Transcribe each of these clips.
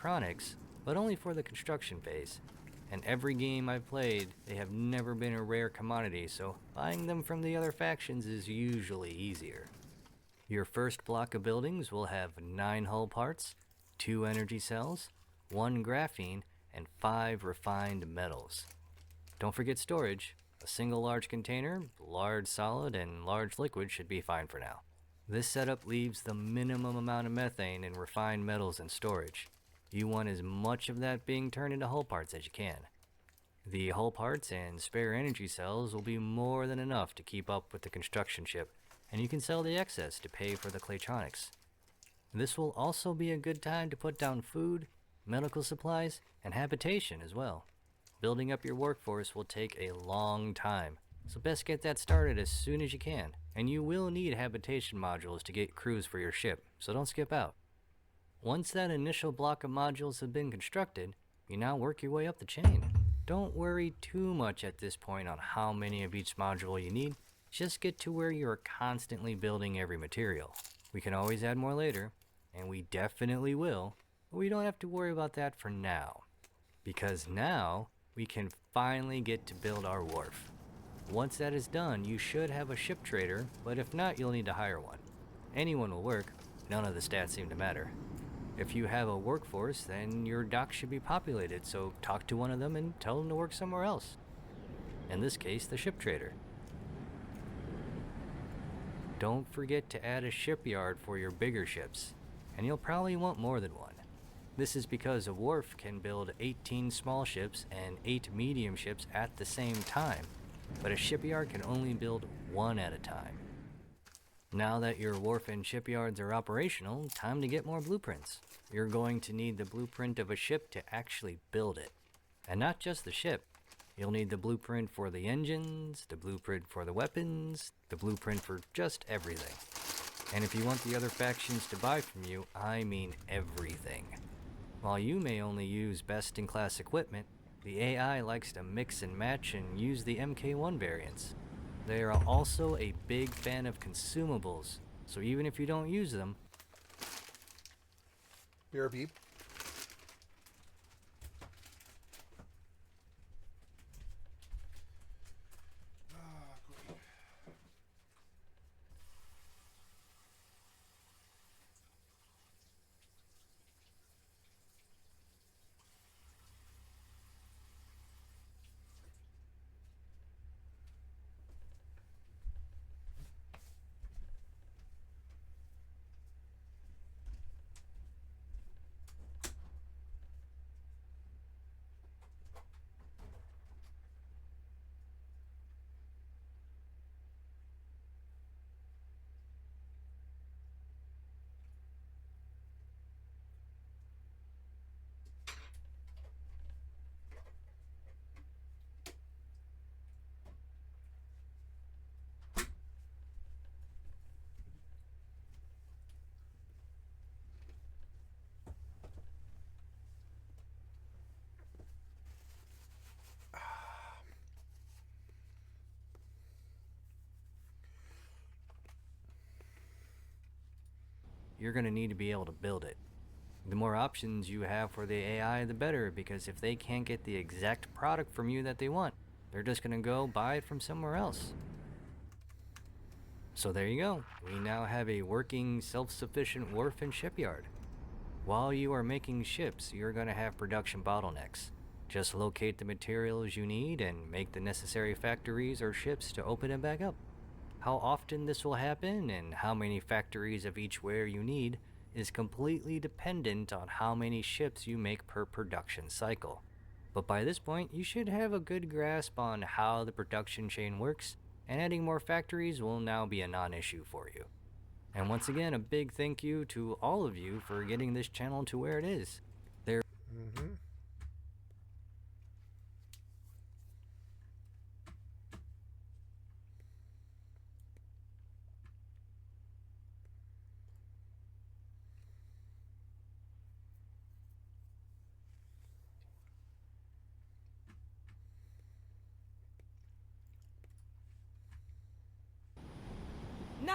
electronics, but only for the construction phase. And every game I've played, they have never been a rare commodity, so buying them from the other factions is usually easier. Your first block of buildings will have 9 hull parts, 2 energy cells, 1 graphene, and 5 refined metals. Don't forget storage. A single large container, large solid, and large liquid should be fine for now. This setup leaves the minimum amount of methane in refined metals in storage. You want as much of that being turned into hull parts as you can. The hull parts and spare energy cells will be more than enough to keep up with the construction ship, and you can sell the excess to pay for the claytronics. This will also be a good time to put down food, medical supplies, and habitation as well. Building up your workforce will take a long time, so best get that started as soon as you can, and you will need habitation modules to get crews for your ship, so don't skip out. Once that initial block of modules have been constructed, you now work your way up the chain. Don't worry too much at this point on how many of each module you need, just get to where you are constantly building every material. We can always add more later, and we definitely will, but we don't have to worry about that for now. Because now, we can finally get to build our wharf. Once that is done, you should have a ship trader, but if not, you'll need to hire one. Anyone will work, none of the stats seem to matter. If you have a workforce, then your dock should be populated, so talk to one of them and tell them to work somewhere else. In this case, the ship trader. Don't forget to add a shipyard for your bigger ships, and you'll probably want more than one. This is because a wharf can build 18 small ships and 8 medium ships at the same time, but a shipyard can only build 1 at a time. Now that your wharf and shipyards are operational, time to get more blueprints. You're going to need the blueprint of a ship to actually build it. And not just the ship. You'll need the blueprint for the engines, the blueprint for the weapons, the blueprint for just everything. And if you want the other factions to buy from you, I mean everything. While you may only use best-in-class equipment, the AI likes to mix and match and use the MK1 variants. They are also a big fan of consumables, so even if you don't use them... BRB. You're going to need to be able to build it. The more options you have for the AI, the better, because if they can't get the exact product from you that they want, they're just going to go buy it from somewhere else. So there you go. We now have a working, self-sufficient wharf and shipyard. While you are making ships, you're going to have production bottlenecks. Just locate the materials you need and make the necessary factories or ships to open it back up. How often this will happen and how many factories of each ware you need is completely dependent on how many ships you make per production cycle. But by this point, you should have a good grasp on how the production chain works, and adding more factories will now be a non-issue for you. And once again, a big thank you to all of you for getting this channel to where it is.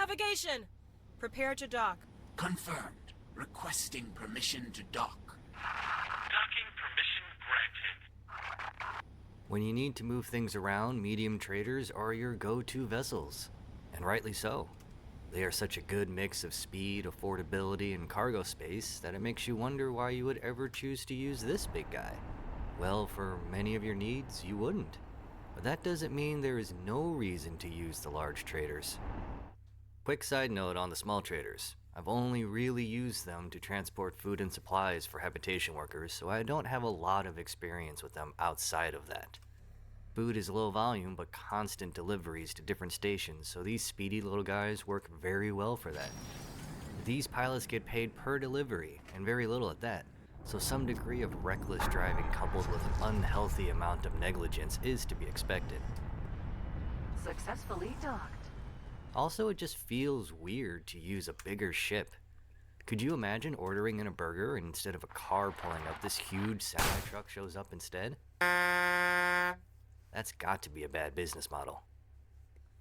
Navigation! Prepare to dock. Confirmed. Requesting permission to dock. When you need to move things around, medium traders are your go-to vessels, and rightly so. They are such a good mix of speed, affordability, and cargo space that it makes you wonder why you would ever choose to use this big guy. Well, for many of your needs, you wouldn't. But that doesn't mean there is no reason to use the large traders. Quick side note on the small traders. I've only really used them to transport food and supplies for habitation workers, so I don't have a lot of experience with them outside of that. Food is low volume but constant deliveries to different stations, so these speedy little guys work very well for that. These pilots get paid per delivery, and very little at that, so some degree of reckless driving coupled with an unhealthy amount of negligence is to be expected. Successfully docked. Also, it just feels weird to use a bigger ship. Could you imagine ordering in a burger and instead of a car pulling up, this huge semi-truck shows up instead? That's got to be a bad business model.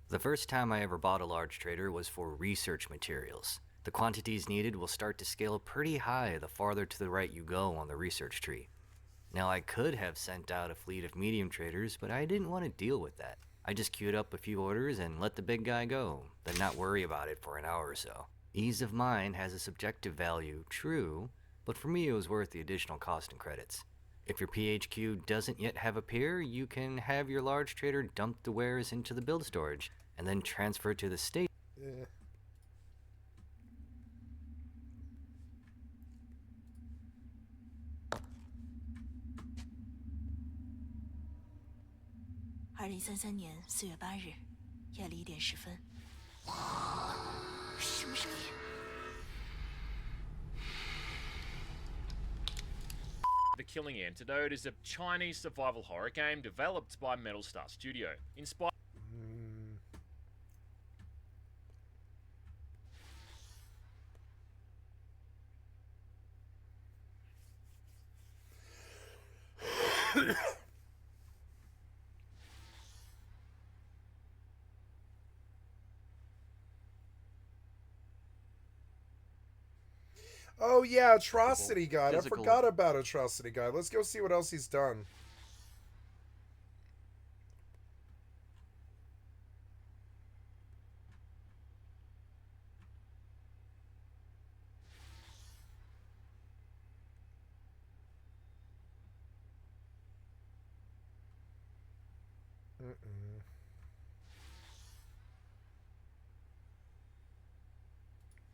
The first time I ever bought a large trader was for research materials. The quantities needed will start to scale pretty high the farther to the right you go on the research tree. Now, I could have sent out a fleet of medium traders, but I didn't want to deal with that. I just queued up a few orders and let the big guy go, then not worry about it for an hour or so. Ease of mind has a subjective value, true, but for me it was worth the additional cost and credits. If your PHQ doesn't yet have a pier, you can have your large trader dump the wares into the build storage, and then transfer to the state. Yeah.2033年4月8日夜里1点10分。什么声音？ The Killing Antidote is a Chinese survival horror game developed by Metal Star Studio, inspired. Oh yeah, Atrocity God. I Physical. forgot about Atrocity God. Let's go see what else he's done.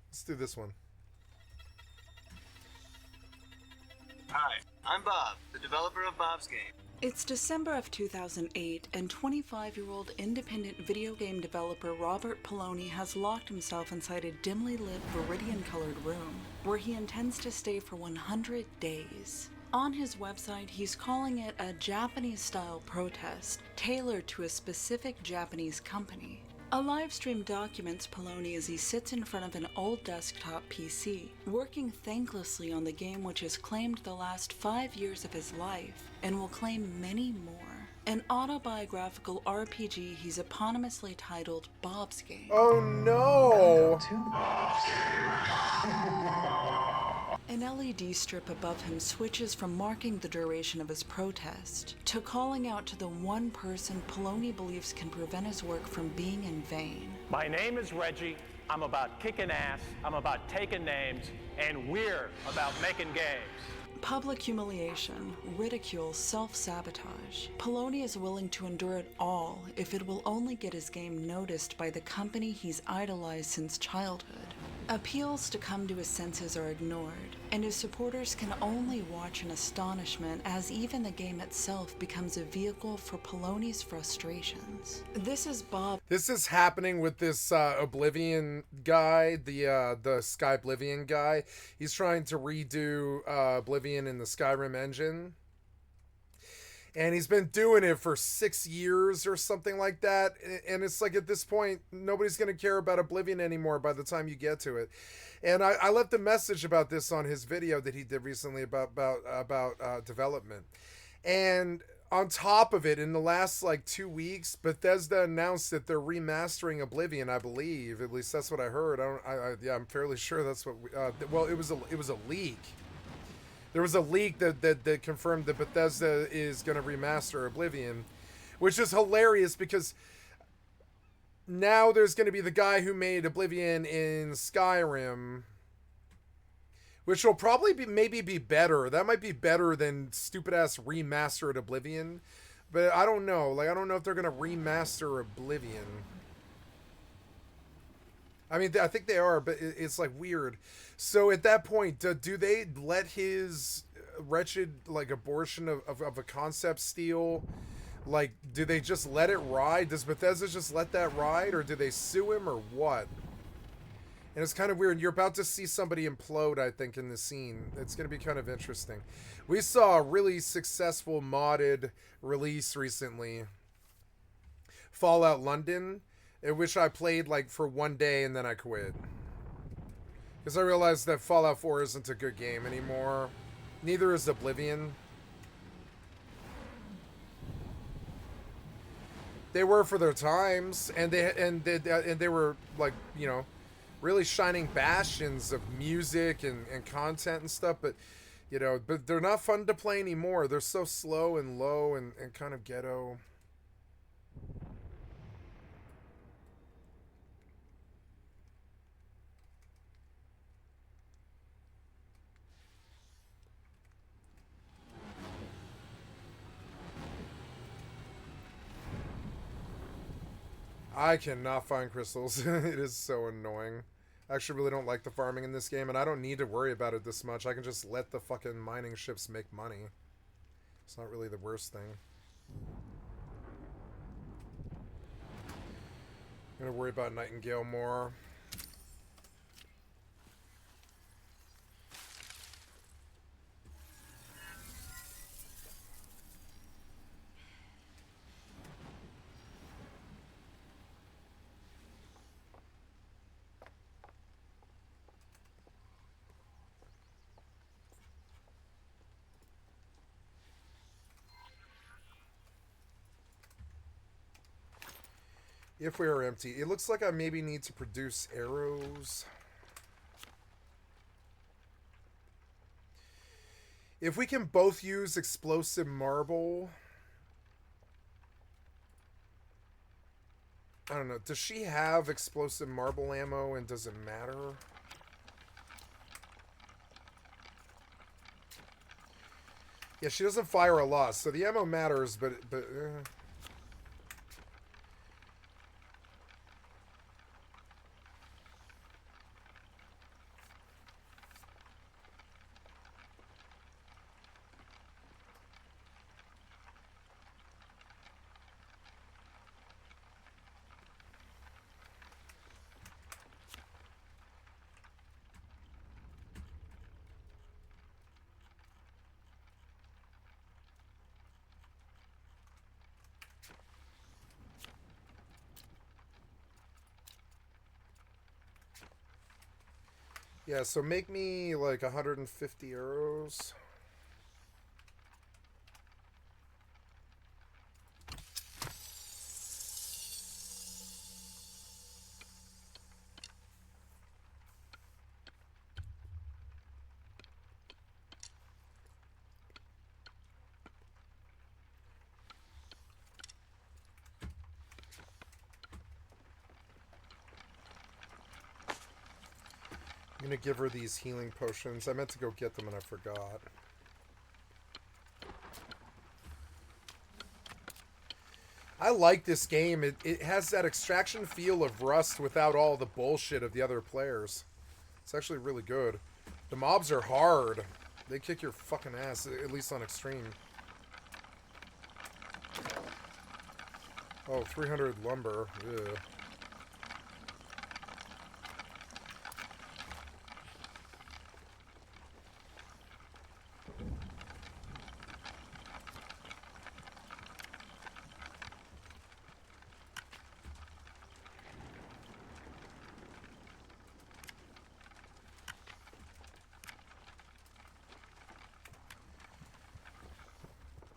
Let's do this one. Hi, I'm Bob, the developer of Bob's Game. It's December of 2008, and 25-year-old independent video game developer Robert Poloni has locked himself inside a dimly lit viridian-colored room, where he intends to stay for 100 days. On his website, he's calling it a Japanese-style protest, tailored to a specific Japanese company. A live stream documents Poloni as he sits in front of an old desktop PC, working thanklessly on the game which has claimed the last 5 years of his life, and will claim many more. An autobiographical RPG he's eponymously titled Bob's Game. Oh no! An LED strip above him switches from marking the duration of his protest to calling out to the one person Poloni believes can prevent his work from being in vain. My name is Reggie. I'm about kicking ass, I'm about taking names, and we're about making games. Public humiliation, ridicule, self-sabotage. Poloni is willing to endure it all if it will only get his game noticed by the company he's idolized since childhood. Appeals to come to his senses are ignored, and his supporters can only watch in astonishment as even the game itself becomes a vehicle for Poloni's frustrations. This is Bob. This is happening with this Oblivion guy, the Skyblivion guy. He's trying to redo Oblivion in the Skyrim engine. And he's been doing it for 6 years or something like that. And it's like, at this point, nobody's going to care about Oblivion anymore by the time you get to it. And I left a message about this on his video that he did recently about development. And on top of it, in the last like 2 weeks, Bethesda announced that they're remastering Oblivion, I believe. At least that's what I heard. I'm fairly sure that's what. Well, it was a leak. There was a leak that confirmed that Bethesda is going to remaster Oblivion, which is hilarious because now there's going to be the guy who made Oblivion in Skyrim, which will probably maybe be better. That might be better than stupid ass remastered Oblivion, but I don't know. Like, I don't know if they're going to remaster Oblivion. I mean, I think they are, but it's like weird. So at that point, do they let his wretched like abortion of a concept steal? Like, do they just let it ride? Does Bethesda just let that ride, or do they sue him, or what? And it's kind of weird. You're about to see somebody implode, I think, in the scene. It's going to be kind of interesting. We saw a really successful modded release recently, Fallout London, in which I played like for one day and then I quit. Because I realized that Fallout 4 isn't a good game anymore. Neither is Oblivion. They were for their times, and they were like, you know, really shining bastions of music and content and stuff, but you know, but they're not fun to play anymore. They're so slow and low and kind of ghetto. I cannot find crystals. It is so annoying. I actually really don't like the farming in this game, and I don't need to worry about it this much. I can just let the fucking mining ships make money. It's not really the worst thing. I'm gonna worry about Nightingale more. If we are empty, it looks like I maybe need to produce arrows. If we can both use explosive marble. I don't know. Does she have explosive marble ammo, and does it matter? Yeah, she doesn't fire a lot, so the ammo matters, but yeah, so make me like 150 arrows. I'm gonna give her these healing potions. I meant to go get them and I forgot. I like this game. It has that extraction feel of Rust without all the bullshit of the other players. It's actually really good. The mobs are hard. They kick your fucking ass, at least on extreme. Oh, 300 lumber. Ugh.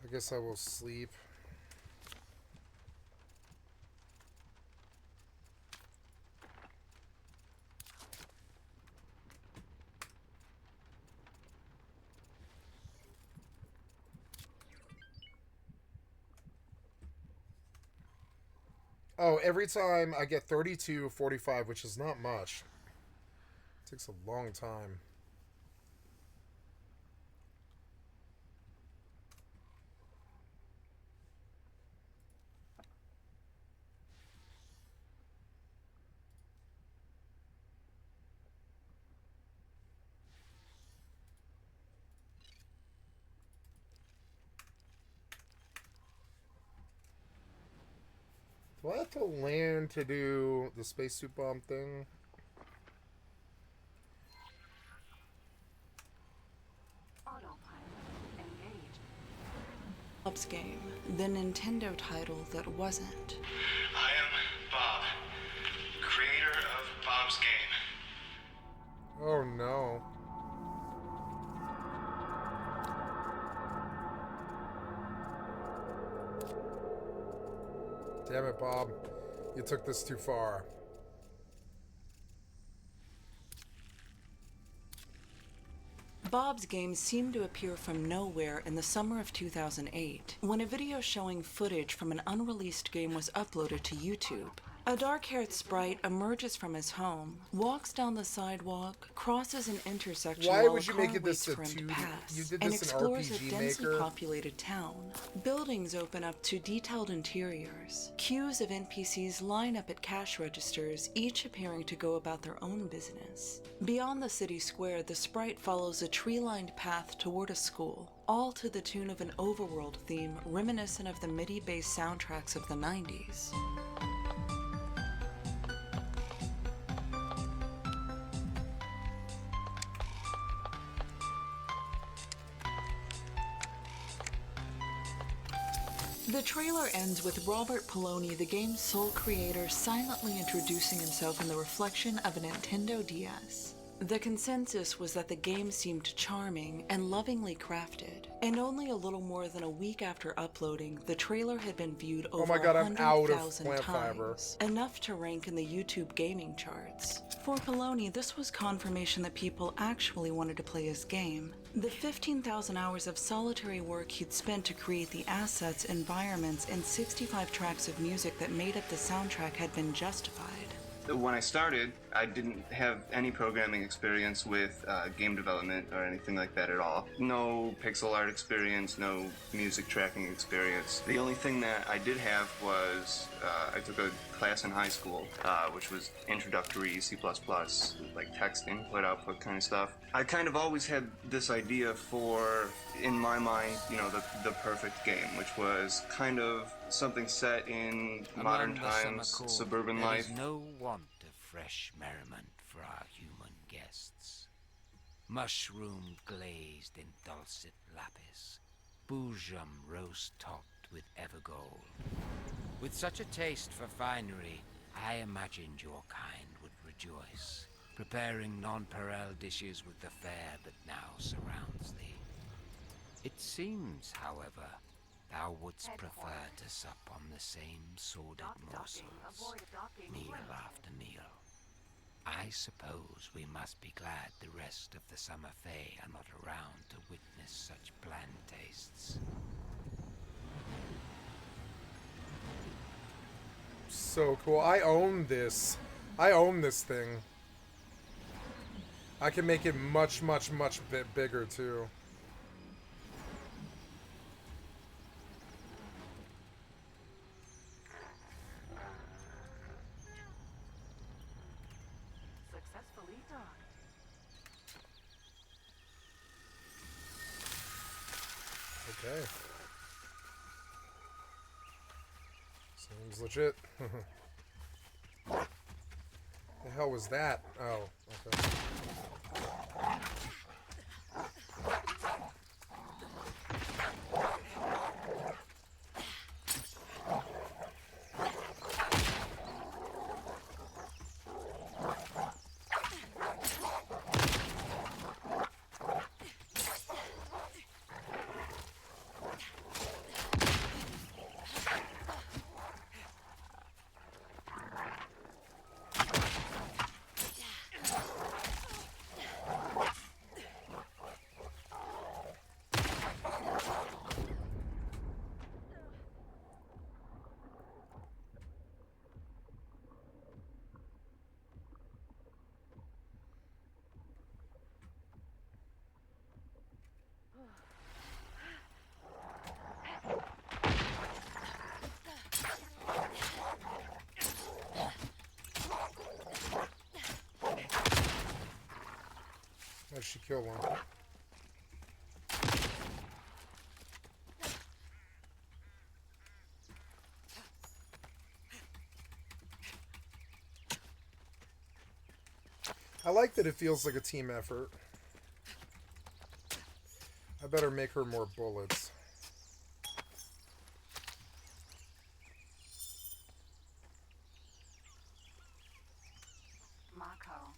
I guess I will sleep. Oh, every time I get 32, 45, which is not much. It takes a long time. Do I have to land to do the spacesuit bomb thing? Bob's game, the Nintendo title that wasn't. I am Bob, creator of Bob's Game. Oh no. Damn it, Bob. You took this too far. Bob's game seemed to appear from nowhere in the summer of 2008, when a video showing footage from an unreleased game was uploaded to YouTube. A dark-haired sprite emerges from his home, walks down the sidewalk, crosses an intersection Why while would a you car make it waits this for a him to 2D? pass, You did and this in explores a RPG densely Maker? populated town. Buildings open up to detailed interiors. Queues of NPCs line up at cash registers, each appearing to go about their own business. Beyond the city square, the sprite follows a tree-lined path toward a school, all to the tune of an overworld theme reminiscent of the MIDI-based soundtracks of the 90s. The trailer ends with Robert Poloni, the game's sole creator, silently introducing himself in the reflection of a Nintendo DS. The consensus was that the game seemed charming and lovingly crafted, and only a little more than a week after uploading, the trailer had been viewed over Oh my god, I'm out of 100,000 plant fiber. times, enough to rank in the YouTube gaming charts. For Poloni, this was confirmation that people actually wanted to play his game. The 15,000 hours of solitary work he'd spent to create the assets, environments, and 65 tracks of music that made up the soundtrack had been justified. When I started, I didn't have any programming experience with game development or anything like that at all. No pixel art experience, no music tracking experience. The only thing that I did have was I took a class in high school, which was introductory C++, like text input, output kind of stuff. I kind of always had this idea for, in my mind, you know, the perfect game, which was kind of something set in modern times, suburban life. There is no want of fresh merriment for our human guests. Mushroom glazed in dulcet lapis, boujum roast topped with evergold. With such a taste for finery, I imagined your kind would rejoice, preparing nonpareil dishes with the fare that now surrounds thee. It seems, however, thou wouldst prefer to sup on the same sordid morsels, meal after meal. I suppose we must be glad the rest of the summer fae are not around to witness such bland tastes. So cool. I own this. I own this thing. I can make it much, much, much bit bigger too. Successfully docked. Okay. Seems legit. The hell was that? Oh, okay. Kill one. I like that it feels like a team effort. I better make her more bullets. Mako.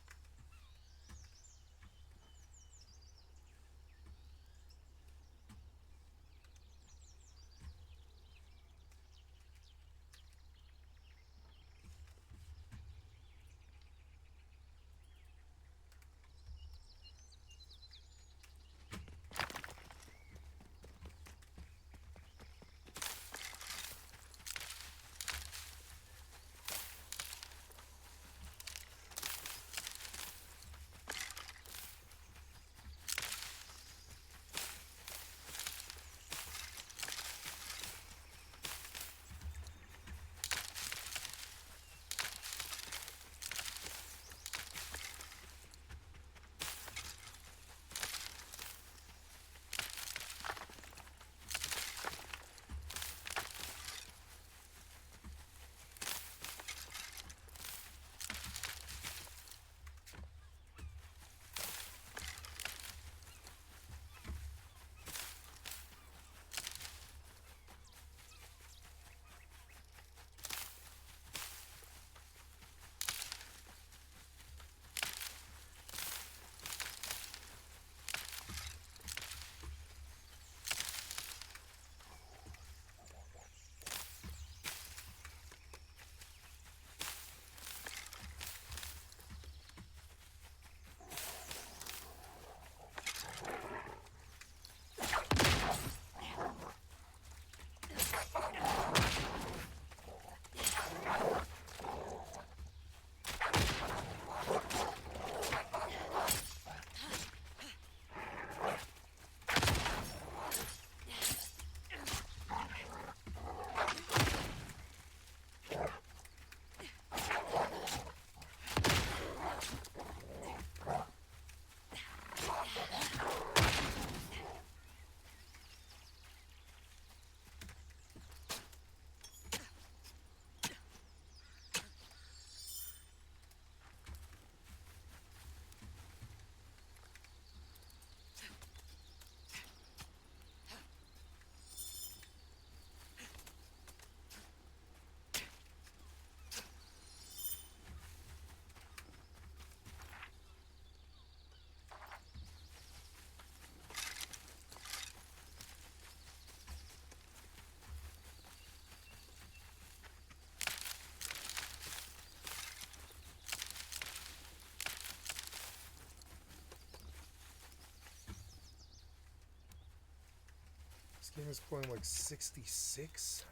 This game is playing like 66.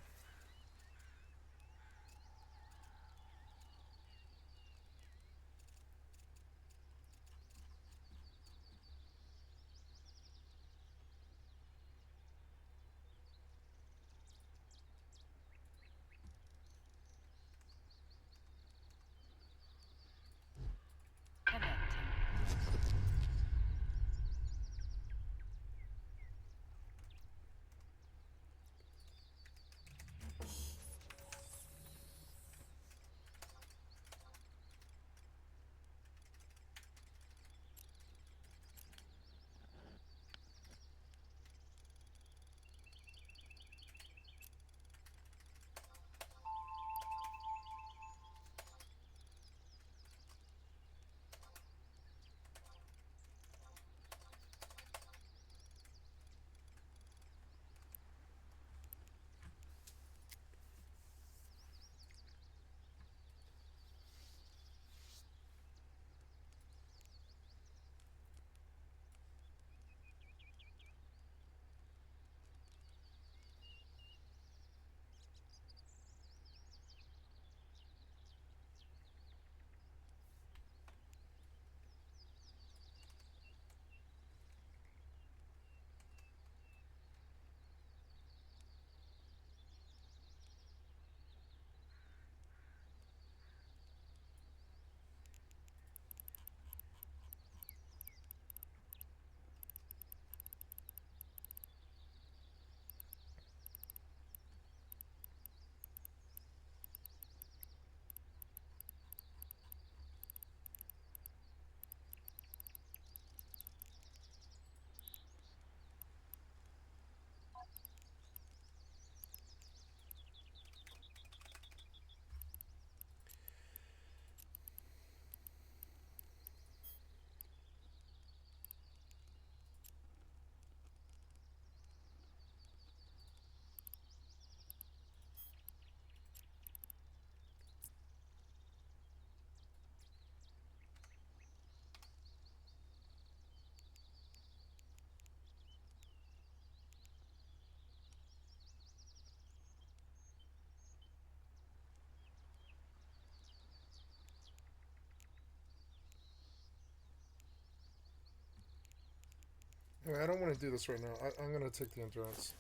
Anyway, I don't want to do this right now. I'm going to take the endurance.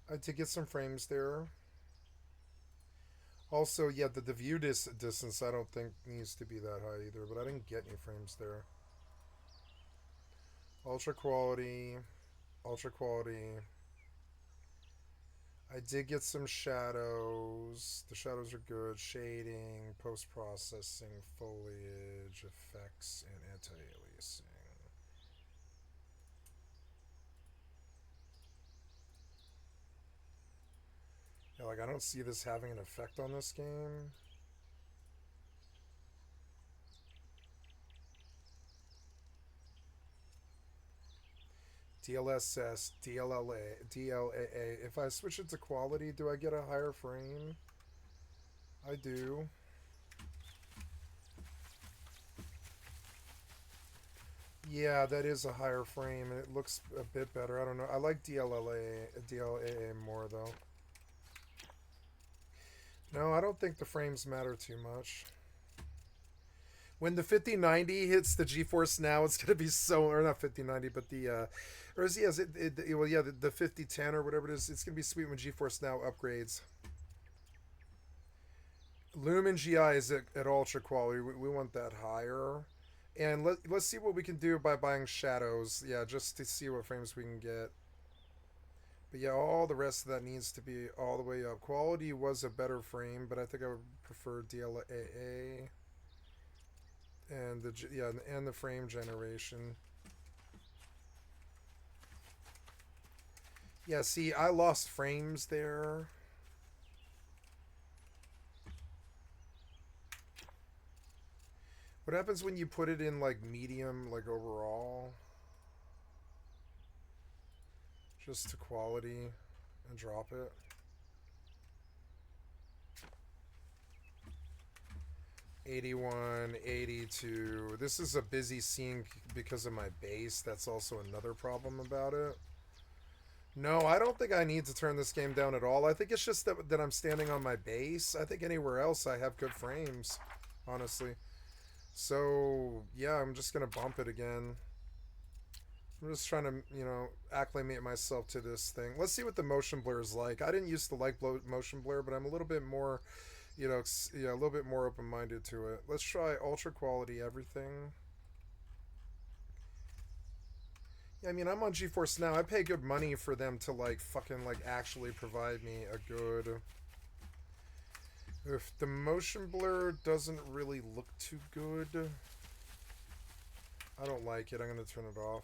I did get some frames there. Also, yeah, the view distance I don't think needs to be that high either, but I didn't get any frames there. Ultra quality, ultra quality. I did get some shadows. The shadows are good. Shading, post-processing, foliage, effects, and anti-aliasing. Yeah, like, I don't see this having an effect on this game. DLSS, DLAA. If I switch it to quality, do I get a higher frame? I do. Yeah, that is a higher frame, and it looks a bit better. I don't know. I like DLAA more, though. No, I don't think the frames matter too much. When the 5090 hits the GeForce Now, it's going to be so... Or not 5090, but the... well, yeah, the 5010 or whatever it is. It's going to be sweet when GeForce Now upgrades. Lumen GI is at ultra quality. We want that higher. And let's see what we can do by buying shadows. Yeah, just to see what frames we can get. But yeah, all the rest of that needs to be all the way up. Quality was a better frame, but I think I would prefer DLAA. And the frame generation. Yeah, see, I lost frames there. What happens when you put it in like medium, like overall? Just to quality and drop it. '81, '82. This is a busy scene because of my base. That's also another problem about it. No, I don't think I need to turn this game down at all. I think it's just that I'm standing on my base. I think anywhere else I have good frames, honestly. So, yeah, I'm just going to bump it again. I'm just trying to, you know, acclimate myself to this thing. Let's see what the motion blur is like. I didn't used to like motion blur, but I'm a little bit more, you know, a little bit more open-minded to it. Let's try ultra quality everything. Yeah, I mean, I'm on GeForce Now. I pay good money for them to, like, fucking, like, actually provide me a good... If the motion blur doesn't really look too good, I don't like it. I'm going to turn it off.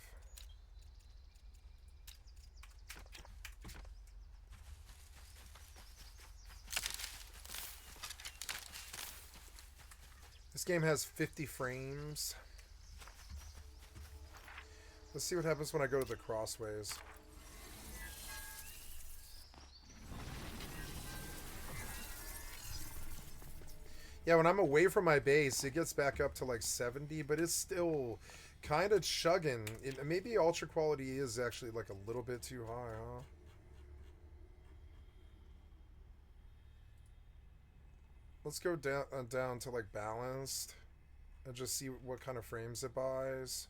This game has 50 frames. Let's see what happens when I go to the crossways. Yeah, when I'm away from my base, it gets back up to like 70, but it's still kind of chugging. Maybe ultra quality is actually like a little bit too high, huh? Let's go down to like balanced and just see what kind of frames it buys.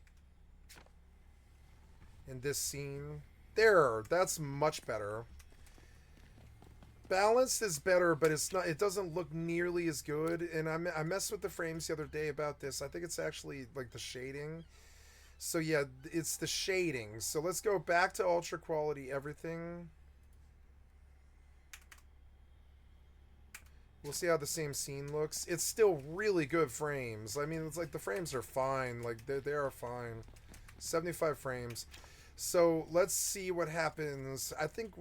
In this scene. There, that's much better. Balanced is better, but it's not. It doesn't look nearly as good. And I messed with the frames the other day about this. I think it's actually like the shading. So yeah, it's the shading. So let's go back to ultra quality everything. We'll see how the same scene looks. It's still really good frames. I mean, it's like the frames are fine. Like they are fine. 75 frames. So let's see what happens. I think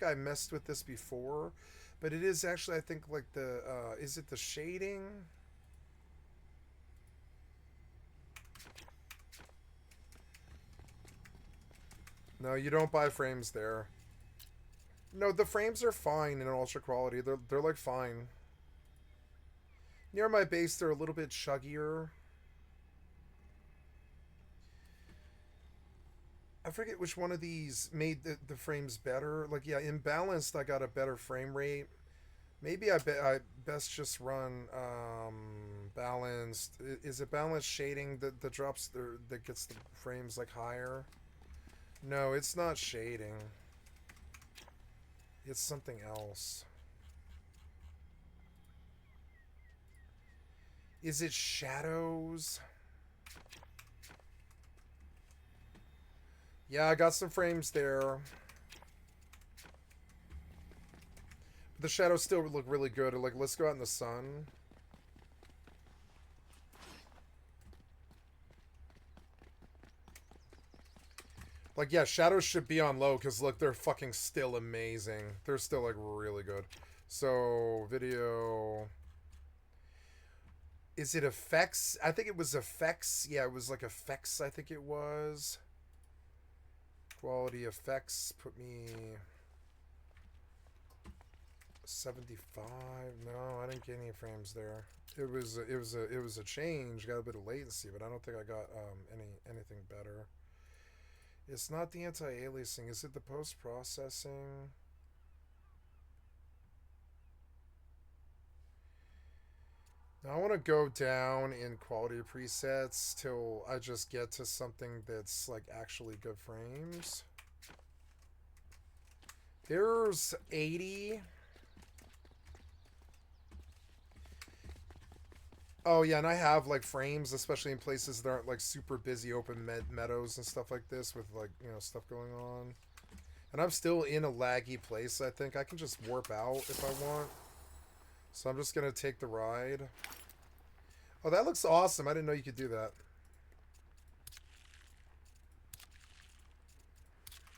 I messed with this before, but it is actually, I think, like the is it the shading? No, you don't buy frames there. No, the frames are fine in ultra quality. They're like fine. Near my base, they're a little bit chuggier. I forget which one of these made the frames better. Like, yeah, imbalanced, I got a better frame rate. Maybe I best just run balanced. Is it balanced shading that drops that gets the frames like higher? No, it's not shading. It's something else. Is it shadows? Yeah, I got some frames there. The shadows still look really good. Like, let's go out in the sun. Like, yeah, shadows should be on low, because, look, they're fucking still amazing. They're still, like, really good. So, video... Is it effects? I think it was effects. Yeah, it was, like, effects, I think it was. Quality effects. Put me... 75. No, I didn't get any frames there. It was a change. Got a bit of latency, but I don't think I got anything better. It's not the anti-aliasing. Is it the post-processing? Now I want to go down in quality presets till I just get to something that's like actually good frames. There's 80. Oh yeah, and I have like frames, especially in places that aren't like super busy open meadows and stuff like this with like, you know, stuff going on. And I'm still in a laggy place, I think. I can just warp out if I want. So I'm just gonna take the ride. Oh, that looks awesome. I didn't know you could do that.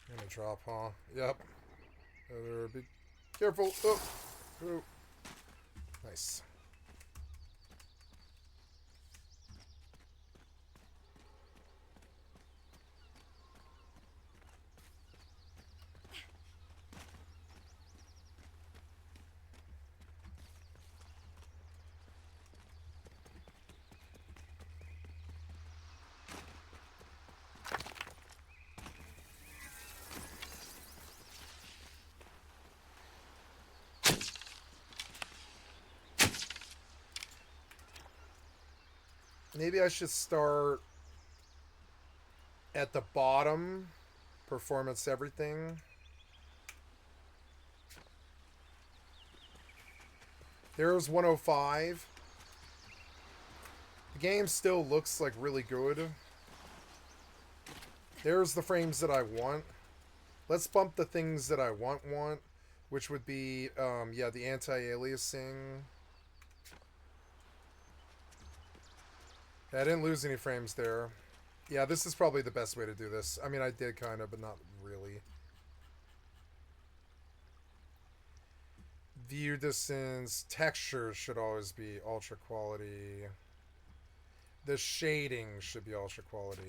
I'm gonna drop, huh? Yep. Be careful. Oh. Oh. Nice. Maybe I should start at the bottom. Performance everything. There's 105. The game still looks like really good. There's the frames that I want. Let's bump the things that I want, which would be, yeah, the anti-aliasing. Yeah, I didn't lose any frames there. Yeah, this is probably the best way to do this. I mean, I did kind of, but not really. View distance. Textures should always be ultra quality. The shading should be ultra quality.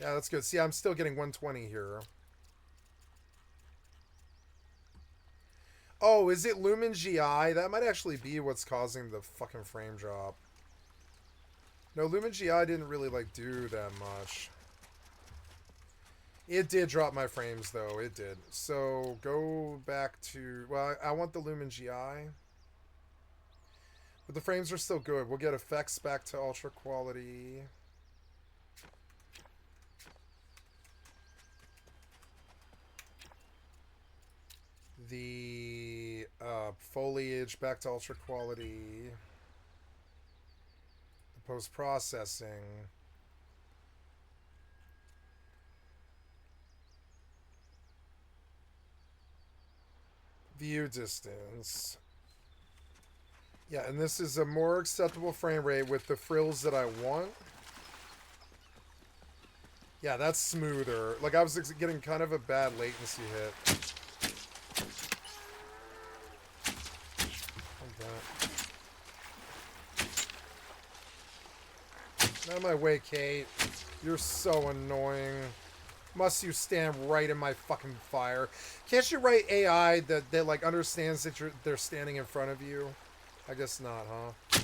Yeah, that's good. See, I'm still getting 120 here. Oh, is it Lumen GI? That might actually be what's causing the fucking frame drop. No, Lumen GI didn't really, like, do that much. It did drop my frames, though. It did. So, go back to... Well, I want the Lumen GI. But the frames are still good. We'll get effects back to ultra quality. The foliage back to ultra quality. The post-processing. View distance. Yeah, and this is a more acceptable frame rate with the frills that I want. Yeah, that's smoother. Like, I was getting kind of a bad latency hit. Out of my way, Kate. You're so annoying. Must you stand right in my fucking fire? Can't you write AI that like understands that they're standing in front of you? I guess not, huh?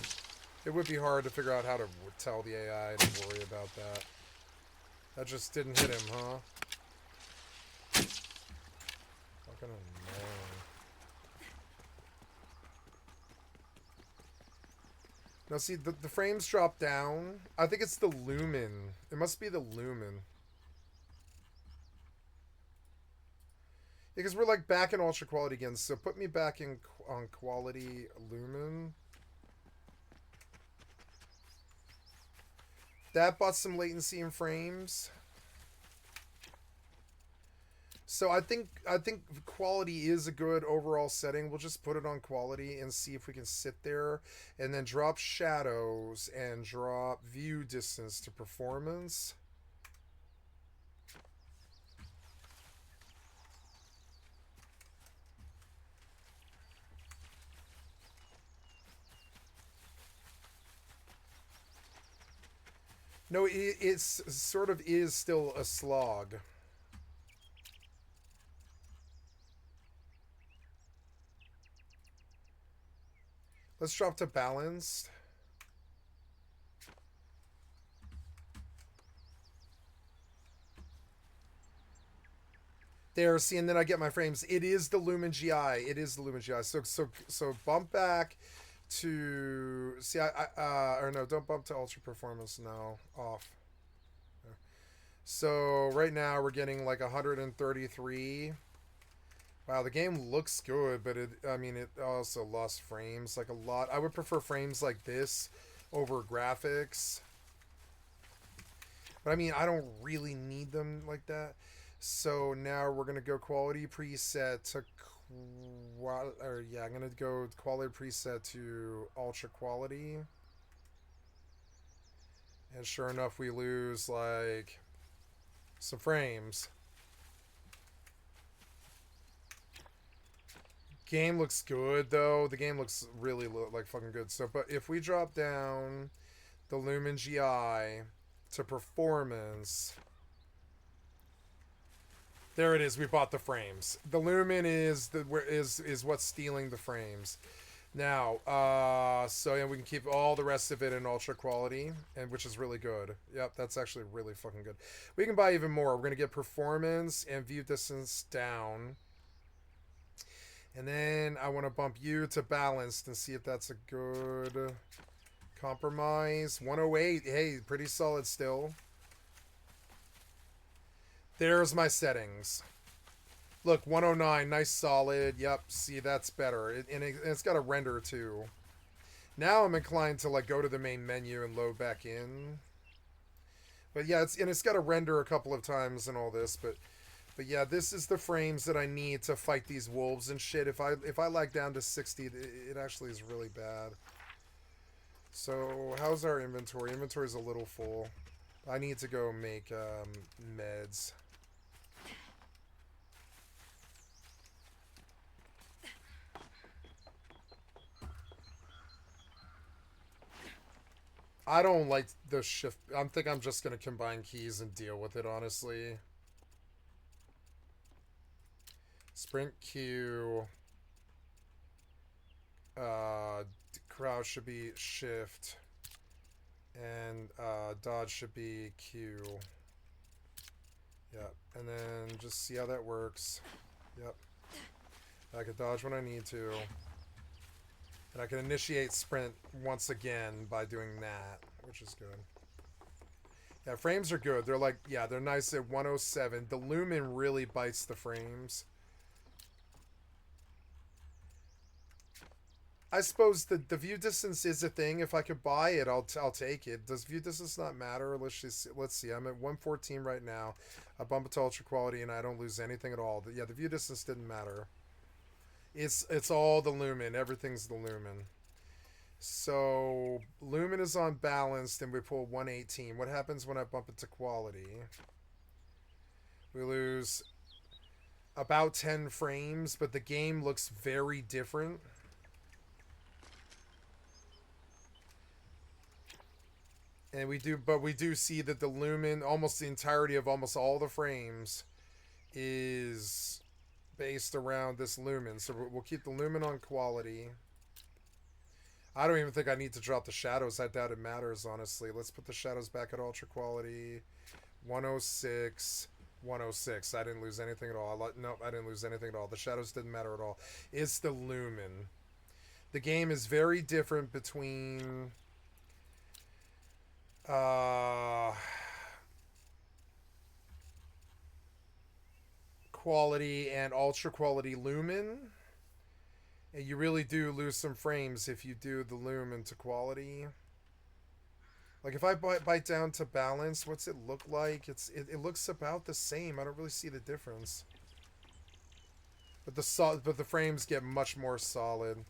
It would be hard to figure out how to tell the AI to worry about that. That just didn't hit him, huh? Fucking annoying. Now see, the frames drop down. I think it's the lumen. It must be the lumen. Because we're like back in ultra quality again, so put me back in on quality lumen. That bought some latency in frames. So I think quality is a good overall setting. We'll just put it on quality and see if we can sit there, and then drop shadows and drop view distance to performance. No, it's sort of is still a slog. Let's drop to balanced. There, see, and then I get my frames. It is the Lumen GI. It is the Lumen GI. So bump back to, see, or no, don't bump to ultra performance. No, off. So right now we're getting like 133. Wow, the game looks good, but I mean, it also lost frames like a lot. I would prefer frames like this over graphics. But I mean, I don't really need them like that. So now we're gonna go quality preset to I'm gonna go quality preset to ultra quality. And sure enough, we lose like some frames. Game looks good though. The game looks really like fucking good. So, but if we drop down the Lumen GI to performance, there it is. We bought the frames. The Lumen is what's stealing the frames. Now, so yeah, we can keep all the rest of it in ultra quality, and which is really good. Yep, that's actually really fucking good. We can buy even more. We're gonna get performance and view distance down. And then I want to bump you to balanced and see if that's a good compromise. 108. Hey, pretty solid still. There's my settings. Look, 109. Nice solid. Yep, see, that's better. It's got a render too. Now I'm inclined to like go to the main menu and load back in. But yeah, it's got to render a couple of times and all this, but yeah, this is the frames that I need to fight these wolves and shit. If I lag down to 60, it actually is really bad. So how's our inventory? Inventory's a little full. I need to go make meds. I don't like the shift. I think I'm just going to combine keys and deal with it, honestly. Sprint Q. Crouch should be shift. And dodge should be Q. Yep. And then just see how that works. Yep. I can dodge when I need to. And I can initiate sprint once again by doing that, which is good. Yeah, frames are good. They're like, yeah, they're nice at 107. The Lumen really bites the frames. I suppose the view distance is a thing. If I could buy it, I'll take it. Does view distance not matter? Let's see. I'm at 114 right now. I bump it to ultra quality and I don't lose anything at all. Yeah, the view distance didn't matter. It's all the Lumen. Everything's the Lumen. So Lumen is on balanced and we pull 118. What happens when I bump it to quality? We lose about 10 frames, but the game looks very different. And we do see that the Lumen, almost the entirety of almost all the frames, is based around this Lumen. So we'll keep the Lumen on quality. I don't even think I need to drop the shadows. I doubt it matters, honestly. Let's put the shadows back at ultra quality. 106, 106. I didn't lose anything at all. Nope, I didn't lose anything at all. The shadows didn't matter at all. It's the Lumen. The game is very different between Quality and ultra quality lumen. And you really do lose some frames if you do the lumen to quality. Like if I bite down to balance, what's it look like? It looks about the same. I don't really see the difference. But the frames get much more solid.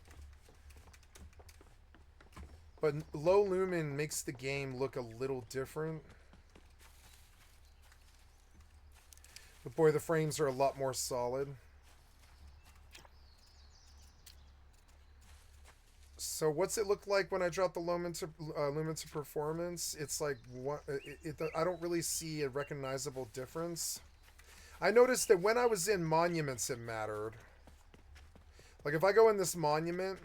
But low lumen makes the game look a little different. But boy, the frames are a lot more solid. So what's it look like when I drop the lumen to performance? It's like I don't really see a recognizable difference. I noticed that when I was in monuments, it mattered. Like if I go in this monument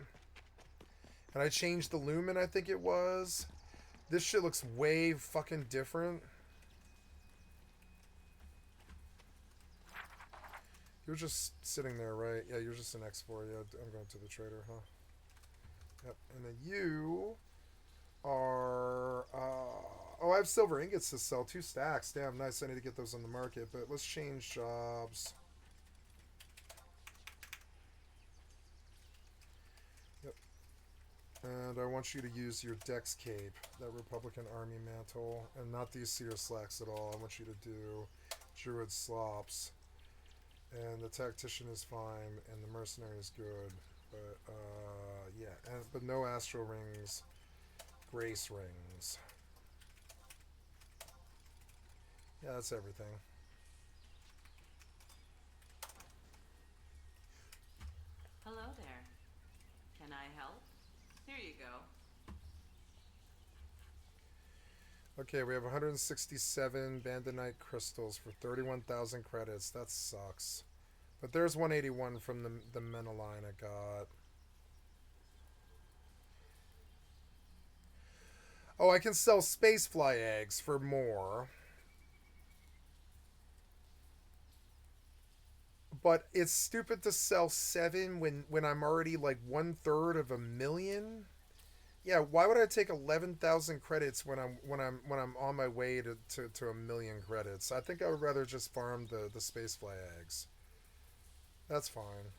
and I change the lumen, I think it was, this shit looks way fucking different. You're just sitting there, right? Yeah, you're just an X4. Yeah, I'm going to the trader, huh? Yep. And then you are... oh, I have silver ingots to sell. 2 stacks. Damn, nice. I need to get those on the market. But let's change jobs. Yep. And I want you to use your Dex Cape, that Republican Army mantle, and not these Seer Slacks at all. I want you to do Druid Slops. And the Tactician is fine, and the Mercenary is good. But, yeah. But no Astral Rings. Grace Rings. Yeah, that's everything. Hello there. Can I help? Here you go. Okay, we have 167 Bandonite crystals for 31,000 credits. That sucks. But there's 181 from the Menaline I got. Oh, I can sell Spacefly eggs for more. But it's stupid to sell 7 when I'm already like 1/3 of a million. Yeah, why would I take 11,000 credits when I'm on my way to a million credits? I think I would rather just farm the Spacefly eggs. That's fine.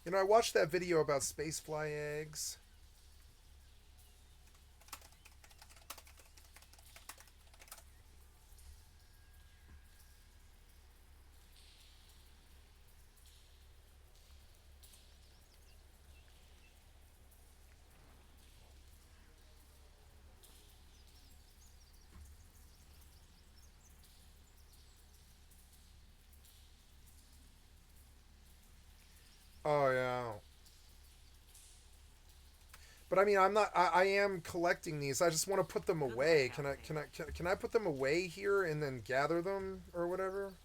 You know, I watched that video about Spacefly eggs. Oh yeah. But I mean, I am collecting these. I just want to put them away. Can I put them away here and then gather them or whatever?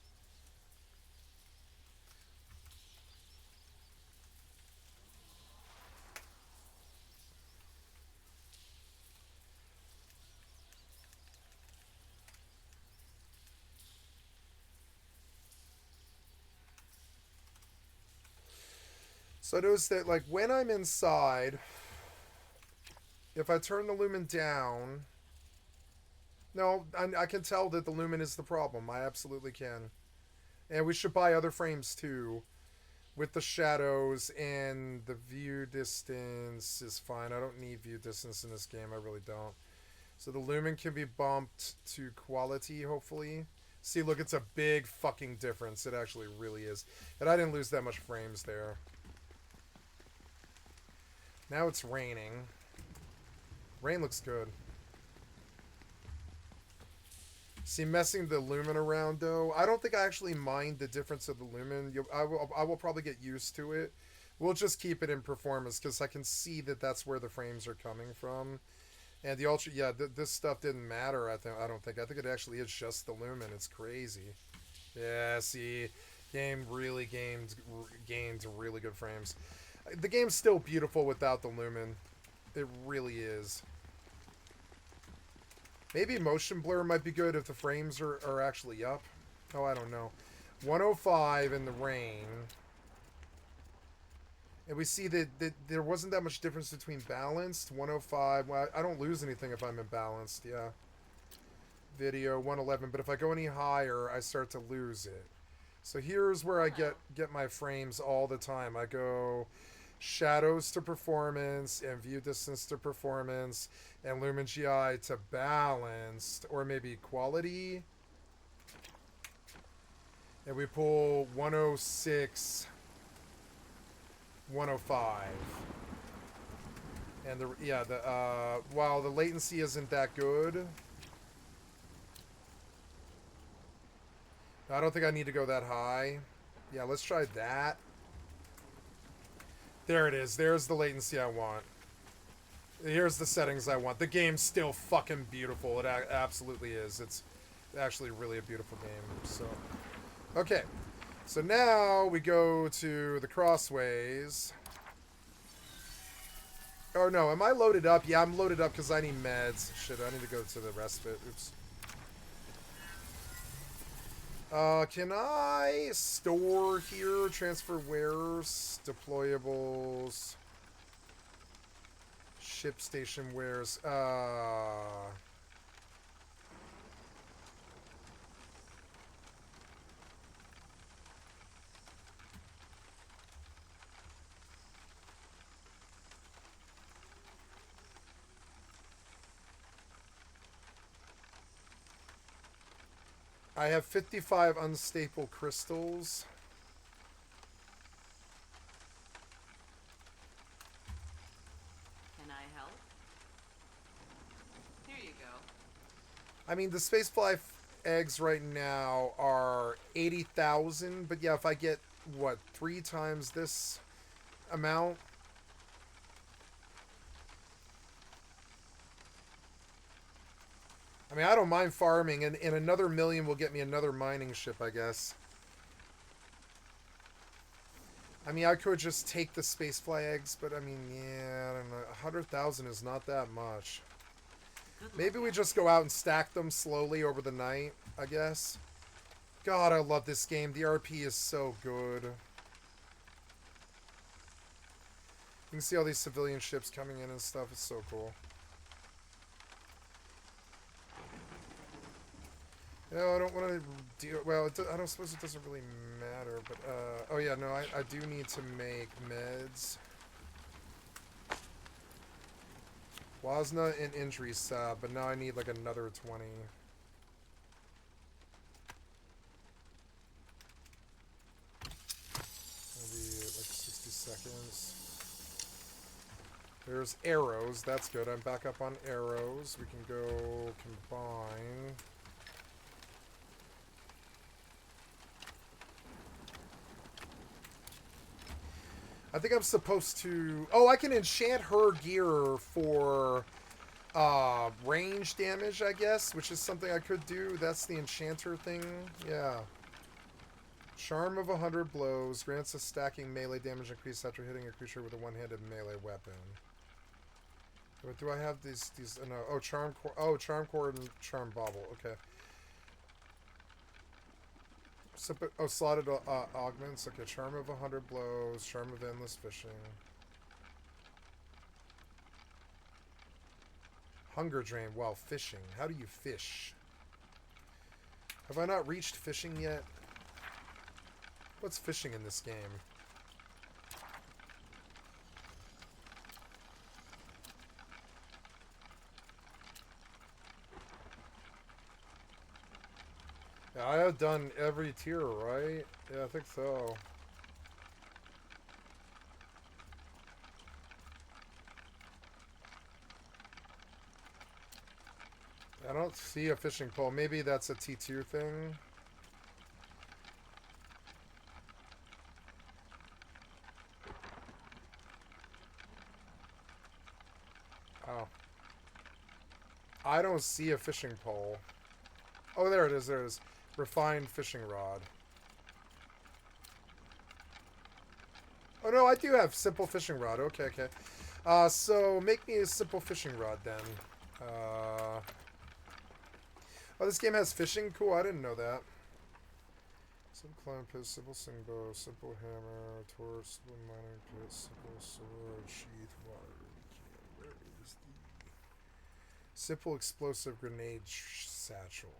So I notice that, like, when I'm inside, if I turn the lumen down... No, I can tell that the lumen is the problem. I absolutely can. And we should buy other frames, too. With the shadows and the view distance is fine. I don't need view distance in this game. I really don't. So the lumen can be bumped to quality, hopefully. See, look, it's a big fucking difference. It actually really is. And I didn't lose that much frames there. Now it's raining. Rain looks good. See, messing the lumen around, though, I don't think I actually mind the difference of the lumen. I will probably get used to it. We'll just keep it in performance, because I can see that that's where the frames are coming from. And the ultra, yeah, this stuff didn't matter, I don't think. I think it actually is just the lumen. It's crazy. Yeah, see, game really gained really good frames. The game's still beautiful without the lumen. It really is. Maybe motion blur might be good if the frames are actually up. Oh, I don't know. 105 in the rain. And we see that there wasn't that much difference between balanced, 105. Well, I don't lose anything if I'm imbalanced, yeah. Video, 111. But if I go any higher, I start to lose it. So here's where I get my frames all the time. I go shadows to performance and view distance to performance and lumen GI to balanced, or maybe quality. And we pull 106, 105. And while the latency isn't that good, I don't think I need to go that high. Yeah, let's try that. There it is. There's the latency I want. Here's the settings I want. The game's still fucking beautiful. It absolutely is. It's actually really a beautiful game. So, okay. So now we go to the crossways. Oh no, am I loaded up? Yeah, I'm loaded up because I need meds. Shit, I need to go to the respite. Oops. Can I store here? Transfer wares, deployables, ship station wares. I have 55 unstable crystals. Can I help? Here you go. I mean, the spacefly eggs right now are 80,000, but yeah, if I get, what, 3 times this amount? I mean, I don't mind farming, and another million will get me another mining ship, I guess. I mean, I could just take the spacefly eggs, but I mean, yeah, I don't know. 100,000 is not that much. Maybe we just go out and stack them slowly over the night, I guess. God, I love this game. The RP is so good. You can see all these civilian ships coming in and stuff. It's so cool. No, I don't want to do... Well, I don't suppose it doesn't really matter, but... oh, yeah, no, I do need to make meds. Wasna and injury sab, but now I need, like, another 20. Maybe, like, 60 seconds. There's arrows. That's good. I'm back up on arrows. We can go combine... I think I'm supposed to... Oh, I can enchant her gear for range damage, I guess, which is something I could do. That's the enchanter thing. Yeah. Charm of 100 blows. Grants a stacking melee damage increase after hitting a creature with a one-handed melee weapon. What do I have these no. Oh, charm cord. Oh, charm cord and charm bauble. Okay. Oh, slotted augments. Okay, charm of 100 blows, charm of endless fishing. Hunger drain while fishing. How do you fish? Have I not reached fishing yet? What's fishing in this game? Yeah, I have done every tier, right? Yeah, I think so. I don't see a fishing pole. Maybe that's a T2 thing. Oh. I don't see a fishing pole. Oh, there it is, there it is. Refined fishing rod. Oh no, I do have simple fishing rod. Okay, okay. So make me a simple fishing rod then. Oh, this game has fishing? Cool, I didn't know that. So Simple climbing pit, simple sing bow, simple hammer, torch, simple mining pit, simple sword, sheath, water. Where is the simple explosive grenade satchel?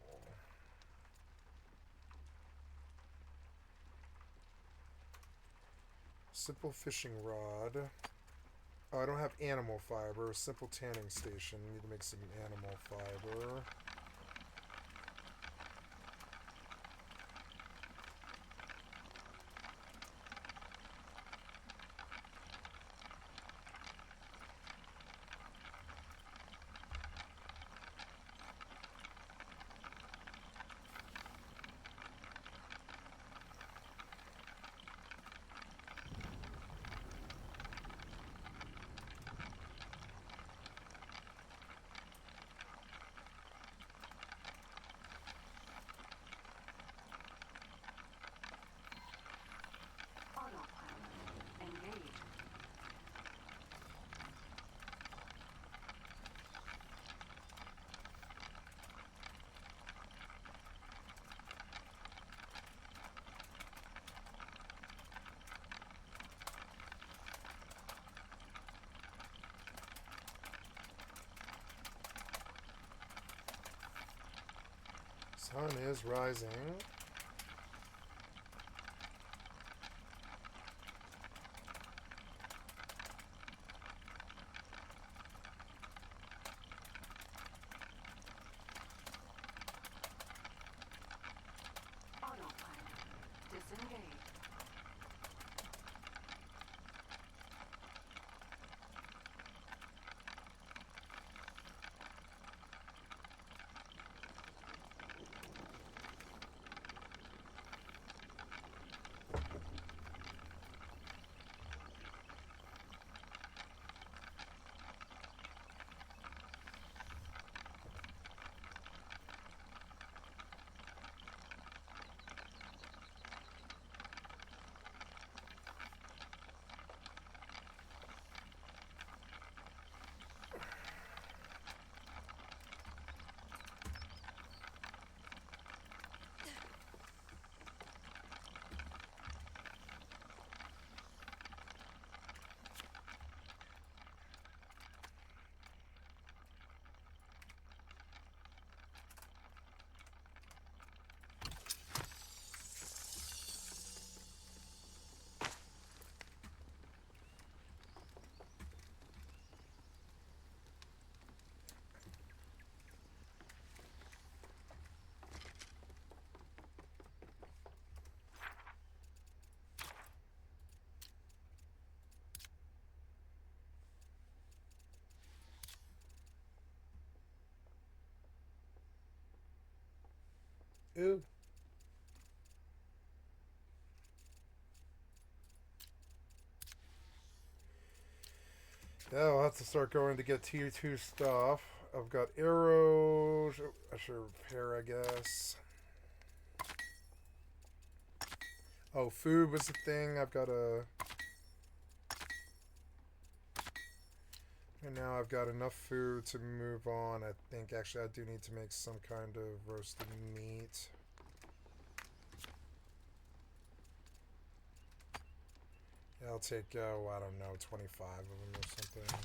Simple fishing rod. Oh, I don't have animal fiber. Simple tanning station. Need to make some animal fiber. Sun is rising. Ooh. Yeah, I'll have to start going to get tier 2 stuff. I've got arrows. I should repair, I guess. Oh, food was the thing. I've got a... And now I've got enough food to move on. I think actually I do need to make some kind of roasted meat. Yeah, I'll take, I don't know, 25 of them or something.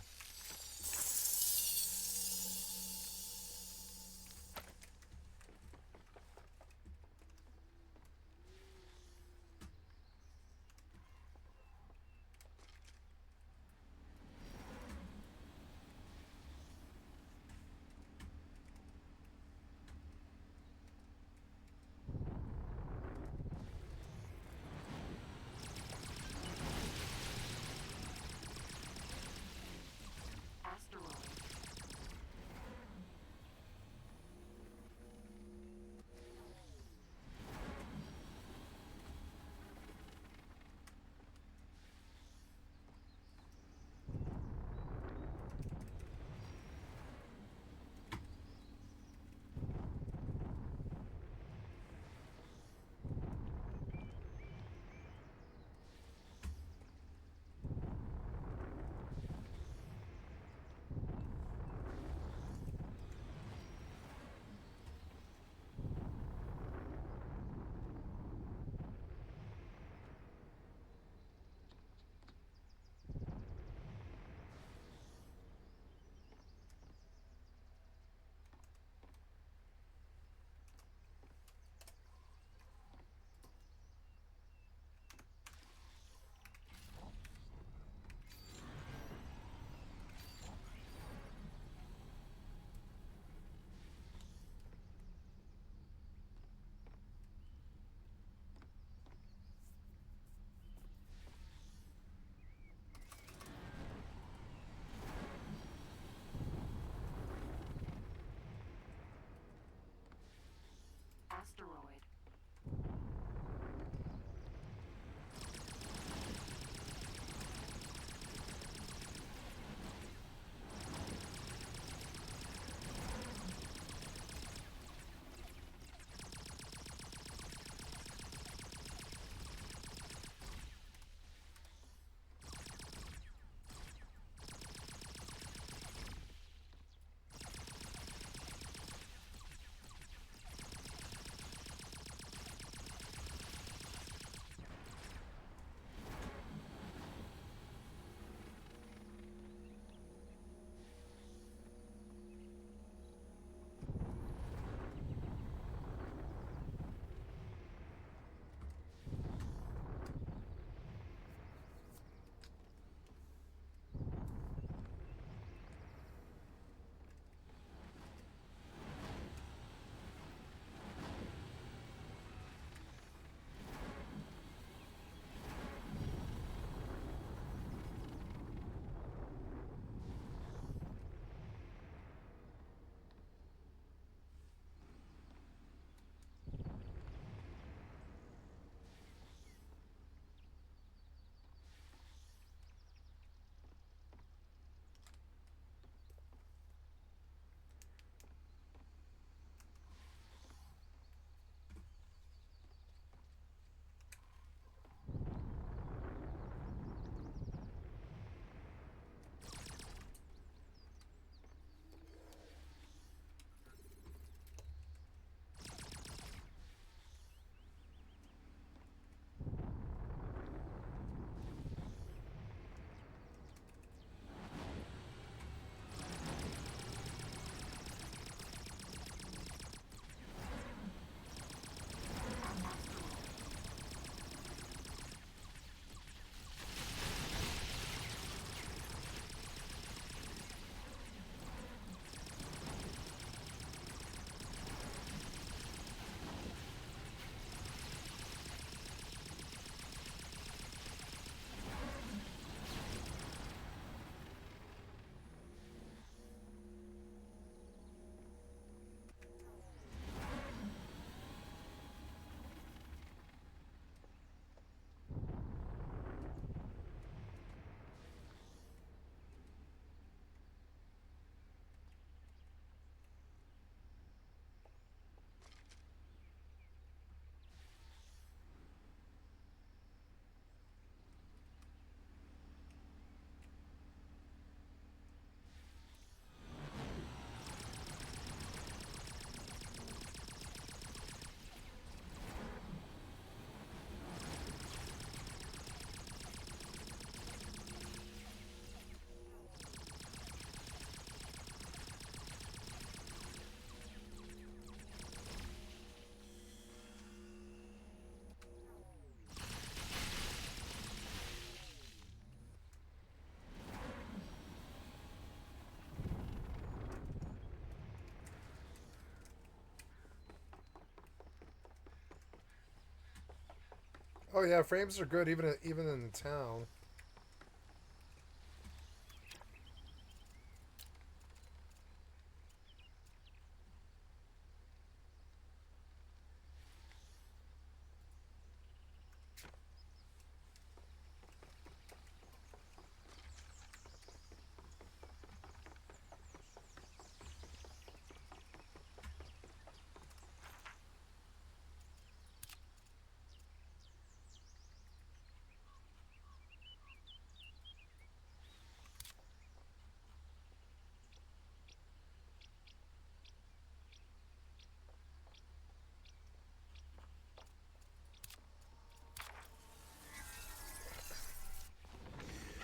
Oh yeah, frames are good even in the town.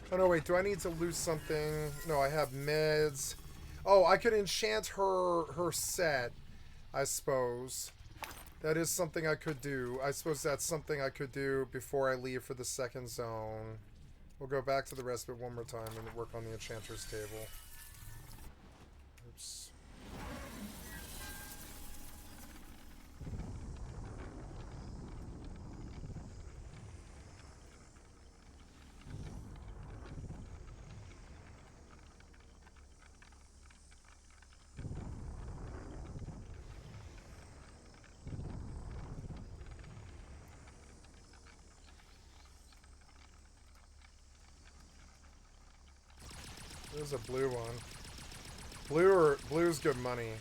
Oh no, wait, do I need to lose something? No, I have meds. Oh, I could enchant her set, I suppose. That is something I could do. I suppose that's something I could do before I leave for the second zone. We'll go back to the respite one more time and work on the enchanter's table. Oops. There's a blue one. Blue's good money.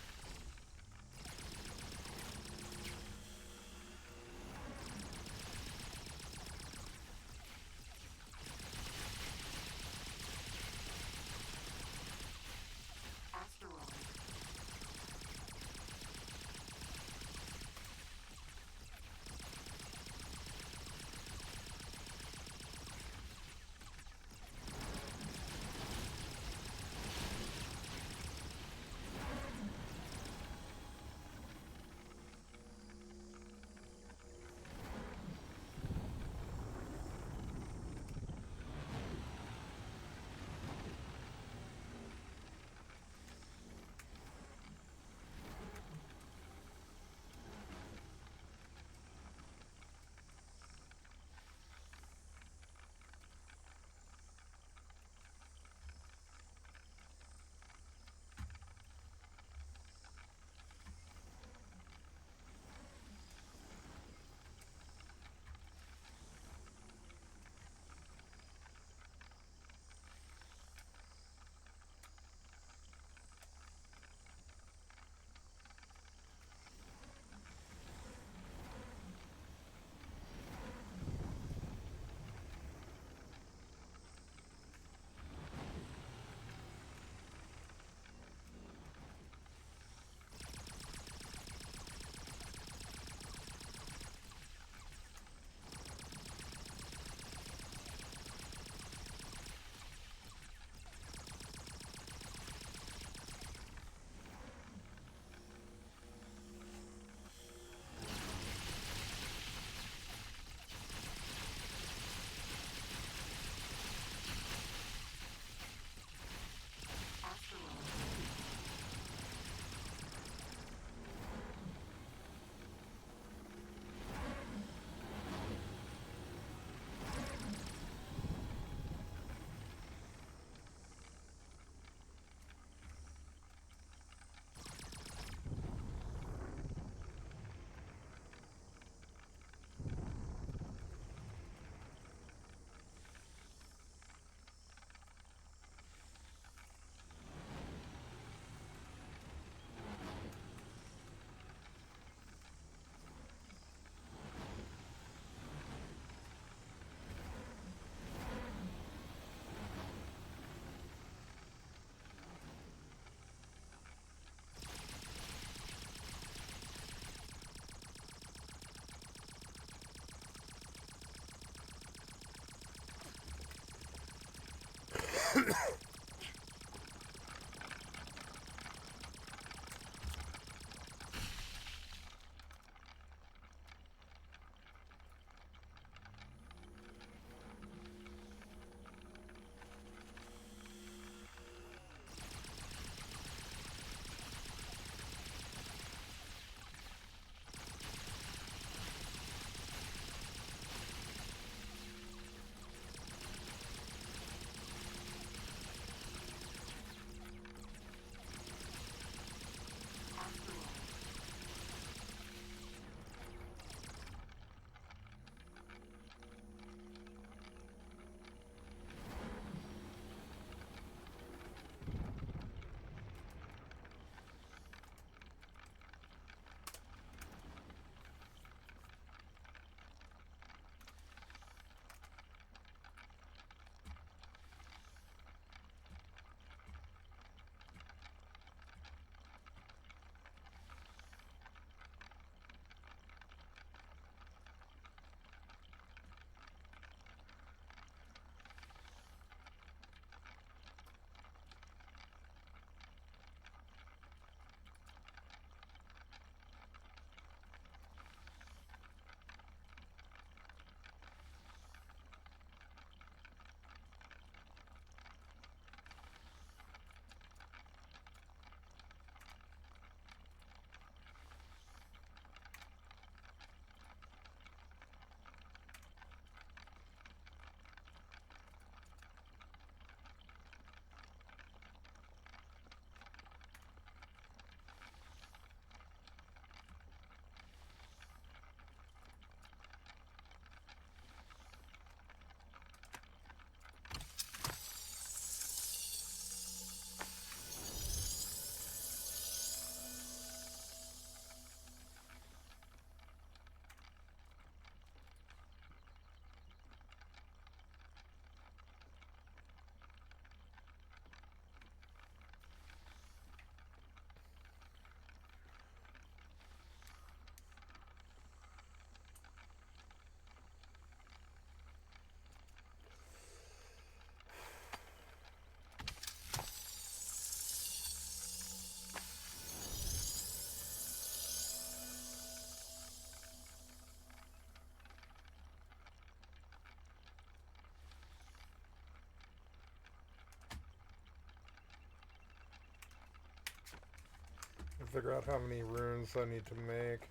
figure out how many runes I need to make.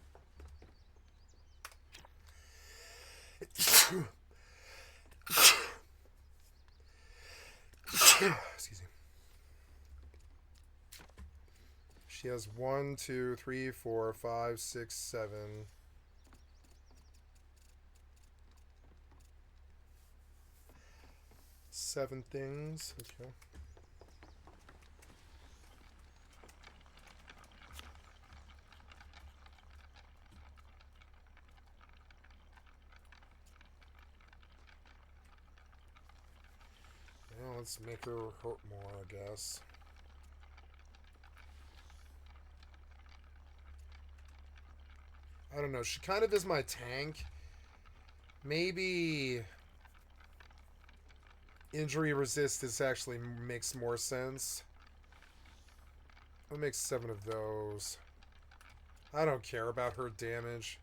Excuse me. She has 1, 2, 3, 4, 5, 6, 7. 7 things. Okay. Well, let's make her hurt more, I guess. I don't know. She kind of is my tank. Maybe injury resistance actually makes more sense. I'll make 7 of those. I don't care about her damage.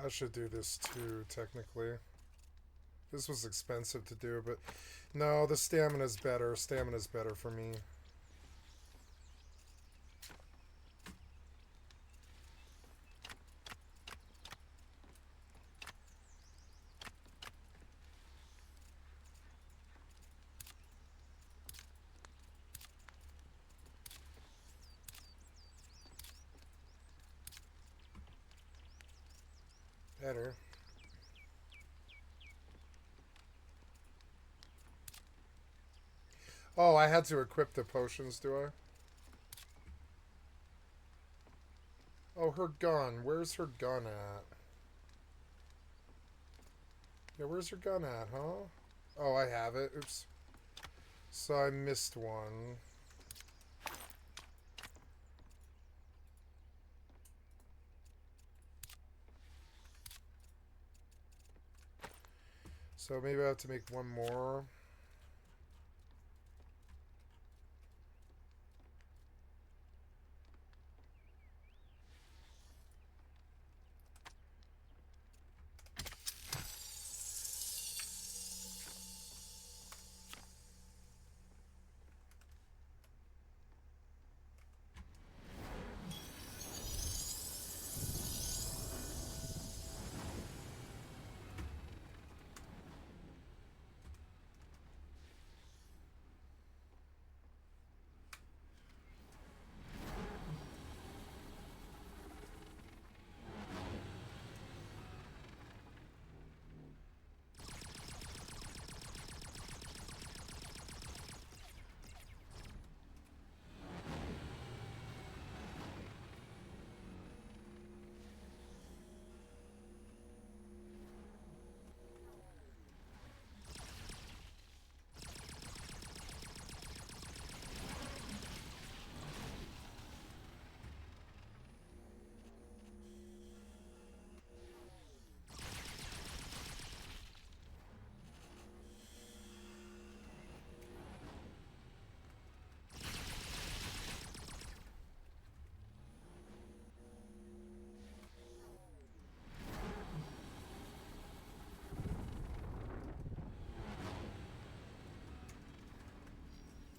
I should do this too, technically. This was expensive to do, but no, the stamina's better. Stamina's better for me. Better. Oh, I had to equip the potions, do I? Oh, her gun. Where's her gun at? Yeah, where's her gun at, huh? Oh, I have it. Oops. So I missed one. So maybe I have to make one more.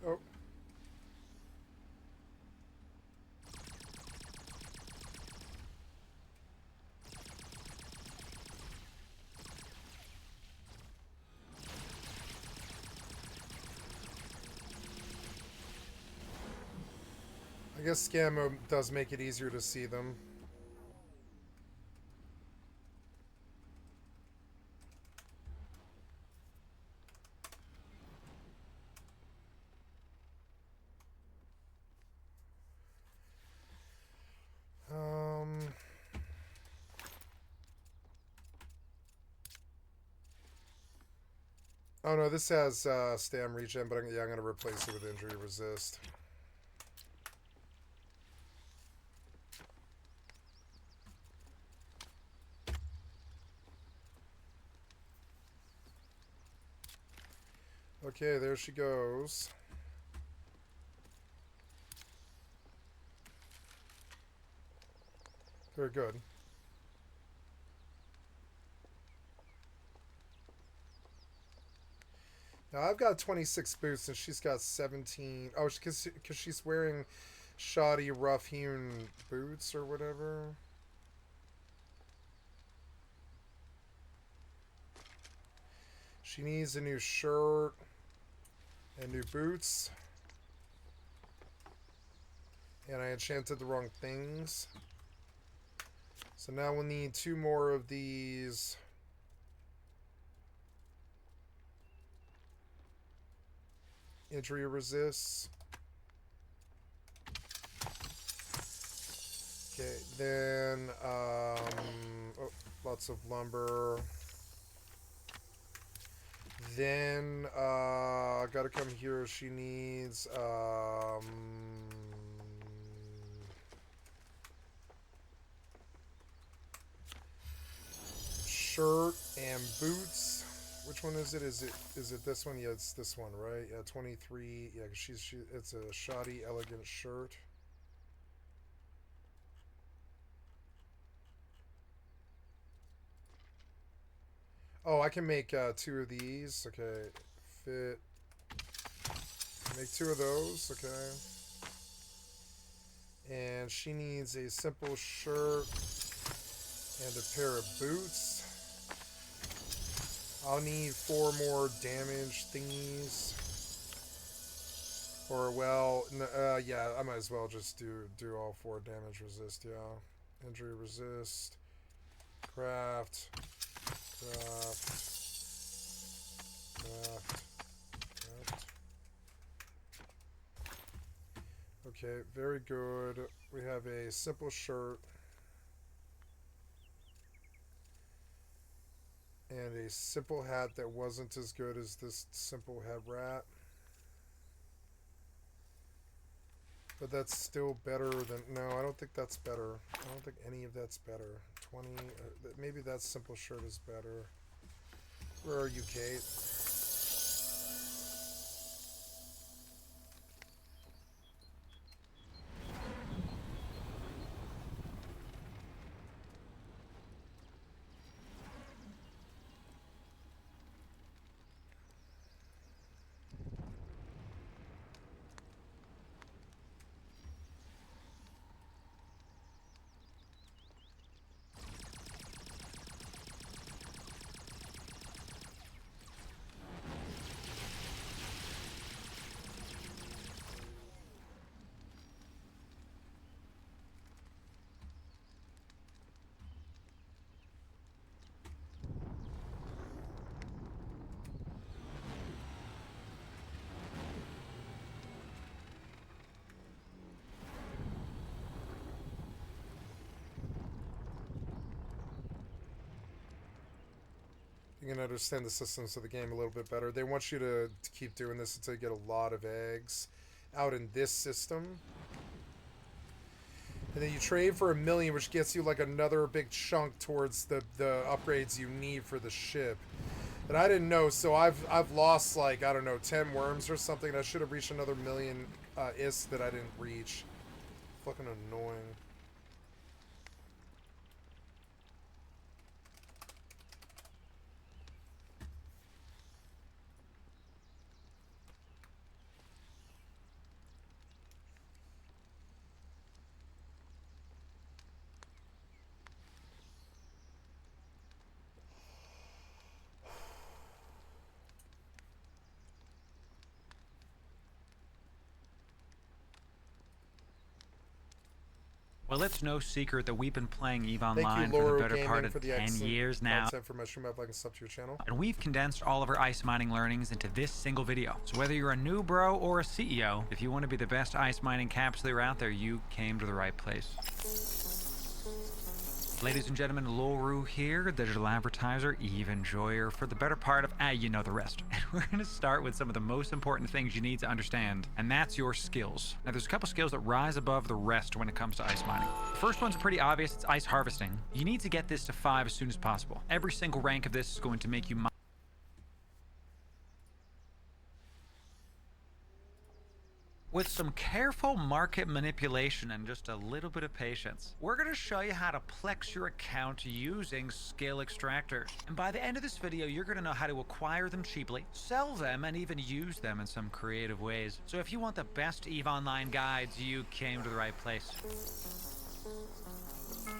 Oh. I guess scan mode does make it easier to see them. Oh no, this has stam regen, but yeah, I'm going to replace it with injury resist. Okay, there she goes. Very good. Now I've got 26 boots and she's got 17. Oh, because she's wearing shoddy, rough-hewn boots or whatever. She needs a new shirt and new boots. And I enchanted the wrong things. So now we'll need 2 more of these. Injury resists. Okay, then oh, lots of lumber. Then gotta come here. She needs shirt and boots. Which one is it? Is it this one? Yeah, it's this one, right? Yeah, 23. Yeah, it's a shoddy, elegant shirt. Oh, I can make 2 of these. Okay, fit. Make 2 of those. Okay. And she needs a simple shirt and a pair of boots. I'll need 4 more damage thingies. Or, well, yeah, I might as well just do all 4 damage resist, yeah. Injury resist. Craft. Okay, very good. We have a simple shirt. And a simple hat that wasn't as good as this simple head rat. But that's still better than... No, I don't think that's better. I don't think any of that's better. 20... maybe that simple shirt is better. Where are you, Kate? You can understand the systems of the game a little bit better. They want you to keep doing this until you get a lot of eggs out in this system. And then you trade for 1 million, which gets you like another big chunk towards the upgrades you need for the ship. And I didn't know, so I've lost like, I don't know, 10 worms or something. I should have reached another 1 million IS that I didn't reach. Fucking annoying. Well, it's no secret that we've been playing EVE Thank Online you, for the Laura better Gaming, part of for the 10 excellent years now. content for my stream. I can sub to your channel. And we've condensed all of our ice mining learnings into this single video. So whether you're a new bro or a CEO, if you want to be the best ice mining capsuleer out there, you came to the right place. Ladies and gentlemen, Loru here, digital advertiser, EVE enjoyer, for the better part of, you know the rest. And we're going to start with some of the most important things you need to understand, and that's your skills. Now, there's a couple skills that rise above the rest when it comes to ice mining. The first one's pretty obvious, it's ice harvesting. You need to get this to 5 as soon as possible. Every single rank of this is going to make you with some careful market manipulation and just a little bit of patience, we're going to show you how to plex your account using skill extractors. And by the end of this video, you're going to know how to acquire them cheaply, sell them, and even use them in some creative ways. So if you want the best EVE Online guides, you came to the right place.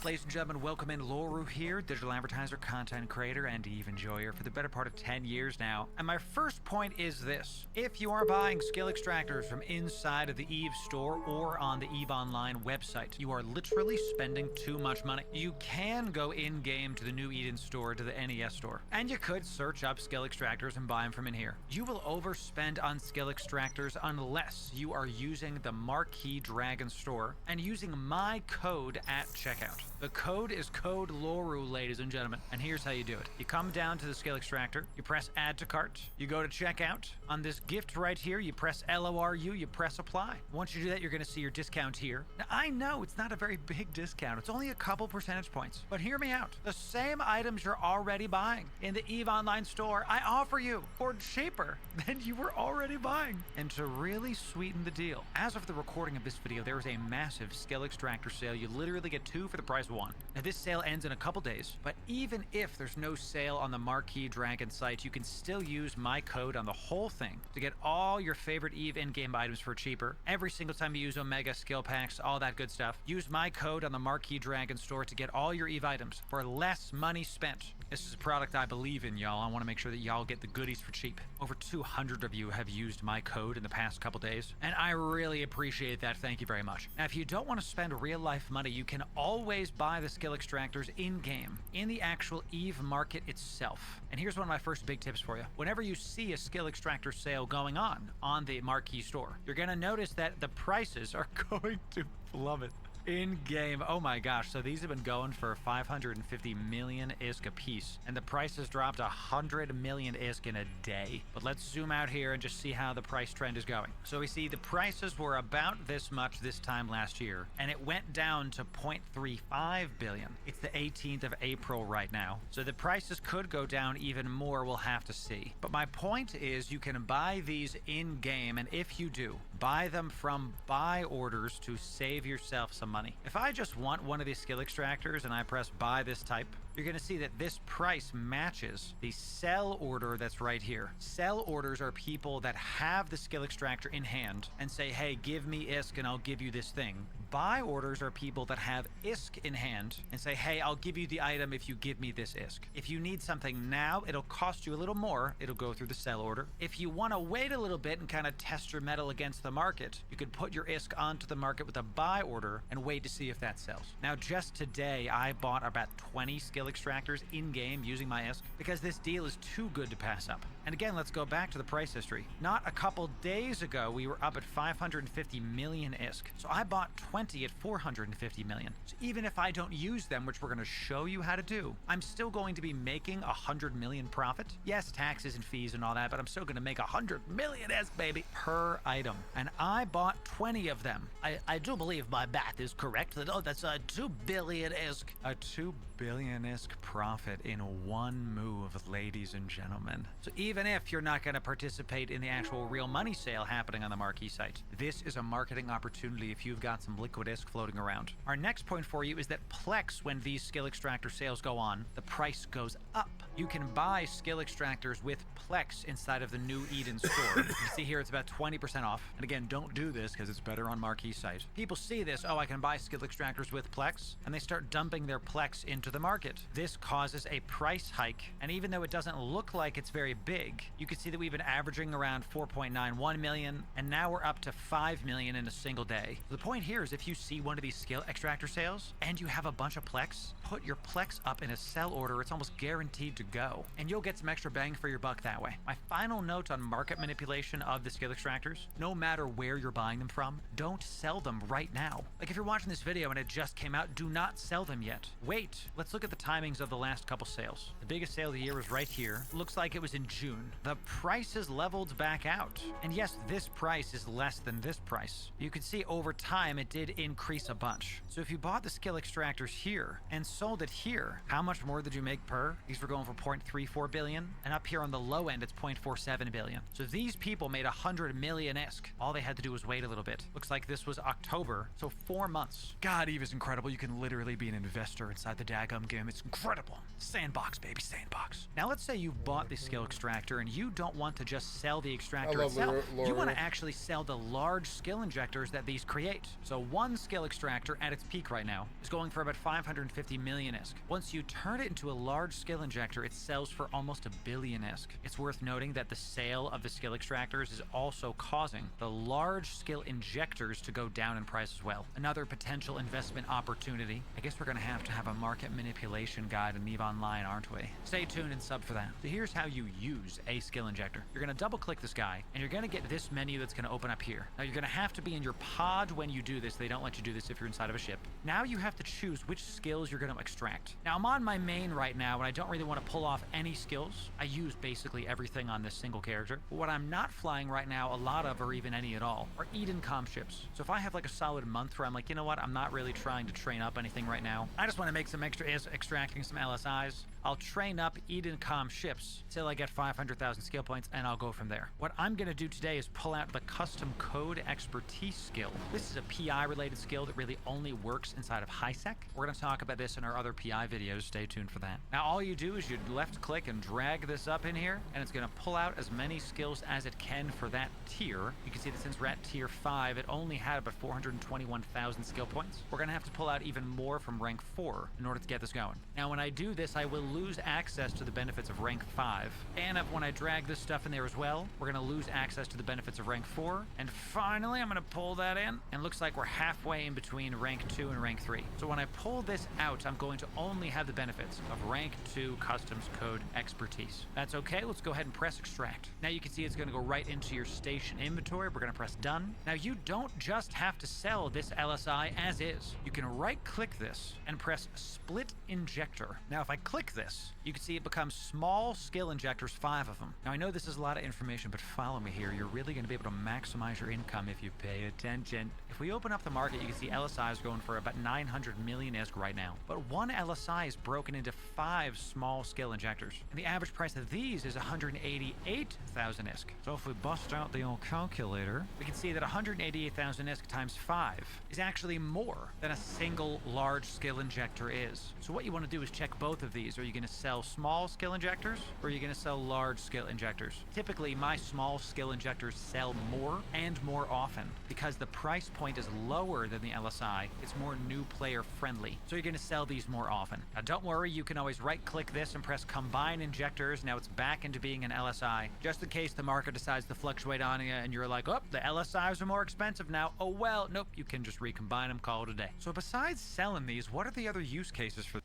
Ladies and gentlemen, welcome in. Loru here, digital advertiser, content creator, and EVE enjoyer for the better part of 10 years now. And my first point is this. If you are buying skill extractors from inside of the EVE store or on the EVE Online website, you are literally spending too much money. You can go in-game to the New Eden store, to the NES store, and you could search up skill extractors and buy them from in here. You will overspend on skill extractors unless you are using the Marquee Dragon store and using my code at checkout. The code is code Loru, ladies and gentlemen, and here's how you do it. You come down to the skill extractor, you press add to cart, you go to checkout. On this gift right here, you press LORU, you press apply. Once you do that, you're going to see your discount here. Now, I know it's not a very big discount. It's only a couple percentage points, but hear me out. The same items you're already buying in the EVE Online store, I offer you for cheaper than you were already buying. And to really sweeten the deal, as of the recording of this video, there is a massive skill extractor sale. You literally get 2 for the price of 1. Now, this sale ends in a couple days, but even if there's no sale on the Marquee Dragon site, you can still use my code on the whole thing to get all your favorite EVE in-game items for cheaper. Every single time you use Omega skill packs, all that good stuff, use my code on the Marquee Dragon store to get all your EVE items for less money spent. This is a product I believe in, y'all. I want to make sure that y'all get the goodies for cheap. Over 200 of you have used my code in the past couple days, and I really appreciate that. Thank you very much. Now, if you don't want to spend real-life money, you can always buy the skill extractors in-game, in the actual EVE market itself. And here's one of my first big tips for you. Whenever you see a skill extractor sale going on the Marquee store, you're going to notice that the prices are going to plummet. In-game. Oh my gosh. So these have been going for 550 million ISK a piece, and the price has dropped 100 million ISK in a day. But let's zoom out here and just see how the price trend is going. So we see the prices were about this much this time last year, and it went down to 0.35 billion. It's the 18th of April right now. So the prices could go down even more. We'll have to see. But my point is you can buy these in-game, and if you do, buy them from buy orders to save yourself some money. If I just want one of these skill extractors and I press buy this type, you're going to see that this price matches the sell order that's right here. Sell orders are people that have the skill extractor in hand and say, hey, give me ISK and I'll give you this thing. Buy orders are people that have ISK in hand and say, hey, I'll give you the item if you give me this ISK. If you need something now, it'll cost you a little more. It'll go through the sell order. If you want to wait a little bit and kind of test your metal against the market, you could put your ISK onto the market with a buy order and wait to see if that sells. Now, just today, I bought about 20 skill extractors in-game using my ISK because this deal is too good to pass up. And again, let's go back to the price history. Not a couple days ago, we were up at 550 million ISK. So I bought 20 at 450 million. So even if I don't use them, which we're going to show you how to do, I'm still going to be making 100 million profit. Yes, taxes and fees and all that, but I'm still going to make 100 million ISK, baby, per item. And I bought 20 of them. I do believe my math is correct. That's a 2 billion ISK. A 2 billion ISK profit in one move, ladies and gentlemen. So even if you're not going to participate in the actual real money sale happening on the marquee site, this is a marketing opportunity if you've got some liquid ISK floating around. Our next point for you is that Plex, when these skill extractor sales go on, the price goes up. You can buy skill extractors with Plex inside of the new Eden store. You see here it's about 20% off. And again, don't do this because it's better on marquee site. People see this, oh, I can buy skill extractors with Plex, and they start dumping their Plex into the market. This causes a price hike, and even though it doesn't look like it's very big, you can see that we've been averaging around 4.91 million, and now we're up to 5 million in a single day. The point here is if you see one of these skill extractor sales and you have a bunch of Plex, put your Plex up in a sell order. It's almost guaranteed to go, and you'll get some extra bang for your buck that way. My final note on market manipulation of the skill extractors, no matter where you're buying them from, don't sell them right now. Like if you're watching this video and it just came out, do not sell them yet. Wait, let's look at the timings of the last couple sales. The biggest sale of the year was right here. Looks like it was in June. The price is leveled back out. And yes, this price is less than this price. You can see over time it did increase a bunch. So if you bought the skill extractors here and sold it here, how much more did you make per? These were going for 0.34 billion, and up here on the low end it's 0.47 billion. So these people made 100 million ISK. All they had to do was wait a little bit. Looks like this was October, so 4 months. God, Eve is incredible. You can literally be an investor inside the daggum game. It's incredible. Sandbox, baby, sandbox. Now let's say you bought the skill extractor and you don't want to just sell the extractor itself. You want to actually sell the large skill injectors that these create. So one skill extractor at its peak right now is going for about 550 million ISK. Once you turn it into a large skill injector, it sells for almost 1 billion ISK. It's worth noting that the sale of the skill extractors is also causing the large skill injectors to go down in price as well. Another potential investment opportunity. I guess we're going to have a market manipulation guide in EVE Online, aren't we? Stay tuned and sub for that. So here's how you use a skill injector. You're going to double click this guy and you're going to get this menu that's going to open up here. Now you're going to have to be in your pod when you do this. They don't let you do this if you're inside of a ship. Now you have to choose which skills you're going to extract. Now I'm on my main right now and I don't really want to pull off any skills. I use basically everything on this single character. But what I'm not flying right now, a lot of or even any at all, are Eden com ships. So if I have like a solid month where I'm like, you know what, I'm not really trying to train up anything right now. I just want to make some extra extracting some LSIs. I'll train up Eden com ships till I get 500,000 skill points and I'll go from there. What I'm going to do today is pull out the custom code expertise skill. This is a PI related skill that really only works inside of HiSec. We're going to talk about this in our other PI videos. Stay tuned for that. Now all you do is you left click and drag this up in here and it's going to pull out as many skills as it can for that tier. You can see that since we're at tier 5, it only had about 421,000 skill points. We're going to have to pull out even more from rank 4 in order to get this going. Now when I do this, I will lose access to the benefits of rank 5. And when I drag this stuff in there as well, we're going to lose access to the benefits of rank 4. And finally, I'm going to pull that in. And looks like we're halfway in between rank 2 and rank 3. So when I pull this out, I'm going to only have the benefits of rank 2 customs code expertise. That's okay. Let's go ahead and press extract. Now you can see it's going to go right into your station inventory. We're going to press done. Now you don't just have to sell this LSI as is. You can right click this and press split injector. Now if I click this, you can see it becomes small skill injectors, 5 of them. Now I know this is a lot of information, but follow me here. You're really going to be able to maximize your income if you pay attention. If we open up the market, you can see LSI is going for about 900 million ISK right now. But one LSI is broken into 5 small skill injectors. And the average price of these is 188,000 ISK. So if we bust out the old calculator, we can see that 188,000 ISK times 5 is actually more than a single large skill injector is. So what you want to do is check both of these. Are you going to sell small skill injectors or are you going to sell large skill injectors? Typically, my small skill injectors sell more and more often because the price point is lower than the LSI. It's more new player friendly. So you're going to sell these more often. Now don't worry, you can always right click this and press combine injectors. Now it's back into being an LSI. Just in case the market decides to fluctuate on you and you're like, oh, the LSIs are more expensive now. Oh well, nope, you can just recombine them, call it a day. So besides selling these, what are the other use cases for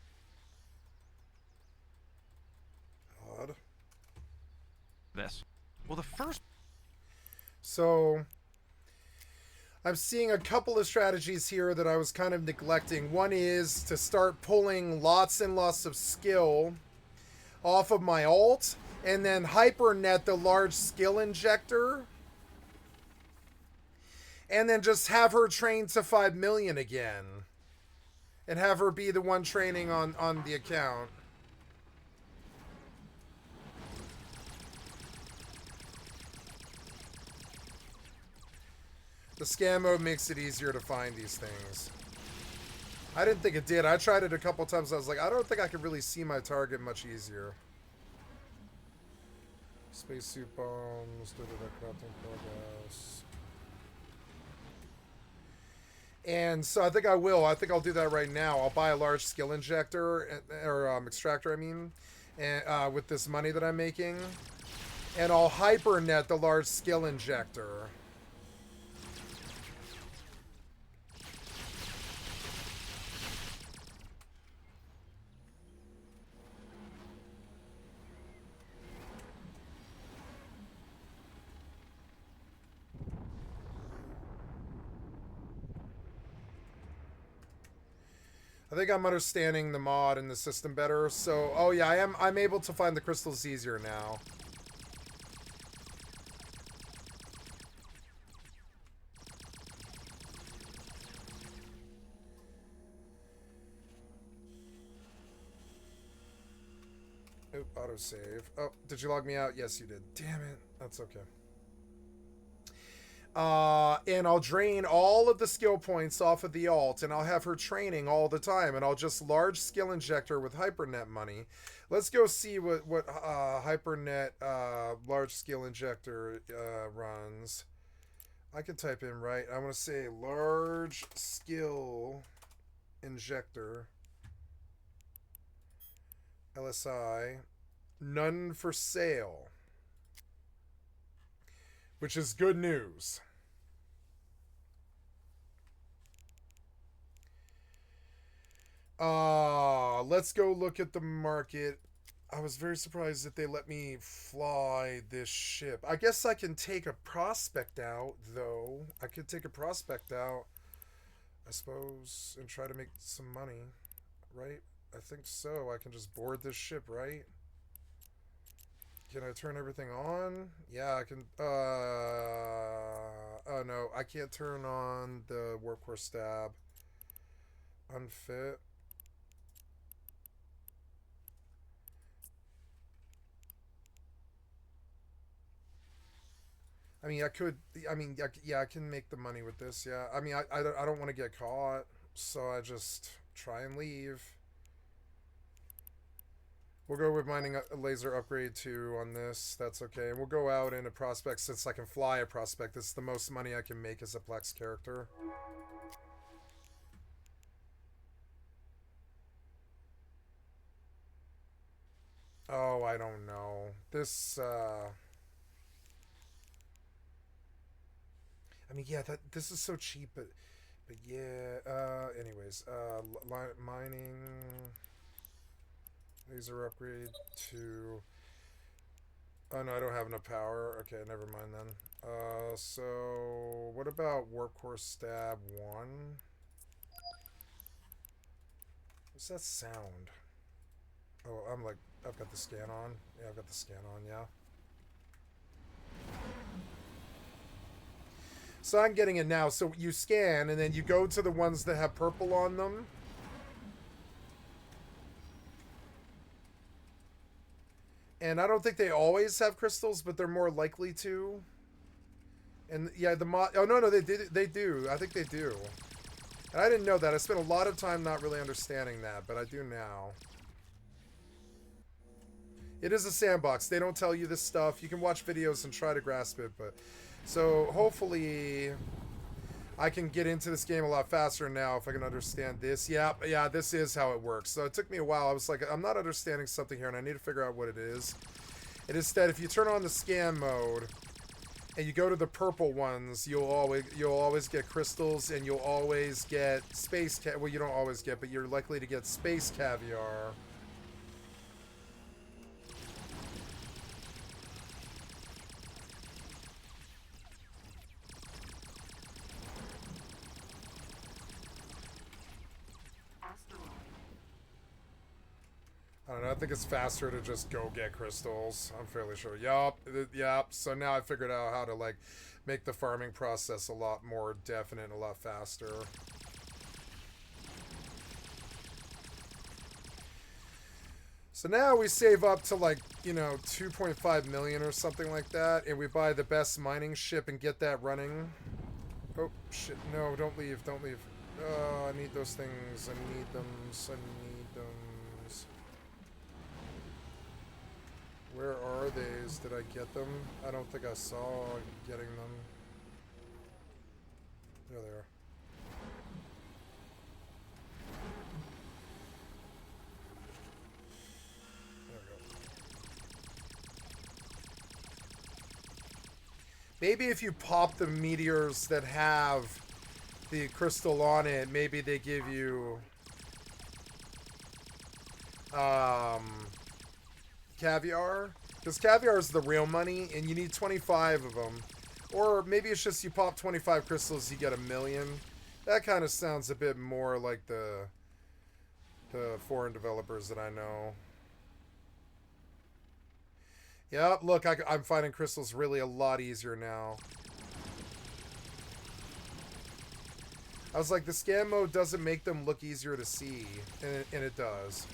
Odd. this? Well, the first... So I'm seeing a couple of strategies here that I was kind of neglecting. One is to start pulling lots and lots of skill off of my alt and then hypernet the large skill injector and then just have her train to 5 million again and have her be the one training on the account. The scan mode makes it easier to find these things. I didn't think it did. I tried it a couple times. I was like, I don't think I could really see my target much easier. Spacesuit bombs, crafting progress. And so I think I will. I think I'll do that right now. I'll buy a large skill injector, or extractor, I mean, and, with this money that I'm making. And I'll hypernet the large skill injector. I think I'm understanding the mod and the system better. So, oh yeah, I'm able to find the crystals easier now. Oh, autosave. Oh, did you log me out? Yes, you did. Damn it. That's okay. And I'll drain all of the skill points off of the alt, and I'll have her training all the time, and I'll just large skill injector with hypernet money. Let's go see what hypernet large skill injector runs. I can type in, right? I want to say large skill injector LSI, none for sale, which is good news. Let's go look at the market. I was very surprised that they let me fly this ship. I guess I can take a prospect out, though. I could take a prospect out, I suppose, and try to make some money, right? I think so. I can just board this ship, right? Can I turn everything on? Yeah, I can. Oh no, I can't turn on the warp core stab. Unfit. I mean, I could. I mean, yeah, I can make the money with this. Yeah, I mean, I don't want to get caught, so I just try and leave. We'll go with mining a laser upgrade 2 on this. That's okay. And we'll go out in a prospect since I can fly a prospect. This is the most money I can make as a Plex character. Oh, I don't know. This, I mean, yeah, this is so cheap, but But yeah, anyways, mining, laser upgrade to, oh no, I don't have enough power. Okay, never mind then. So what about warp core stab 1? What's that sound? Oh, I've got the scan on. Yeah, I've got the scan on, yeah. So I'm getting it now. So you scan, and then you go to the ones that have purple on them. And I don't think they always have crystals, but they're more likely to. And yeah, oh no, they do. I think they do. And I didn't know that. I spent a lot of time not really understanding that, but I do now. It is a sandbox. They don't tell you this stuff. You can watch videos and try to grasp it, but so hopefully I can get into this game a lot faster now if I can understand this. Yeah, this is how it works. So it took me a while. I was like, I'm not understanding something here, and I need to figure out what it is. And instead, if you turn on the scan mode and you go to the purple ones, you'll always get crystals, and you'll always get well, you don't always get, but you're likely to get space caviar. I don't know, I think it's faster to just go get crystals. I'm fairly sure. Yup. So now I figured out how to, like, make the farming process a lot more definite and a lot faster. So now we save up to, like, 2.5 million or something like that, and we buy the best mining ship and get that running. Oh, shit. No, don't leave. Don't leave. Oh, I need those things. I need them. I need them. Where are they? Did I get them? I don't think I saw getting them. There they are. There we go. Maybe if you pop the meteors that have the crystal on it, maybe they give you caviar, because caviar is the real money, and you need 25 of them. Or maybe it's just you pop 25 crystals, you get 1 million. That kind of sounds a bit more like the foreign developers that I know. Yep, look, I'm finding crystals really a lot easier now. I was like, the scan mode doesn't make them look easier to see, and it does.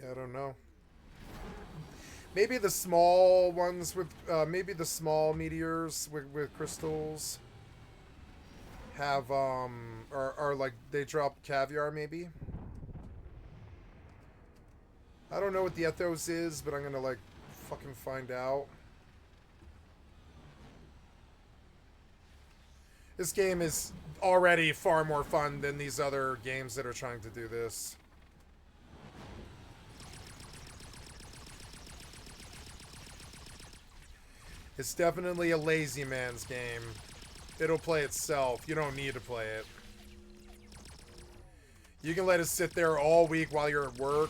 I don't know. Maybe the small ones with, maybe the small meteors with crystals have, are like, they drop caviar, maybe? I don't know what the ethos is, but I'm gonna, like, fucking find out. This game is already far more fun than these other games that are trying to do this. It's definitely a lazy man's game. It'll play itself. You don't need to play it. You can let it sit there all week while you're at work.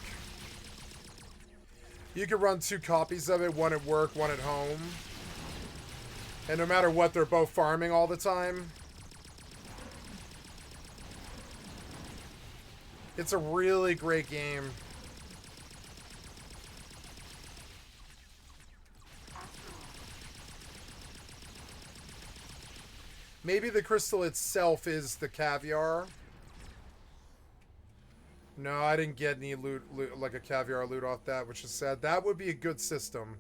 You can run 2 copies of it, one at work, one at home. And no matter what, they're both farming all the time. It's a really great game. Maybe the crystal itself is the caviar. No, I didn't get any loot, like a caviar loot off that, which is sad. That would be a good system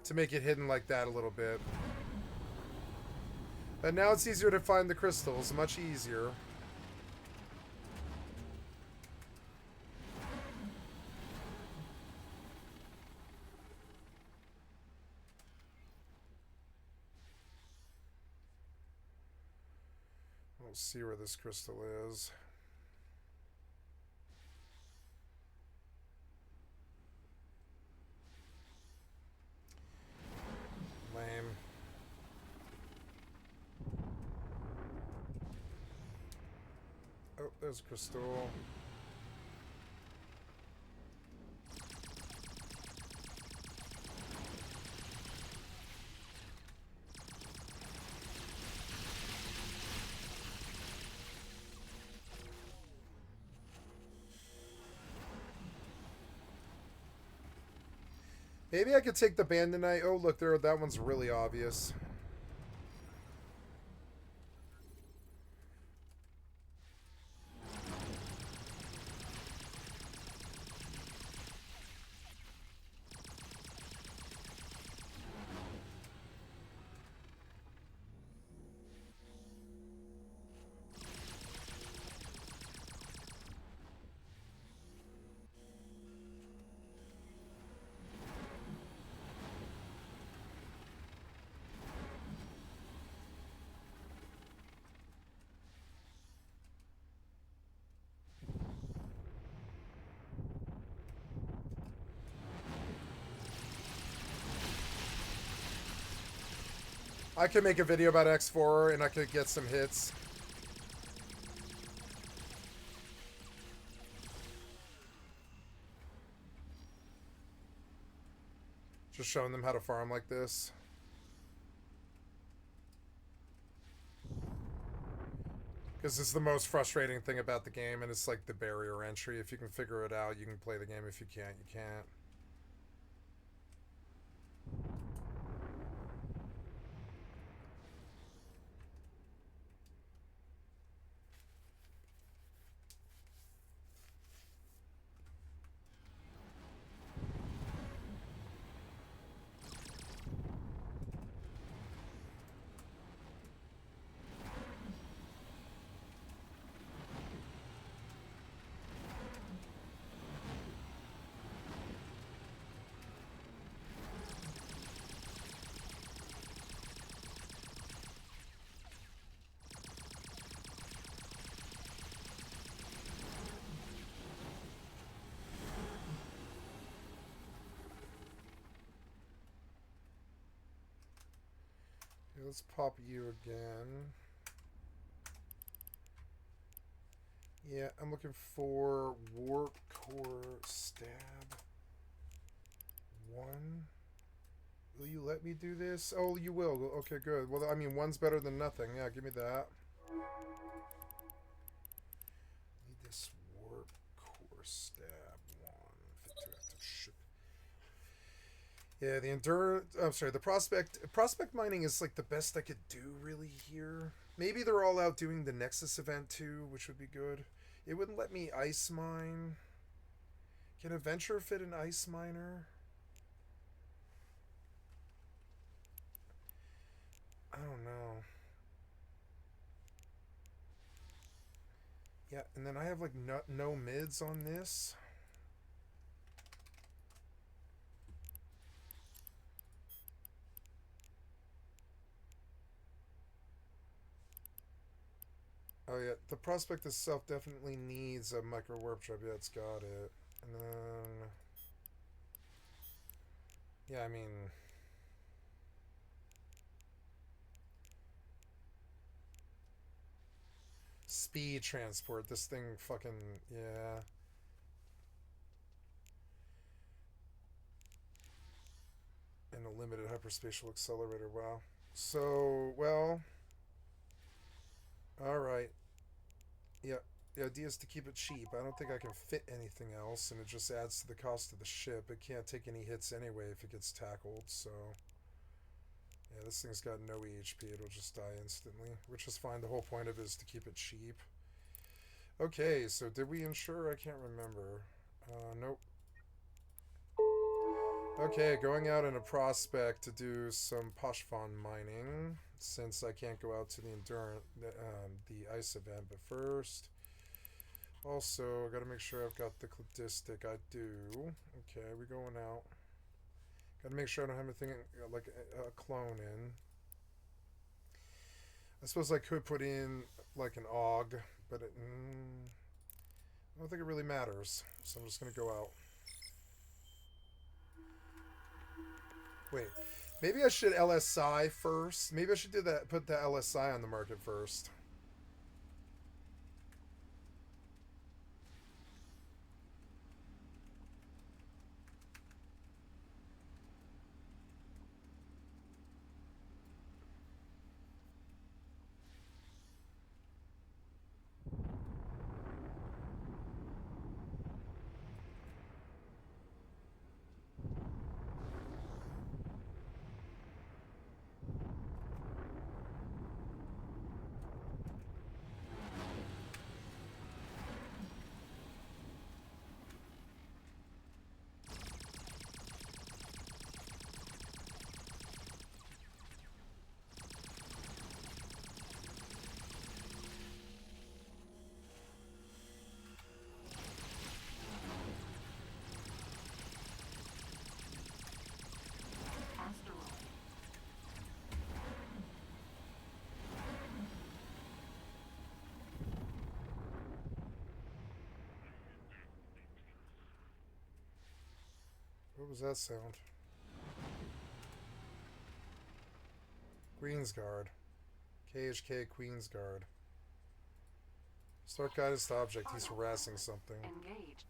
to make it hidden like that a little bit. But now it's easier to find the crystals, much easier. see where this crystal is. Lame. Oh, there's a crystal. Maybe I could take the Bandonite. Oh, look, there. That one's really obvious. I could make a video about X4 and I could get some hits. Just showing them how to farm like this. Because it's the most frustrating thing about the game, and it's like the barrier entry. If you can figure it out, you can play the game. If you can't, you can't. Let's pop you again. Yeah, I'm looking for Warp Core Stab 1. Will you let me do this? Oh, you will. Okay, good. Well, I mean, one's better than nothing. Yeah, give me that. Need this Warp Core Stab 1. Fit to active ship. Yeah, the endurance. I'm sorry, the prospect mining is like the best I could do really here. Maybe they're all out doing the Nexus event too, which would be good. It wouldn't let me ice mine. Can a Venture fit an ice miner? I don't know. Yeah, and then I have like no mids on this. Oh yeah, the prospect itself definitely needs a micro warp trap. Yeah, it's got it. And then, yeah, I mean, speed transport. This thing fucking, yeah. And a limited hyperspatial accelerator. Wow. So, well, all right. Yeah, the idea is to keep it cheap. I don't think I can fit anything else, and it just adds to the cost of the ship. It can't take any hits anyway if it gets tackled, so... Yeah, this thing's got no EHP. It'll just die instantly, which is fine. The whole point of it is to keep it cheap. Okay, so did we insure? I can't remember. Nope. Okay, going out in a prospect to do some Poshfon mining, since I can't go out to the endurance, the ice event. But first, also, I gotta make sure I've got the Cladistic. I do. Okay, we're going out. Gotta make sure I don't have anything like a clone in. I suppose I could put in like an AUG, but I don't think it really matters. So I'm just going to go out. Wait, maybe I should LSI first. Maybe I should do that. Put the LSI on the market first. What was that sound? Queensguard. KHK Queensguard. Start guidance to object. He's harassing something. Engaged.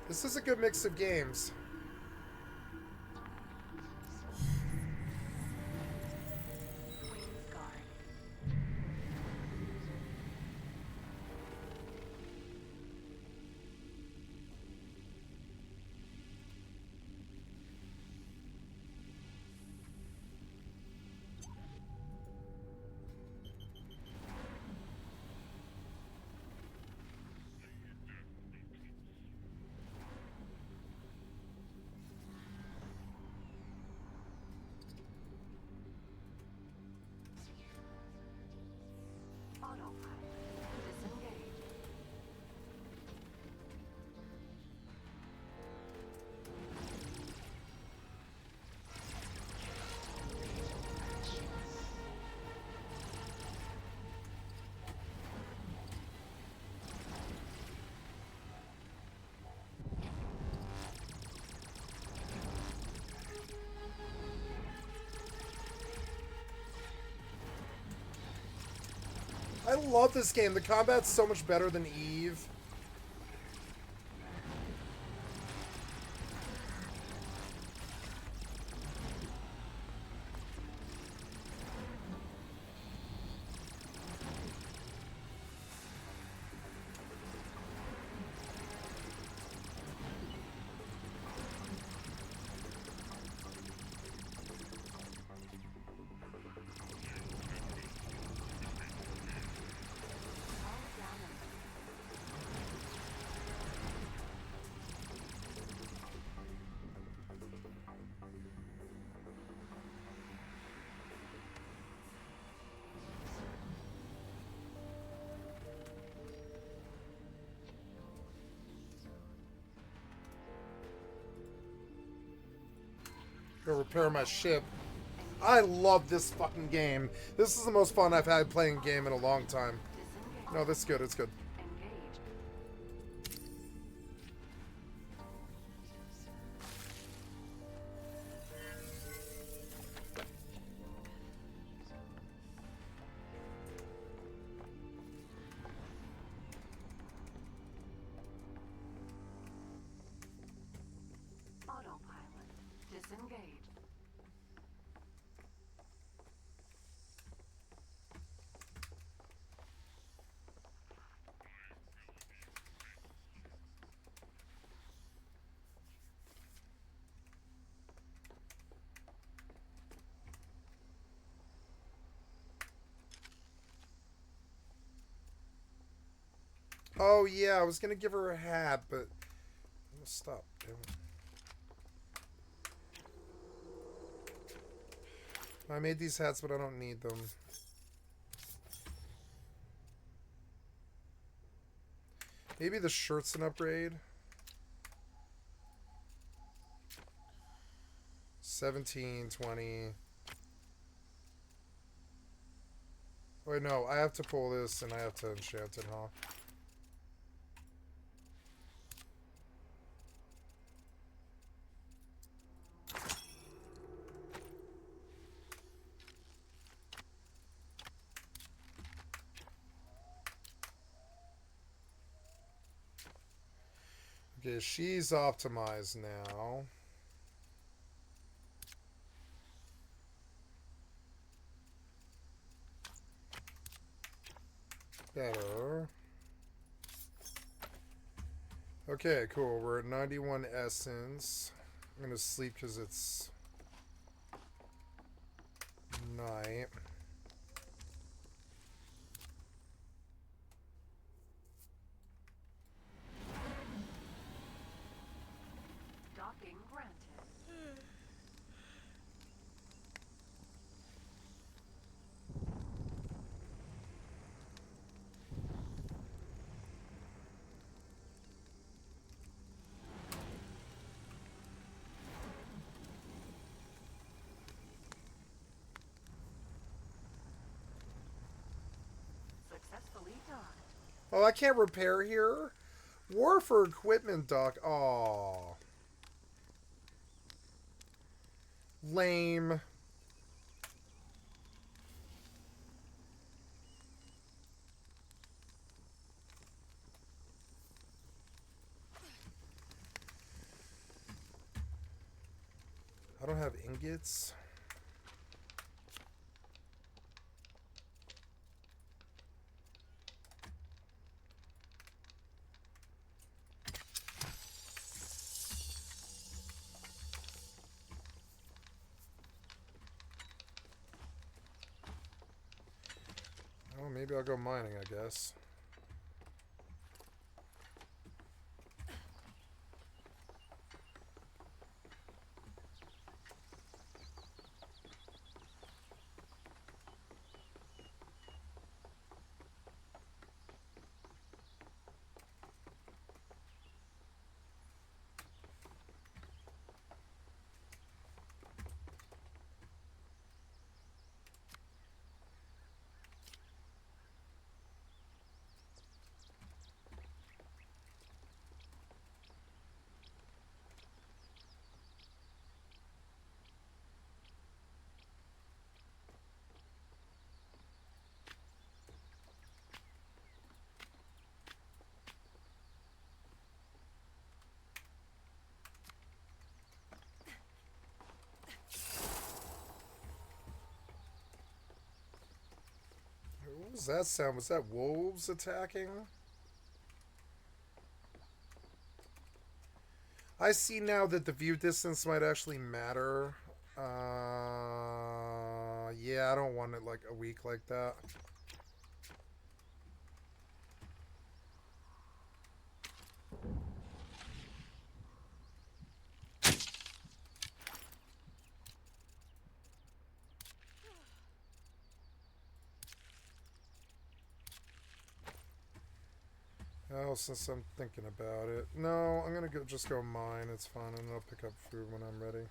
This is a good mix of games. I love this game. The combat's so much better than Eve. Go repair my ship. I love this fucking game. This is the most fun I've had playing a game in a long time. No, this is good. It's good. Autopilot disengaged. Oh yeah, I was gonna give her a hat, but Stop, damn it. I made these hats, but I don't need them. Maybe the shirt's an upgrade. 17, 20. Wait, no, I have to pull this and I have to enchant it, huh? Okay, she's optimized now. Better. Okay, cool. We're at 91 essence. I'm gonna sleep because it's night. Docking granted. Successfully docked. Oh, I can't repair here? War for equipment dock. Aw. Lame. I don't have ingots. Oh, maybe I'll go mining, I guess. What was that sound? Was that wolves attacking? I see now that the view distance might actually matter. Yeah, I don't want it like a week like that. Oh, since I'm thinking about it. No, I'm gonna just go mine. It's fine, and I'll pick up food when I'm ready.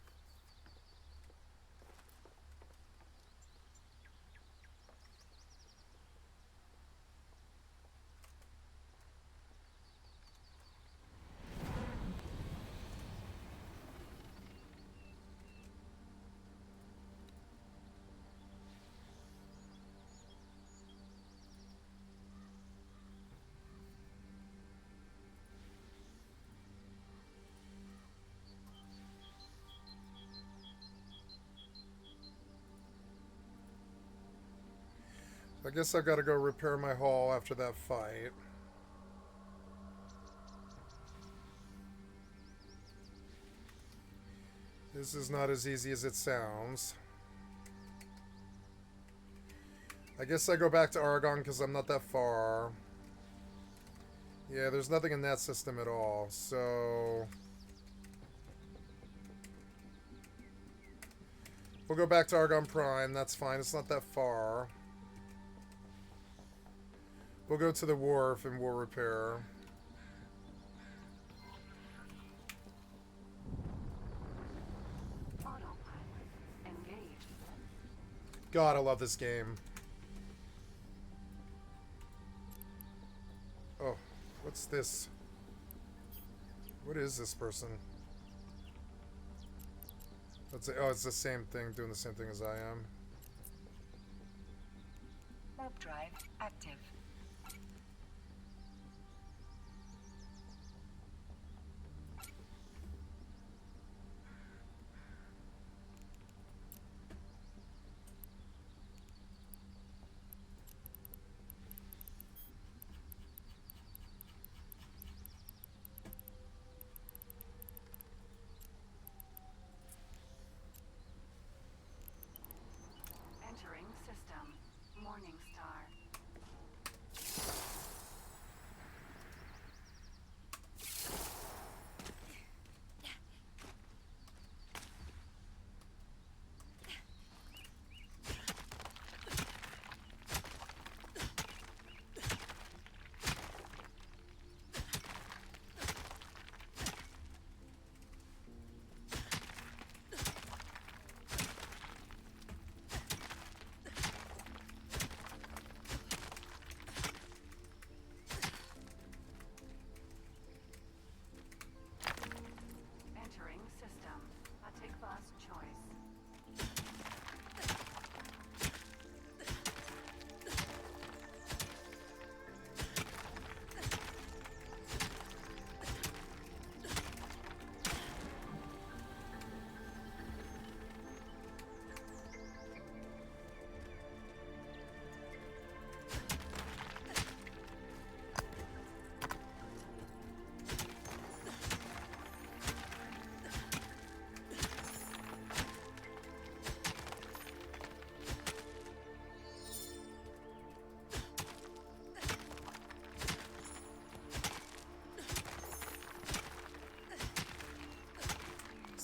I guess I gotta go repair my hull after that fight. This is not as easy as it sounds. I guess I go back to Aragon because I'm not that far. Yeah, there's nothing in that system at all, so We'll go back to Argon Prime. That's fine. It's not that far. We'll go to the wharf and we'll repair. Autopilot engaged. God, I love this game. Oh, what's this? What is this person? Oh, it's the same thing, doing the same thing as I am. Warp drive active. Entering system. Morning Star. Entering system. A tick bus choice.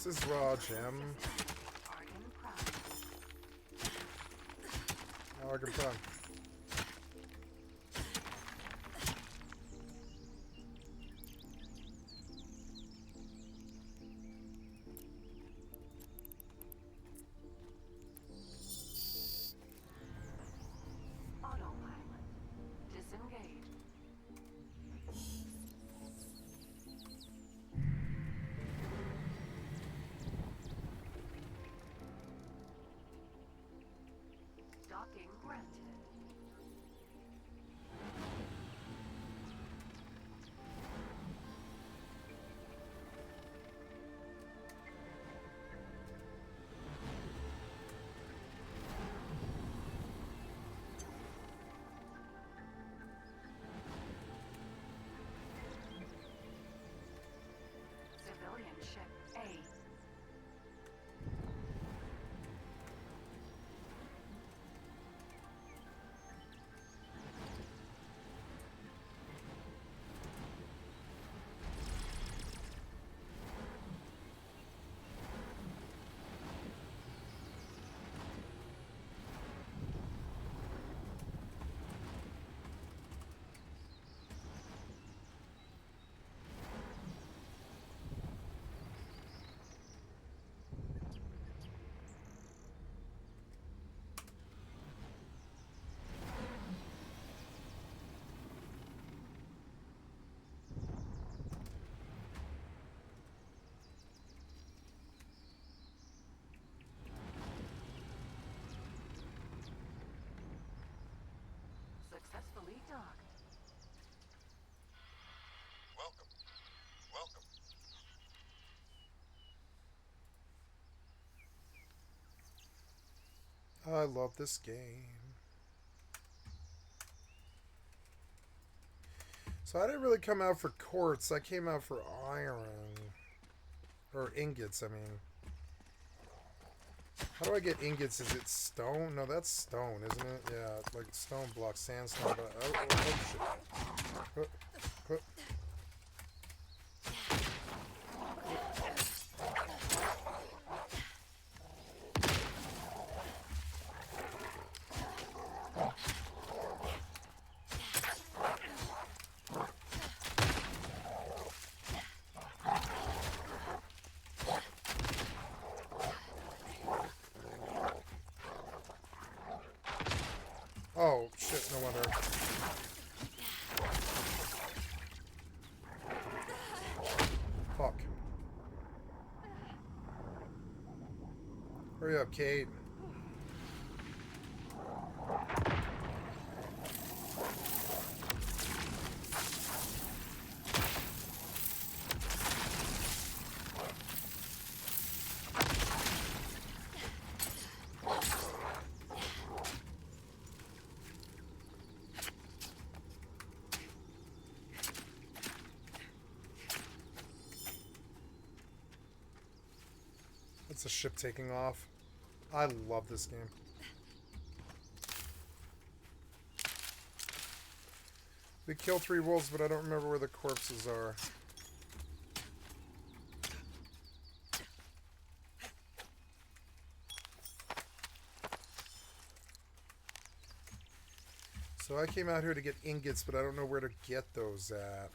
This is raw gem. Argon Prime. Argon Prime. Autopilot disengaged. Docking granted. Civilian ship A. Successfully docked. Welcome. Welcome. I love this game. So I didn't really come out for quartz. I came out for iron. Or ingots, I mean. How do I get ingots? Is it stone? No, that's stone, isn't it? Yeah, like stone block, sandstone. But oh shit. Hurry up, Kate. It's a ship taking off. I love this game. We kill 3 wolves, but I don't remember where the corpses are. So I came out here to get ingots, but I don't know where to get those at.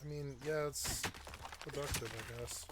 I mean, yeah, it's productive, I guess.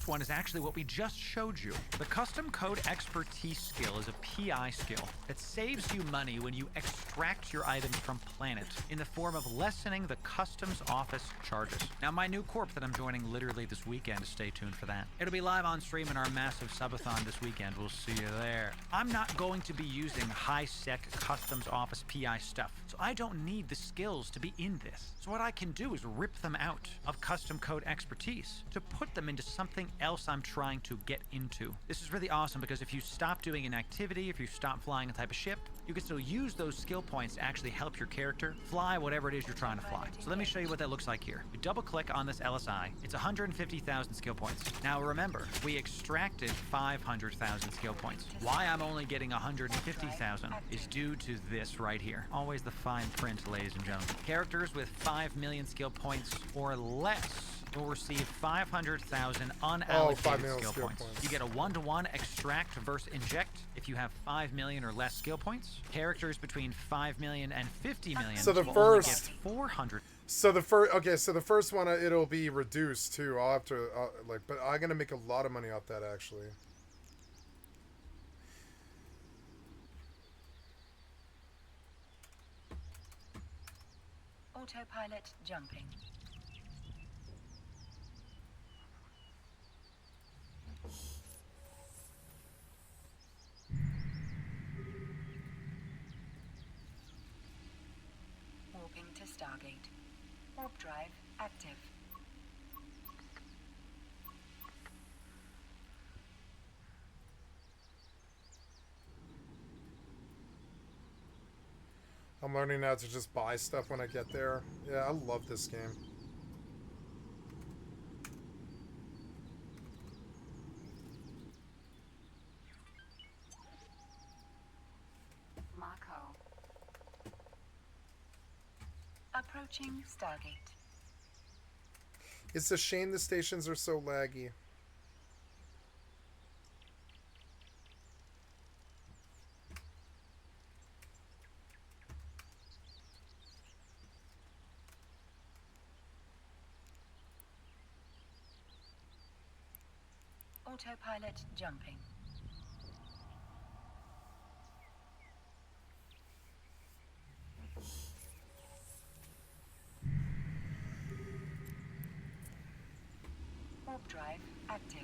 One is actually what we just showed you. The custom code expertise skill is a PI skill that saves you money when you extract your items from planet in the form of lessening the customs office charges. Now, my new corp that I'm joining literally this weekend, stay tuned for that. It'll be live on stream in our massive subathon this weekend. We'll see you there. I'm not going to be using high-sec customs office PI stuff, so I don't need the skills to be in this. So what I can do is rip them out of custom code expertise to put them into something else I'm trying to get into. This is really awesome because if you stop doing an activity, if you stop flying a type of ship, you can still use those skill points to actually help your character fly whatever it is you're trying to fly. So let me show you what that looks like here. You double click on this LSI. It's 150,000 skill points. Now remember, we extracted 500,000 skill points. Why I'm only getting 150,000 is due to this right here. Always the fine print, ladies and gentlemen. Characters with 5 million skill points or less will receive 500,000 unallocated skill points. You get a 1-to-1 extract versus inject if you have 5 million or less skill points. Characters between 5 million and 50 million So the will first only get 400. So the first, okay, so the first one it'll be reduced too. I'll have to but I'm gonna make a lot of money off that actually. Autopilot jumping. Warping to Stargate. Warp drive active. I'm learning now to just buy stuff when I get there. Yeah, I love this game. Mako. Approaching Stargate. It's a shame the stations are so laggy. Autopilot jumping. Warp drive active.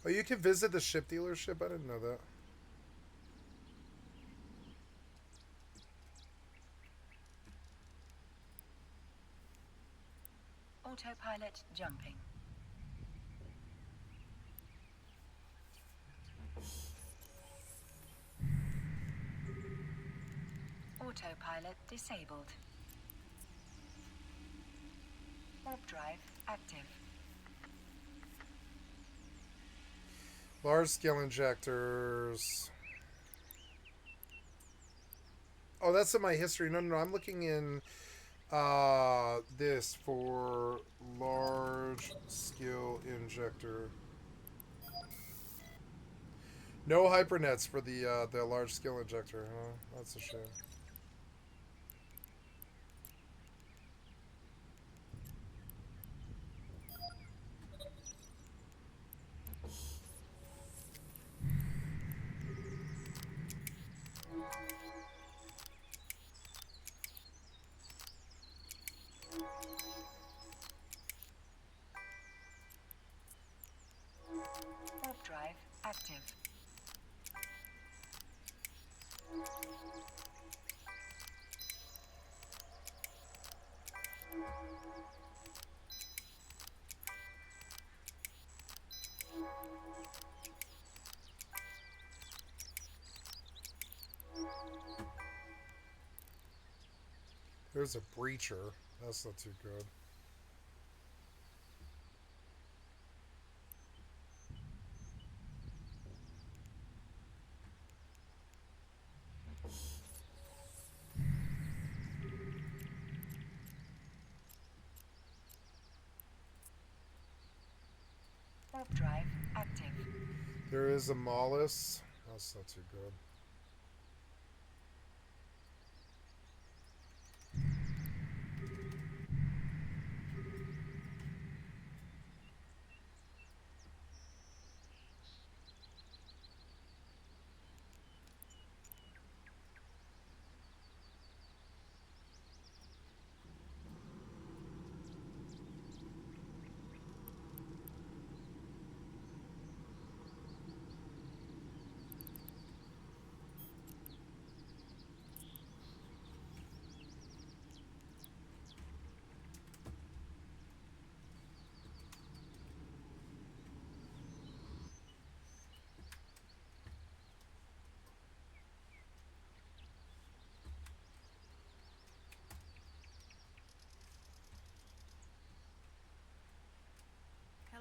Oh, you can visit the ship dealership? I didn't know that. Autopilot jumping. Autopilot disabled. Warp drive active. Large scale injectors. Oh, that's in my history. No, I'm looking in this for large scale injector. No hypernets for the large scale injector, huh? That's a shame. Warp drive active. There's a breacher. That's not too good. Warp drive active. There is a Mollis. That's not too good.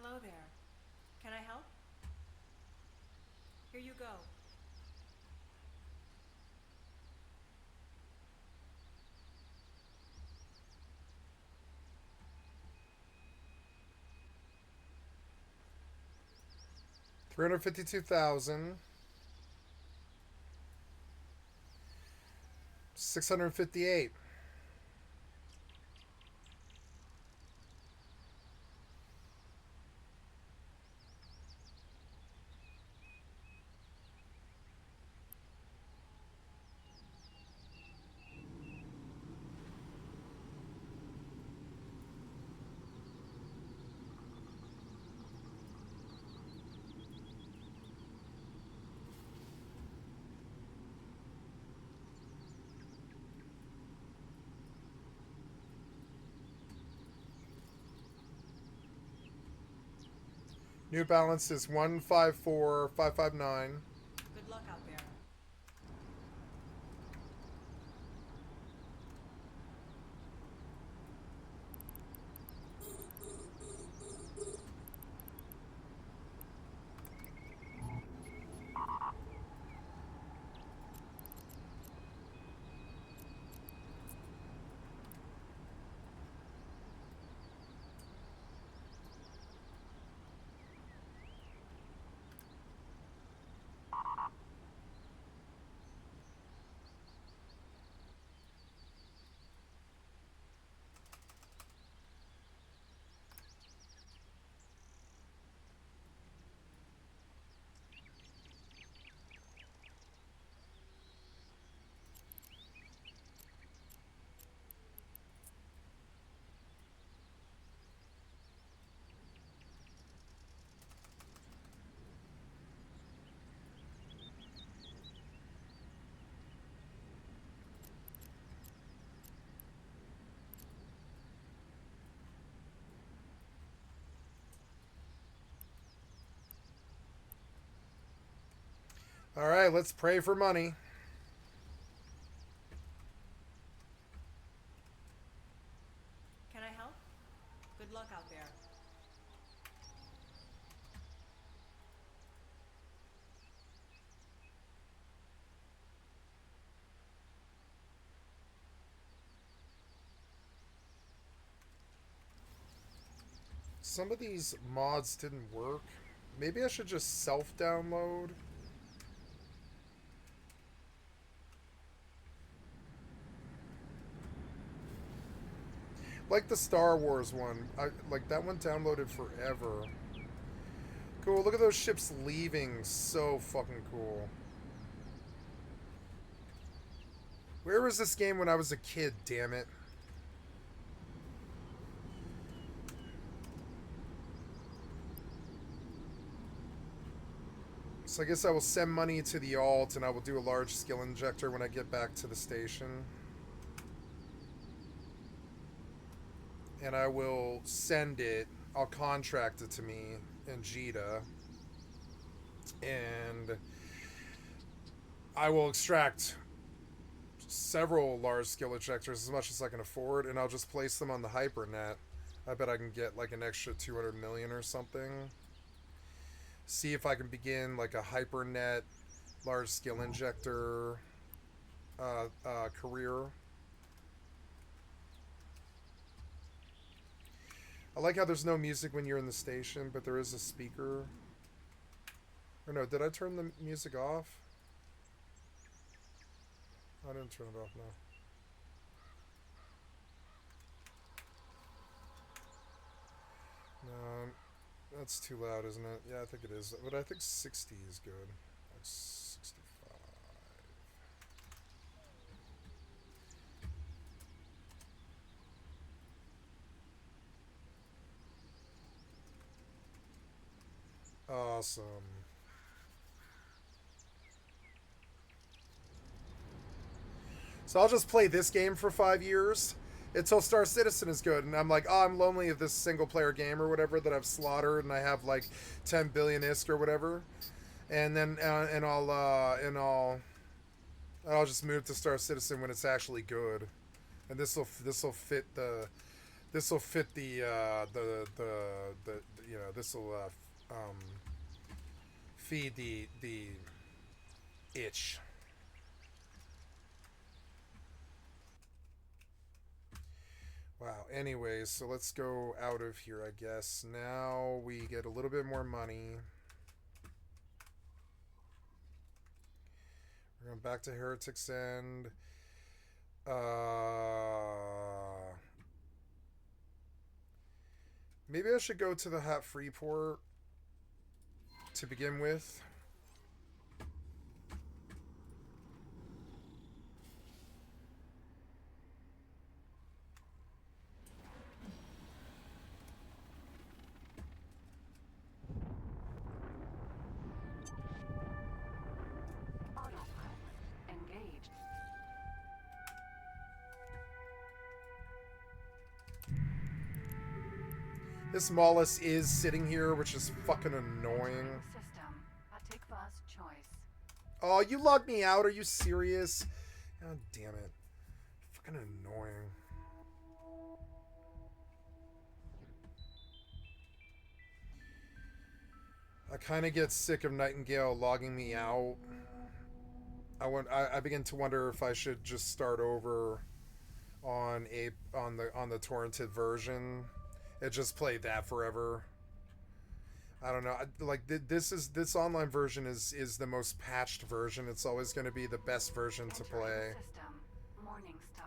Hello there. Can I help? Here you go. $352,000. 658. New balance is 154,559. Good luck out there. All right, let's pray for money. Can I help? Good luck out there. Some of these mods didn't work. Maybe I should just self-download. Like the Star Wars one. Like that one downloaded forever. Cool, look at those ships leaving. So fucking cool. Where was this game when I was a kid, damn it? So I guess I will send money to the alt and I will do a large skill injector when I get back to the station. And I will send it, I'll contract it to me in Jita. And I will extract several large skill injectors, as much as I can afford, and I'll just place them on the HyperNet. I bet I can get like an extra 200 million or something. See if I can begin like a HyperNet large skill injector career. I like how there's no music when you're in the station, but there is a speaker. Or no, did I turn the music off? I didn't turn it off, no. No, that's too loud, isn't it? Yeah, I think it is. But I think 60 is good. Like 65. Awesome. So I'll just play this game for 5 years until Star Citizen is good, and I'm like, oh, I'm lonely of this single player game or whatever that I've slaughtered, and I have like 10 billion ISK or whatever, and then I'll just move to Star Citizen when it's actually good, and this will fit the you know, this will feed the itch. Wow, anyways, so let's go out of here, I guess. Now we get a little bit more money. We're going back to Heretic's End. Maybe I should go to the Hat Freeport to begin with. Engaged. This Mollis is sitting here, which is fucking annoying. System. Atikva's choice. Oh, you logged me out? Are you serious? God damn it. Fucking annoying. I kind of get sick of Nightingale logging me out. I begin to wonder if I should just start over on the torrented version and just play that forever. I don't know. This online version is the most patched version. It's always going to be the best version to play. System. Morning Star.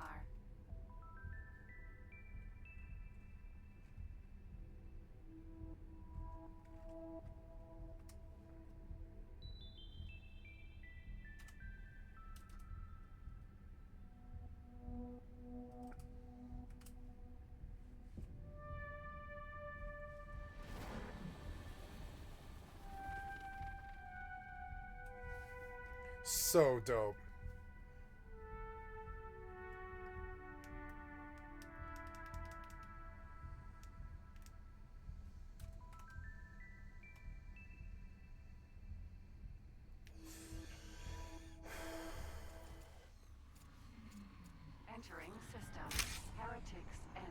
So dope. Entering system. Heretic's End.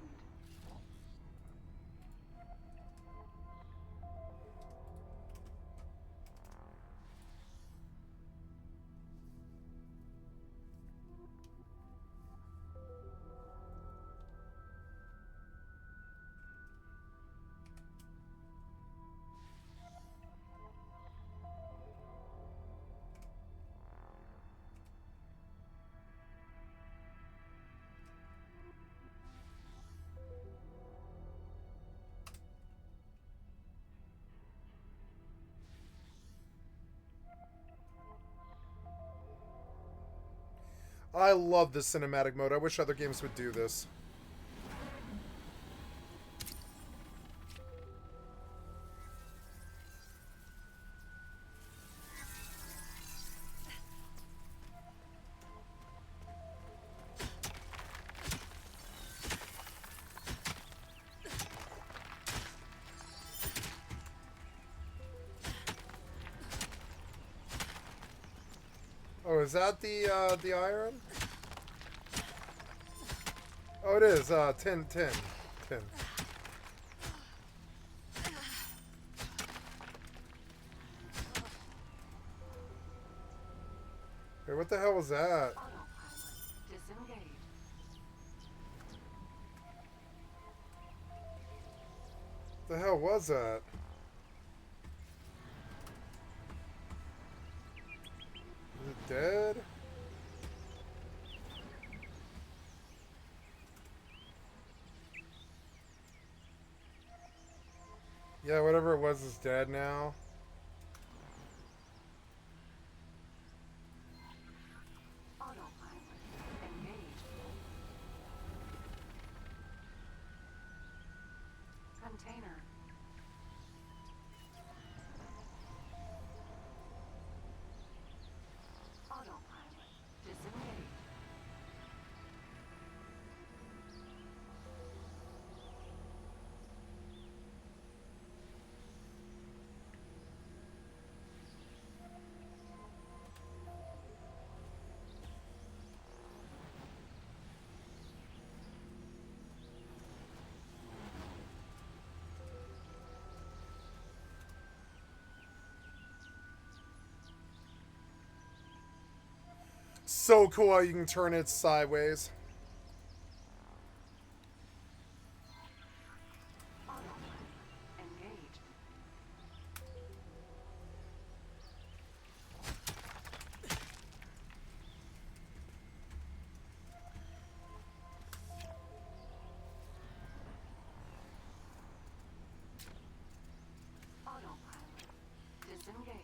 I love the cinematic mode. I wish other games would do this. Oh, is that the iron? Oh, it is. Tin. Hey, what the hell was that? The hell was that? Is it dead? Yeah, whatever it was is dead now. Container. Autopilot. Disengage. So cool how you can turn it sideways. Disengage.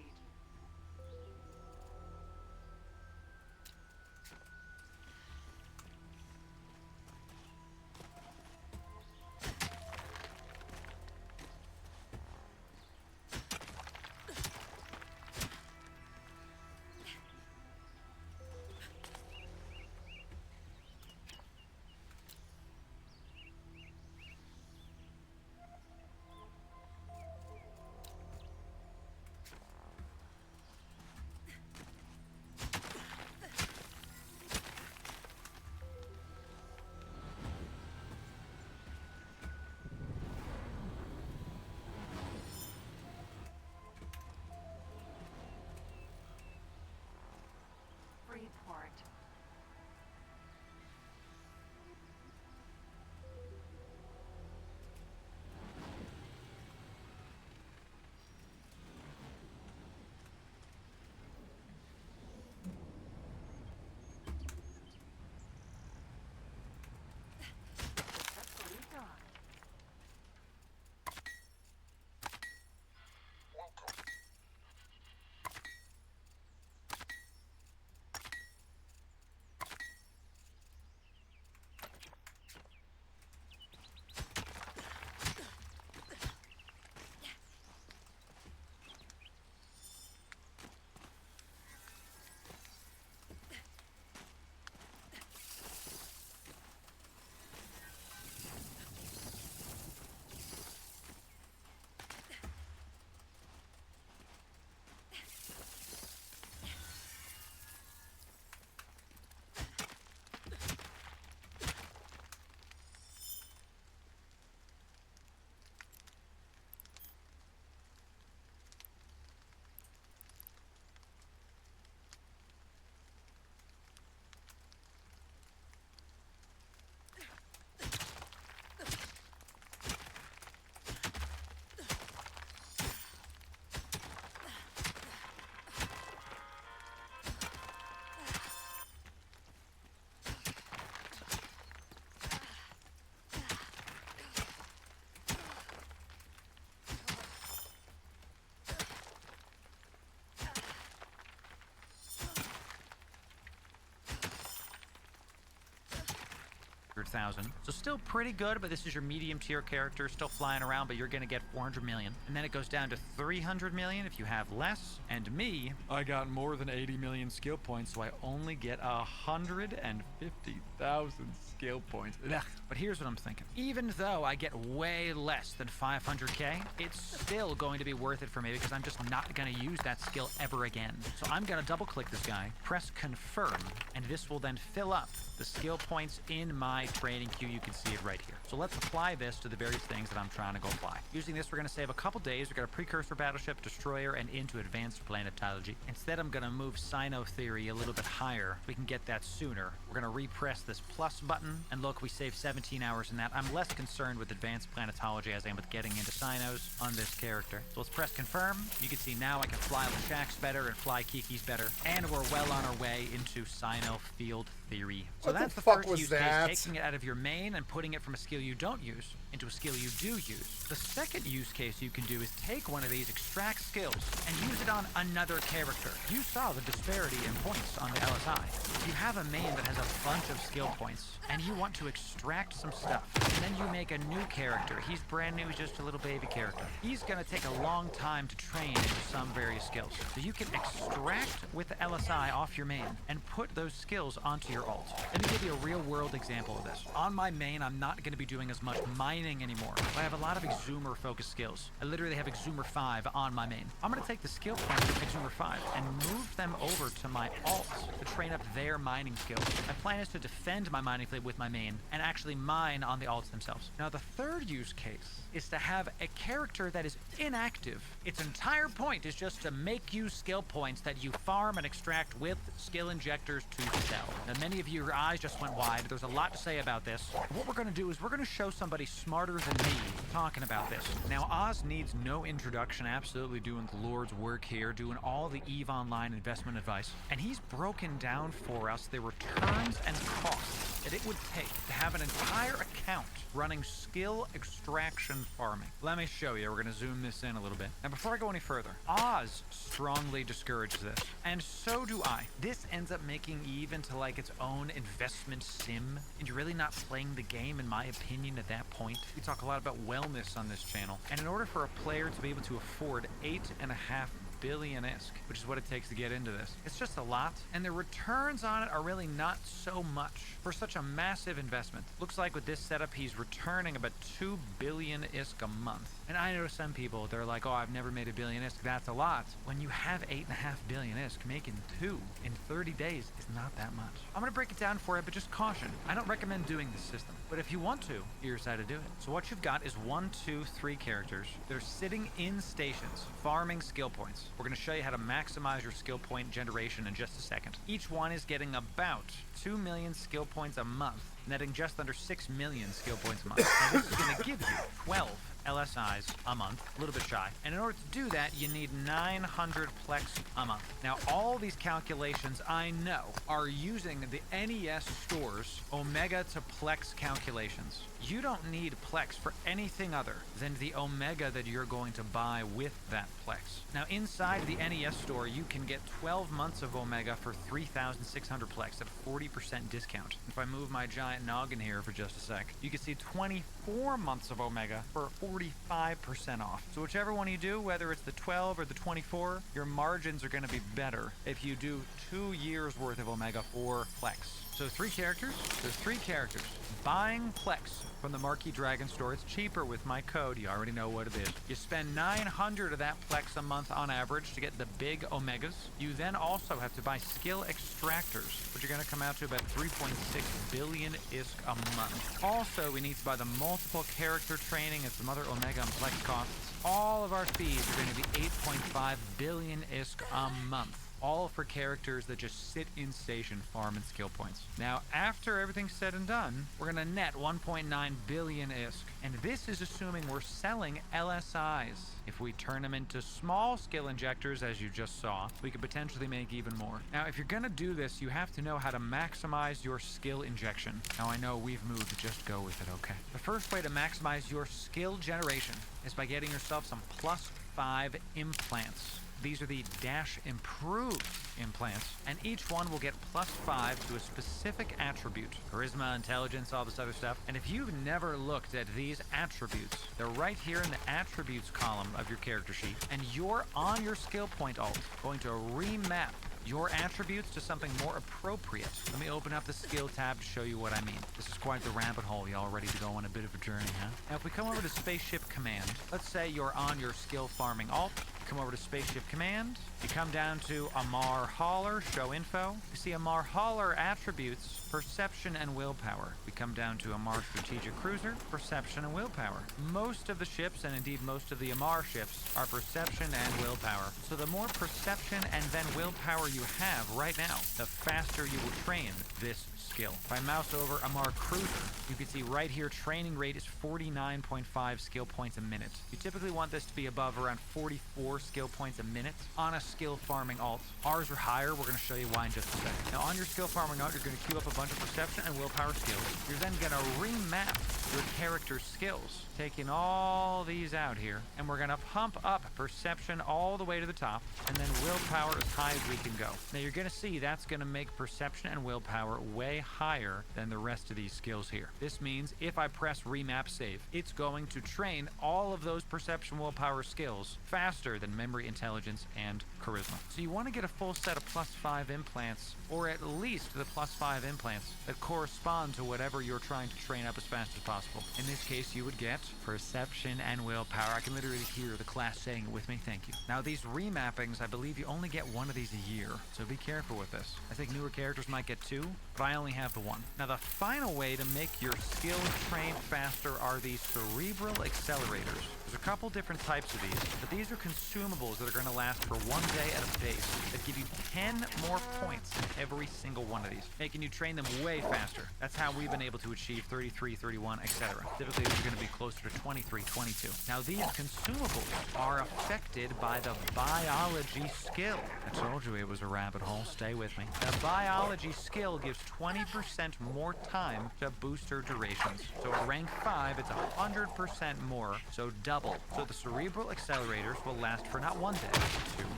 200,000. So still pretty good, but this is your medium tier character, still flying around, but you're gonna get 400 million. And then it goes down to 300 million if you have less. And me, I got more than 80 million skill points, so I only get 150,000 skill points. Ugh. But here's what I'm thinking. Even though I get way less than 500k, it's still going to be worth it for me because I'm just not gonna use that skill ever again. So I'm gonna double click this guy, press confirm, and this will then fill up the skill points in my training queue. You can see it right here. So let's apply this to the various things that I'm trying to go apply. Using this, we're gonna save a couple days. We're gonna precursor battleship, destroyer, and into advanced planetology. Instead, I'm gonna move Sino theory a little bit higher. We can get that sooner. We're gonna repress this plus button, and look, we save 17 hours in that. I'm less concerned with advanced planetology as I am with getting into Sinos on this character. So let's press confirm. You can see now I can fly Lashak's better and fly Kiki's better, and we're well on our way into Sino field theory. So What that's the the fuck first was use that? case, taking it out of your main and putting it from a skill you don't use into a skill you do use. The second use case you can do is take one of these extract skills and use it on another character. You saw the disparity in points on the LSI. If you have a main that has a bunch of skill points and you want to extract some stuff, and then you make a new character, he's brand new, he's just a little baby character. He's gonna take a long time to train into some various skills. So you can extract with the LSI off your main and put those skills onto your ult. Let me give you a real world example of this. On my main, I'm not gonna be doing as much mining anymore. I have a lot of Exumer focused skills. I literally have Exumer 5 on my main. I'm gonna take the skill points of Exumer 5 and move them over to my alts to train up their mining skills. My plan is to defend my mining fleet with my main and actually mine on the alts themselves. Now the third use case is to have a character that is inactive. Its entire point is just to make you skill points that you farm and extract with skill injectors to sell. Now many of you, your eyes just went wide. There's a lot to say about this. What we're gonna do is we're gonna show somebody smarter than me talking about this. Now Oz needs no introduction, absolutely doing the Lord's work here, doing all the EVE Online investment advice. And he's broken down for us the returns and costs that it would take to have an entire account running skill extraction farming. Let me show you. We're going to zoom this in a little bit. Now, before I go any further, Oz strongly discourages this, and so do I. This ends up making EVE into like its own investment sim, and you're really not playing the game, in my opinion, at that point. We talk a lot about wellness on this channel, and in order for a player to be able to afford 8.5 billion-isk, which is what it takes to get into this, it's just a lot, and the returns on it are really not so much for such a massive investment. Looks like with this setup, he's returning about 2 billion-isk a month. And I know some people, they're like, oh, I've never made a billion-isk. That's a lot. When you have 8.5 billion-isk, making 2 in 30 days is not that much. I'm gonna break it down for you, but just caution. I don't recommend doing this system, but if you want to, here's how to do it. So what you've got is 1, 2, 3 characters that are sitting in stations, farming skill points. We're gonna show you how to maximize your skill point generation in just a second. Each one is getting about 2 million skill points a month, netting just under 6 million skill points a month. Now this is gonna give you 12 LSIs a month, a little bit shy. And in order to do that, you need 900 plex a month. Now, all these calculations, I know, are using the NES Store's Omega to Plex calculations. You don't need Plex for anything other than the Omega that you're going to buy with that Plex. Now, inside the NES Store, you can get 12 months of Omega for 3,600 Plex at a 40% discount. If I move my giant noggin here for just a sec, you can see 24 months of Omega for 45% off. So whichever one you do, whether it's the 12 or the 24, your margins are going to be better if you do 2 years worth of Omega for Plex. So 3 characters, there's 3 characters. Buying Plex from the Marquee Dragon store, it's cheaper with my code. You already know what it is. You spend 900 of that Plex a month on average to get the big Omegas. You then also have to buy skill extractors, which are going to come out to about 3.6 billion-isk a month. Also, we need to buy the multiple character training and some other Omega and Plex costs. All of our fees are going to be 8.5 billion-isk a month. All for characters that just sit in station farming skill points. Now, after everything's said and done, we're gonna net 1.9 billion-isk. And this is assuming we're selling LSIs. If we turn them into small skill injectors, as you just saw, we could potentially make even more. Now, if you're gonna do this, you have to know how to maximize your skill injection. Now, I know we've moved, just go with it, okay? The first way to maximize your skill generation is by getting yourself some +5 implants. These are the Dash Improved implants, and each one will get +5 to a specific attribute. Charisma, intelligence, all this other stuff. And if you've never looked at these attributes, they're right here in the attributes column of your character sheet, and you're on your skill point alt going to remap your attributes to something more appropriate. Let me open up the skill tab to show you what I mean. This is quite the rabbit hole. Y'all ready to go on a bit of a journey, huh? Now, if we come over to Spaceship Command, let's say you're on your skill farming alt. Come over to Spaceship Command. You come down to Amar Hauler, Show Info. You see Amar Hauler attributes, Perception and Willpower. We come down to Amar Strategic Cruiser, Perception and Willpower. Most of the ships, and indeed most of the Amar ships, are Perception and Willpower. So the more Perception and then Willpower you have right now, the faster you will train this skill. If I mouse over Amar Cruiser, you can see right here training rate is 49.5 skill points a minute. You typically want this to be above around 44 skill points a minute on a skill farming alt. Ours are higher. We're going to show you why in just a second. Now on your skill farming alt, you're going to queue up a bunch of Perception and Willpower skills. You're then going to remap your character's skills, taking all these out here, and we're going to pump up Perception all the way to the top, and then Willpower as high as we can go. Now you're going to see that's going to make Perception and Willpower way higher than the rest of these skills here. This means if I press remap save, it's going to train all of those Perception Willpower skills faster than Memory, Intelligence, and Charisma. So you want to get a full set of +5 implants, or at least the +5 implants that correspond to whatever you're trying to train up as fast as possible. In this case, you would get Perception and Willpower. I can literally hear the class saying it with me. Thank you. Now these remappings, I believe you only get one of these a year, so be careful with this. I think newer characters might get 2, but I only have the 1. Now the final way to make your skills train faster are these cerebral accelerators. There's a couple different types of these, but these are consumables that are going to last for 1 day at a base that give you 10 more points in every single one of these, making you train them way faster. That's how we've been able to achieve 33, 31, etc. Typically, they're going to be closer to 23, 22. Now, these consumables are affected by the biology skill. I told you it was a rabbit hole. Stay with me. The biology skill gives 20% more time to booster durations. So at rank 5, it's 100% more, so double. So the cerebral accelerators will last for not 1 day, but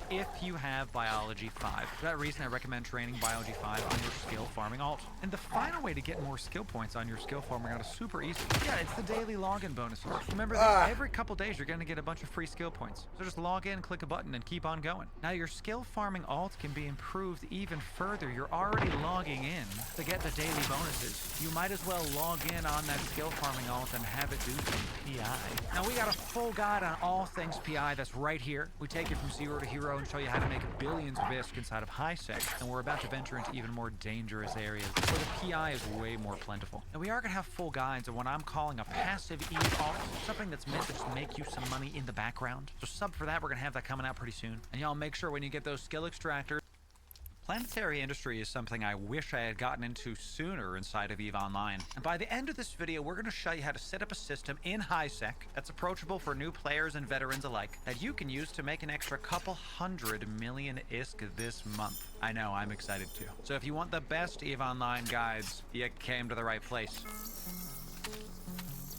2, if you have biology 5. For that reason, I recommend training biology 5 on your skill farming alt. And the final way to get more skill points on your skill farming alt is super easy. Yeah, it's the daily login bonuses. Remember that every couple days you're going to get a bunch of free skill points. So just log in, click a button, and keep on going. Now your skill farming alt can be improved even further. You're already logging in to get the daily bonuses. You might as well log in on that skill farming alt and have it do some PI. Now we got a full guide on all things PI that's right here. We take it from zero to hero and show you how to make billions of ISK inside of high sec, and we're about to venture into even more dangerous areas where the PI is way more plentiful. And we are going to have full guides on what I'm calling a passive Eve alt, something that's meant to just make you some money in the background. So sub for that, we're going to have that coming out pretty soon. And y'all make sure when you get those skill extractors, planetary industry is something I wish I had gotten into sooner inside of EVE Online. And by the end of this video, we're going to show you how to set up a system in HiSec that's approachable for new players and veterans alike that you can use to make an extra couple 100 million ISK this month. I know, I'm excited too. So if you want the best EVE Online guides, you came to the right place.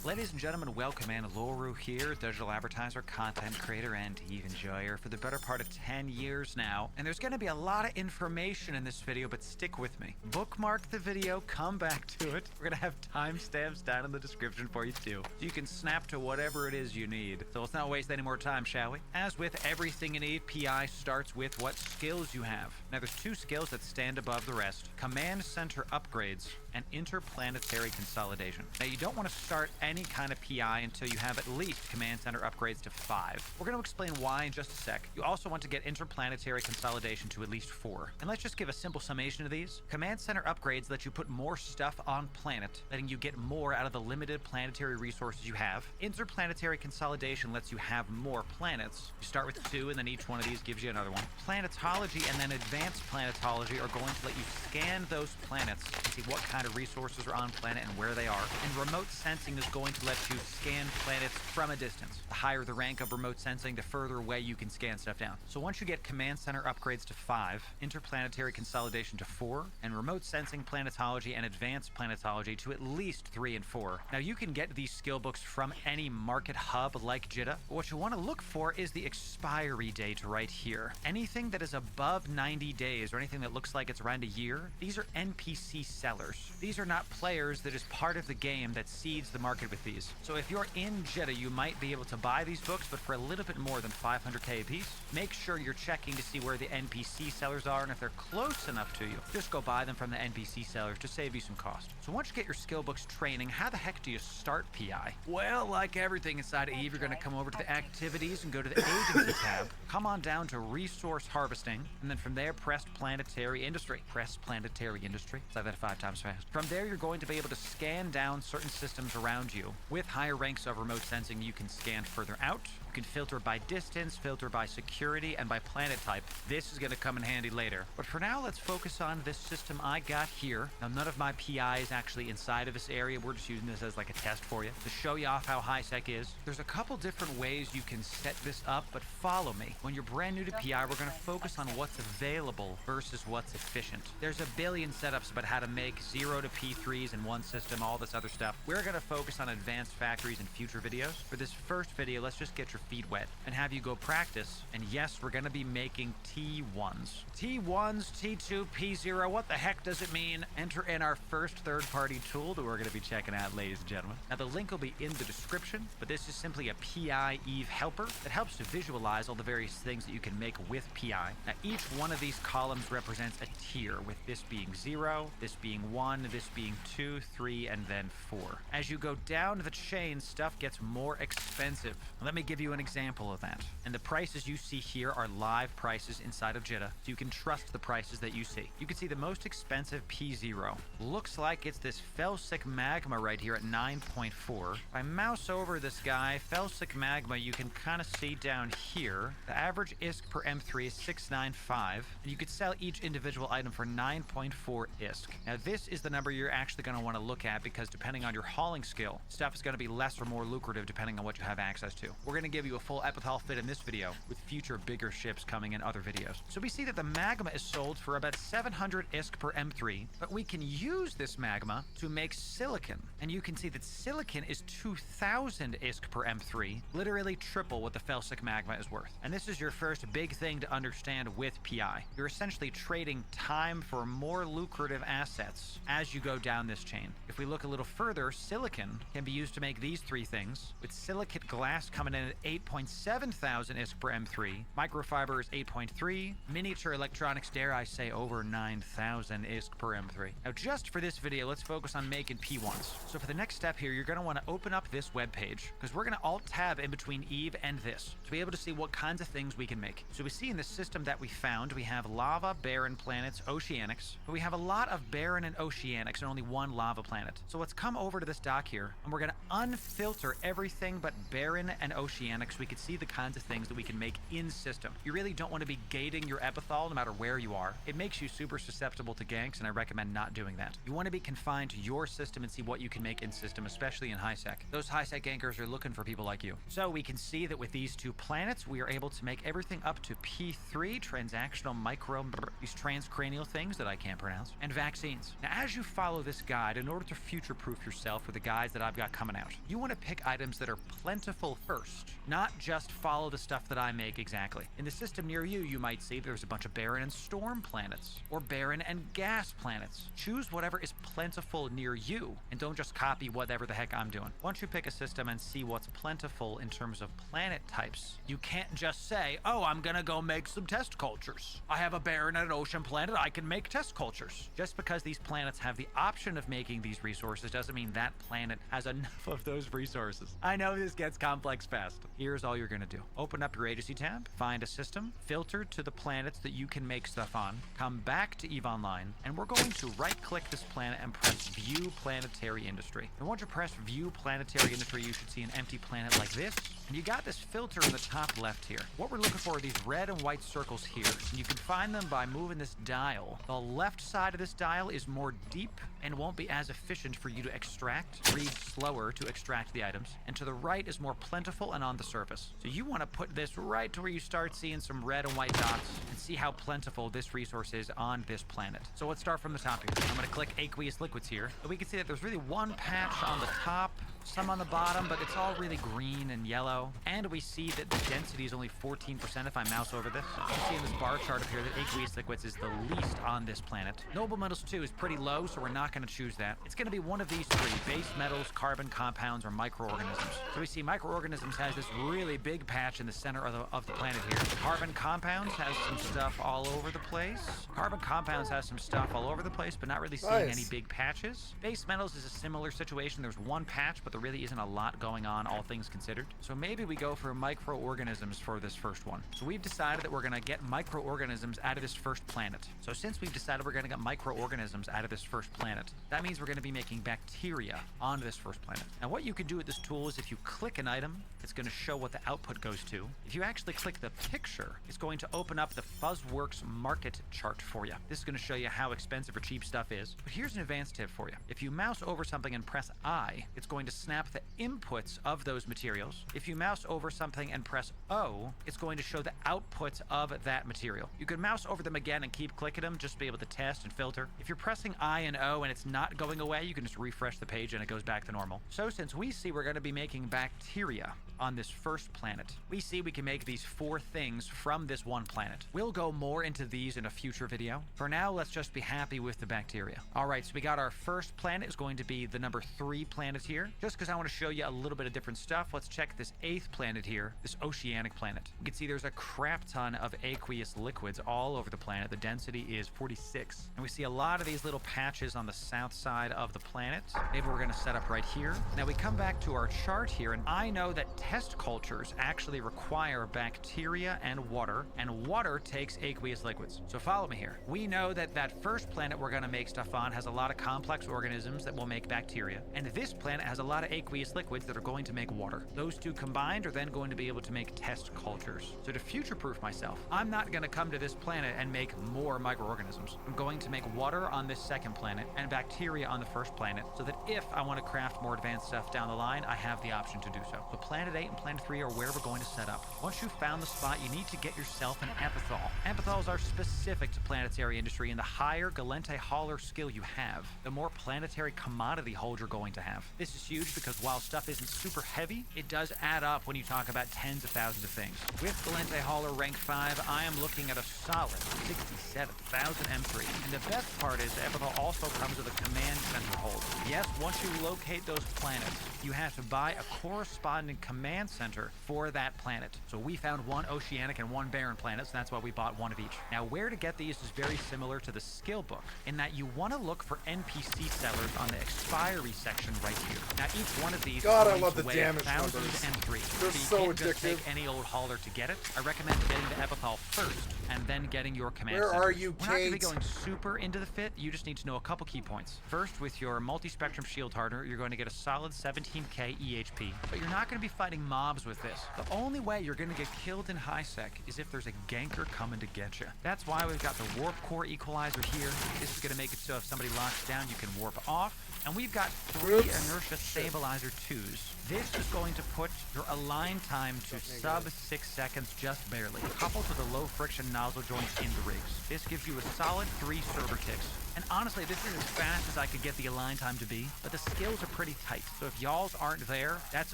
Ladies and gentlemen, welcome in. Loru here, digital advertiser, content creator, and EVE enjoyer for the better part of 10 years now. And there's going to be a lot of information in this video, but stick with me. Bookmark the video, come back to it. We're going to have timestamps down in the description for you too, so you can snap to whatever it is you need. So let's not waste any more time, shall we? As with everything in EVE, PI starts with what skills you have. Now there's 2 skills that stand above the rest: Command Center Upgrades and Interplanetary Consolidation. Now you don't want to start any kind of PI until you have at least Command Center Upgrades to 5. We're going to explain why in just a sec. You also want to get Interplanetary Consolidation to at least 4. And let's just give a simple summation of these. Command Center Upgrades let you put more stuff on planet, letting you get more out of the limited planetary resources you have. Interplanetary Consolidation lets you have more planets. You start with 2, and then each one of these gives you another one. Planetology and then Advanced Planetology are going to let you scan those planets and see what kind of resources are on planet and where they are. And Remote Sensing is going going to let you scan planets from a distance. The higher the rank of remote sensing, the further away you can scan stuff down. So once you get command center upgrades to 5, interplanetary consolidation to 4, and remote sensing, planetology, and advanced planetology to at least 3 and 4. Now you can get these skill books from any market hub like JITA. What you want to look for is the expiry date right here. Anything that is above 90 days or anything that looks like it's around a year, these are NPC sellers. These are not players that is part of the game that seeds the market with these. So if you're in JITA, you might be able to buy these books, but for a little bit more than 500k a piece. Make sure you're checking to see where the NPC sellers are, and if they're close enough to you, just go buy them from the NPC sellers to save you some cost. So once you get your skill books training, how the heck do you start PI? Well, like everything inside of EVE, you're going to come over to the activities and go to the agency tab. Come on down to resource harvesting, and then from there, press planetary industry. Press planetary industry. Say that 5 times fast. From there, you're going to be able to scan down certain systems around you. With higher ranks of remote sensing, you can scan further out. You can filter by distance, filter by security, and by planet type. This is going to come in handy later. But for now, let's focus on this system I got here. Now, none of my PI is actually inside of this area. We're just using this as like a test for you to show you off how high sec is. There's a couple different ways you can set this up, but follow me. When you're brand new to PI, we're going to focus on what's available versus what's efficient. There's a billion setups about how to make 0 to P3s in one system, all this other stuff. We're going to focus on advanced factories in future videos. For this first video, let's just get your feet wet and have you go practice. And yes, we're going to be making T1s. T1s, T2, P0, what the heck does it mean? Enter in our first third-party tool that we're going to be checking out, ladies and gentlemen. Now, the link will be in the description, but this is simply a PI EVE helper that helps to visualize all the various things that you can make with PI. Now, each one of these columns represents a tier, with this being 0, this being 1, this being 2, 3, and then 4. As you go down the chain, stuff gets more expensive. Let me give you an example of that. And the prices you see here are live prices inside of JITA, so you can trust the prices that you see. You can see the most expensive P0. Looks like it's this Felsic Magma right here at 9.4. If I mouse over this guy, Felsic Magma, you can kind of see down here, the average ISK per M3 is 695, and you could sell each individual item for 9.4 ISK. Now this is the number you're actually going to want to look at, because depending on your hauling skill, stuff is going to be less or more lucrative depending on what you have access to. We're going to give you a full epithal fit in this video, with future bigger ships coming in other videos. So we see that the magma is sold for about 700 ISK per M3, but we can use this magma to make silicon. And you can see that silicon is 2,000 ISK per M3, literally triple what the Felsic Magma is worth. And this is your first big thing to understand with PI. You're essentially trading time for more lucrative assets as you go down this chain. If we look a little further, silicon can be used to make these 3 things, with silicate glass coming in at 8.7 thousand ISK per M3, microfiber is 8.3, miniature electronics, dare I say, over 9,000 ISK per M3. Now just for this video, let's focus on making P1s. So for the next step here, you're going to want to open up this web page, because we're going to alt tab in between EVE and this to be able to see what kinds of things we can make. So we see in the system that we found, we have lava, barren planets, oceanics, but we have a lot of barren and oceanics and only one lava planet. So let's come over to this dock here, and we're going to unfilter everything but barren and oceanics so we can see the kinds of things that we can make in system. You really don't want to be gating your epithal no matter where you are. It makes you super susceptible to ganks, and I recommend not doing that. You want to be confined to your system and see what you can make in system, especially in high sec. Those high sec gankers are looking for people like you. So we can see that with these 2 planets, we are able to make everything up to P3, transactional micro, these transcranial things that I can't pronounce, and vaccines. Now, as you follow this guide, in order to future-proof yourself for the guides that I've got coming out, you want to pick items that are plentiful first, not just follow the stuff that I make exactly. In the system near you, you might see there's a bunch of barren and storm planets, or barren and gas planets. Choose whatever is plentiful near you, and don't just copy whatever the heck I'm doing. Once you pick a system and see what's plentiful in terms of planet types, you can't just say, oh, I'm gonna go make some test cultures. I have a barren and an ocean planet, I can make test cultures. Just because these planets have the option of making these resources doesn't mean that planet has enough of those resources. I know this gets complex fast. Here's all you're gonna do. Open up your agency tab, find a system, filter to the planets that you can make stuff on, come back to EVE Online, and we're going to right-click this planet and press View Planetary Industry. And once you press View Planetary Industry, you should see an empty planet like this. And you got this filter in the top left here. What we're looking for are these red and white circles here. And you can find them by moving this dial. The left side of this dial is more deep and won't be as efficient for you to extract. Reads slower to extract the items. And to the right is more plentiful and on the surface. So you want to put this right to where you start seeing some red and white dots and see how plentiful this resource is on this planet. So let's start from the top here. I'm going to click aqueous liquids here. And we can see that there's really one patch on the top, some on the bottom, but it's all really green and yellow. And we see that the density is only 14% if I mouse over this. You can see in this bar chart up here that aqueous liquids is the least on this planet. Noble metals 2 is pretty low, so we're not going to choose that. It's going to be one of these three: base metals, carbon compounds, or microorganisms. So we see microorganisms has this really big patch in the center of the planet here. Carbon compounds has some stuff all over the place. Carbon compounds has some stuff all over the place, but not really seeing any big patches. Base metals is a similar situation. There's one patch, but there really isn't a lot going on, all things considered. So maybe we go for microorganisms for this first one. So we've decided that we're going to get microorganisms out of this first planet. So since we've decided we're going to get microorganisms out of this first planet, that means we're going to be making bacteria on this first planet. Now what you can do with this tool is if you click an item, it's going to show what the output goes to. If you actually click the picture, it's going to open up the Fuzzworks market chart for you. This is going to show you how expensive or cheap stuff is. But here's an advanced tip for you. If you mouse over something and press I, it's going to snap the inputs of those materials. If you mouse over something and press O, it's going to show the outputs of that material. You can mouse over them again and keep clicking them just to be able to test and filter. If you're pressing I and O and it's not going away, you can just refresh the page and it goes back to normal. So since we see we're going to be making bacteria on this first planet, we see we can make these 4 things from this one planet. We'll go more into these in a future video. For now, let's just be happy with the bacteria. All right, so we got our first planet is going to be the number 3 planet here. Just because I want to show you a little bit of different stuff, let's check this 8th planet here, this oceanic planet. You can see there's a crap ton of aqueous liquids all over the planet. The density is 46. And we see a lot of these little patches on the south side of the planet. Maybe we're going to set up right here. Now we come back to our chart here, and I know that test cultures actually require bacteria and water takes aqueous liquids. So follow me here. We know that that first planet we're going to make stuff on has a lot of complex organisms that will make bacteria, and this planet has a lot of aqueous liquids that are going to make water. Those two combined are then going to be able to make test cultures. So to future-proof myself, I'm not going to come to this planet and make more microorganisms. I'm going to make water on this second planet and bacteria on the first planet, so that if I want to craft more advanced stuff down the line, I have the option to do so. So Planet 8 and Planet 3 are where we're going to set up. Once you've found the spot, you need to get yourself an epithal. Epithals are specific to planetary industry, and the higher Galente hauler skill you have, the more planetary commodity hold you're going to have. This is huge because while stuff isn't super heavy, it does add up when you talk about tens of thousands of things. With Galente hauler rank 5, I am looking at a solid 67,000 M3. And the best part is the epithal also comes with a command center hold. Yes, once you locate those planets, you have to buy a corresponding command center for that planet. So we found one oceanic and one barren planet, so that's why we bought one of each. Now where to get these is very similar to the skill book, in that you want to look for NPC sellers on the expiry section right here. Now each one of these God, is I going love to the weigh damage 1,000 numbers. M3. They're you so can't just take addictive. any old hauler to get it. I recommend getting the epithal first and then getting your command Where centers. are you, We're not going to be Kate? going super into the fit. You just need to know a couple key points. First, with your multi-spectrum shield hardener, you're going to get a solid 17k EHP, but you're not going to be fighting mobs with this. The only way you're going to get killed in high sec is if there's a ganker coming to get you. That's why we've got the warp core equalizer here. This is going to make it so if somebody locks down, you can warp off. And we've got 3 inertia stabilizer 2s. This is going to put your align time to sub 6 seconds just barely, coupled with the low friction nozzle joints in the rigs. This gives you a solid 3 server ticks. And honestly, this is as fast as I could get the align time to be, but the skills are pretty tight. So if y'all's aren't there, that's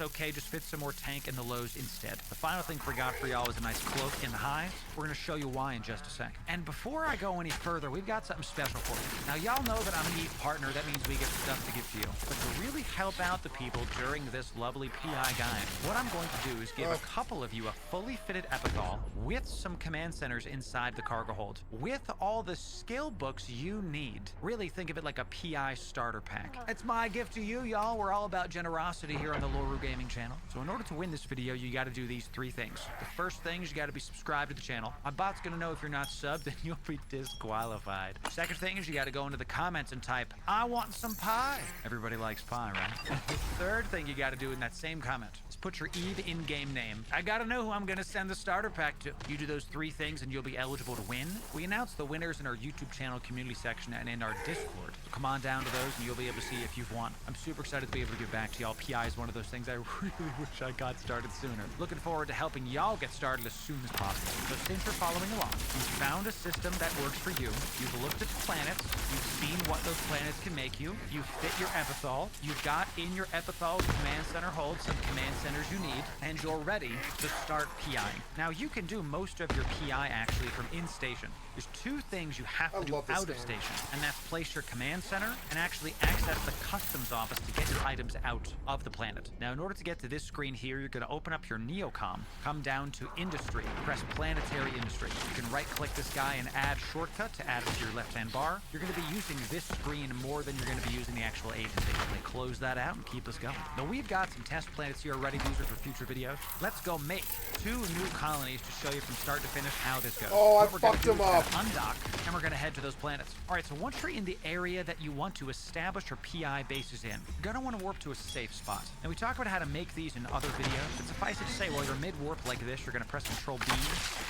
okay, just fit some more tank in the lows instead. The final thing we got for y'all is a nice cloak in the highs. We're gonna show you why in just a sec. And before I go any further, we've got something special for you. Now y'all know that I'm an EVE partner, that means we get stuff to give to you. But to really help out the people during this lovely PI guide, what I'm going to do is give a couple of you a fully fitted epithal with some command centers inside the cargo hold, with all the skill books you need need. Really think of it like a PI starter pack. It's my gift to you, y'all. We're all about generosity here on the Loru Gaming channel. So in order to win this video, you gotta do these 3 things. The first thing is you gotta be subscribed to the channel. My bot's gonna know if you're not subbed and you'll be disqualified. Second thing is you gotta go into the comments and type, I want some pie. Everybody likes pie, right? And the third thing you gotta do in that same comment is put your EVE in-game name. I gotta know who I'm gonna send the starter pack to. You do those 3 things and you'll be eligible to win. We announce the winners in our YouTube channel community section and in our Discord. So come on down to those and you'll be able to see if you've won. I'm super excited to be able to give back to y'all. PI is one of those things I really wish I got started sooner. Looking forward to helping y'all get started as soon as possible. So since you're following along, you've found a system that works for you. You've looked at the planets. You've seen what those planets can make you. You've fit your epithal. You've got in your epithal command center hold some command centers you need, and you're ready to start PIing. Now you can do most of your PI actually from in station. There's 2 things you have to do out of station, and that's place your command center and actually access the customs office to get your items out of the planet. Now in order to get to this screen here, you're going to open up your Neocom, come down to industry, press planetary industry. You can right click this guy and add shortcut to add it to your left hand bar. You're going to be using this screen more than you're going to be using the actual agency. They close that out and keep us going. Now we've got some test planets here ready to use for future videos. Let's go make 2 new colonies to show you from start to finish how this goes. Oh, I fucked him up. Undock, and we're going to head to those planets. All right, so once you're in the area that you want to establish your PI bases in, you're going to want to warp to a safe spot. Now we talk about how to make these in other videos, but suffice it to say, while you're mid-warp like this, you're going to press Control B,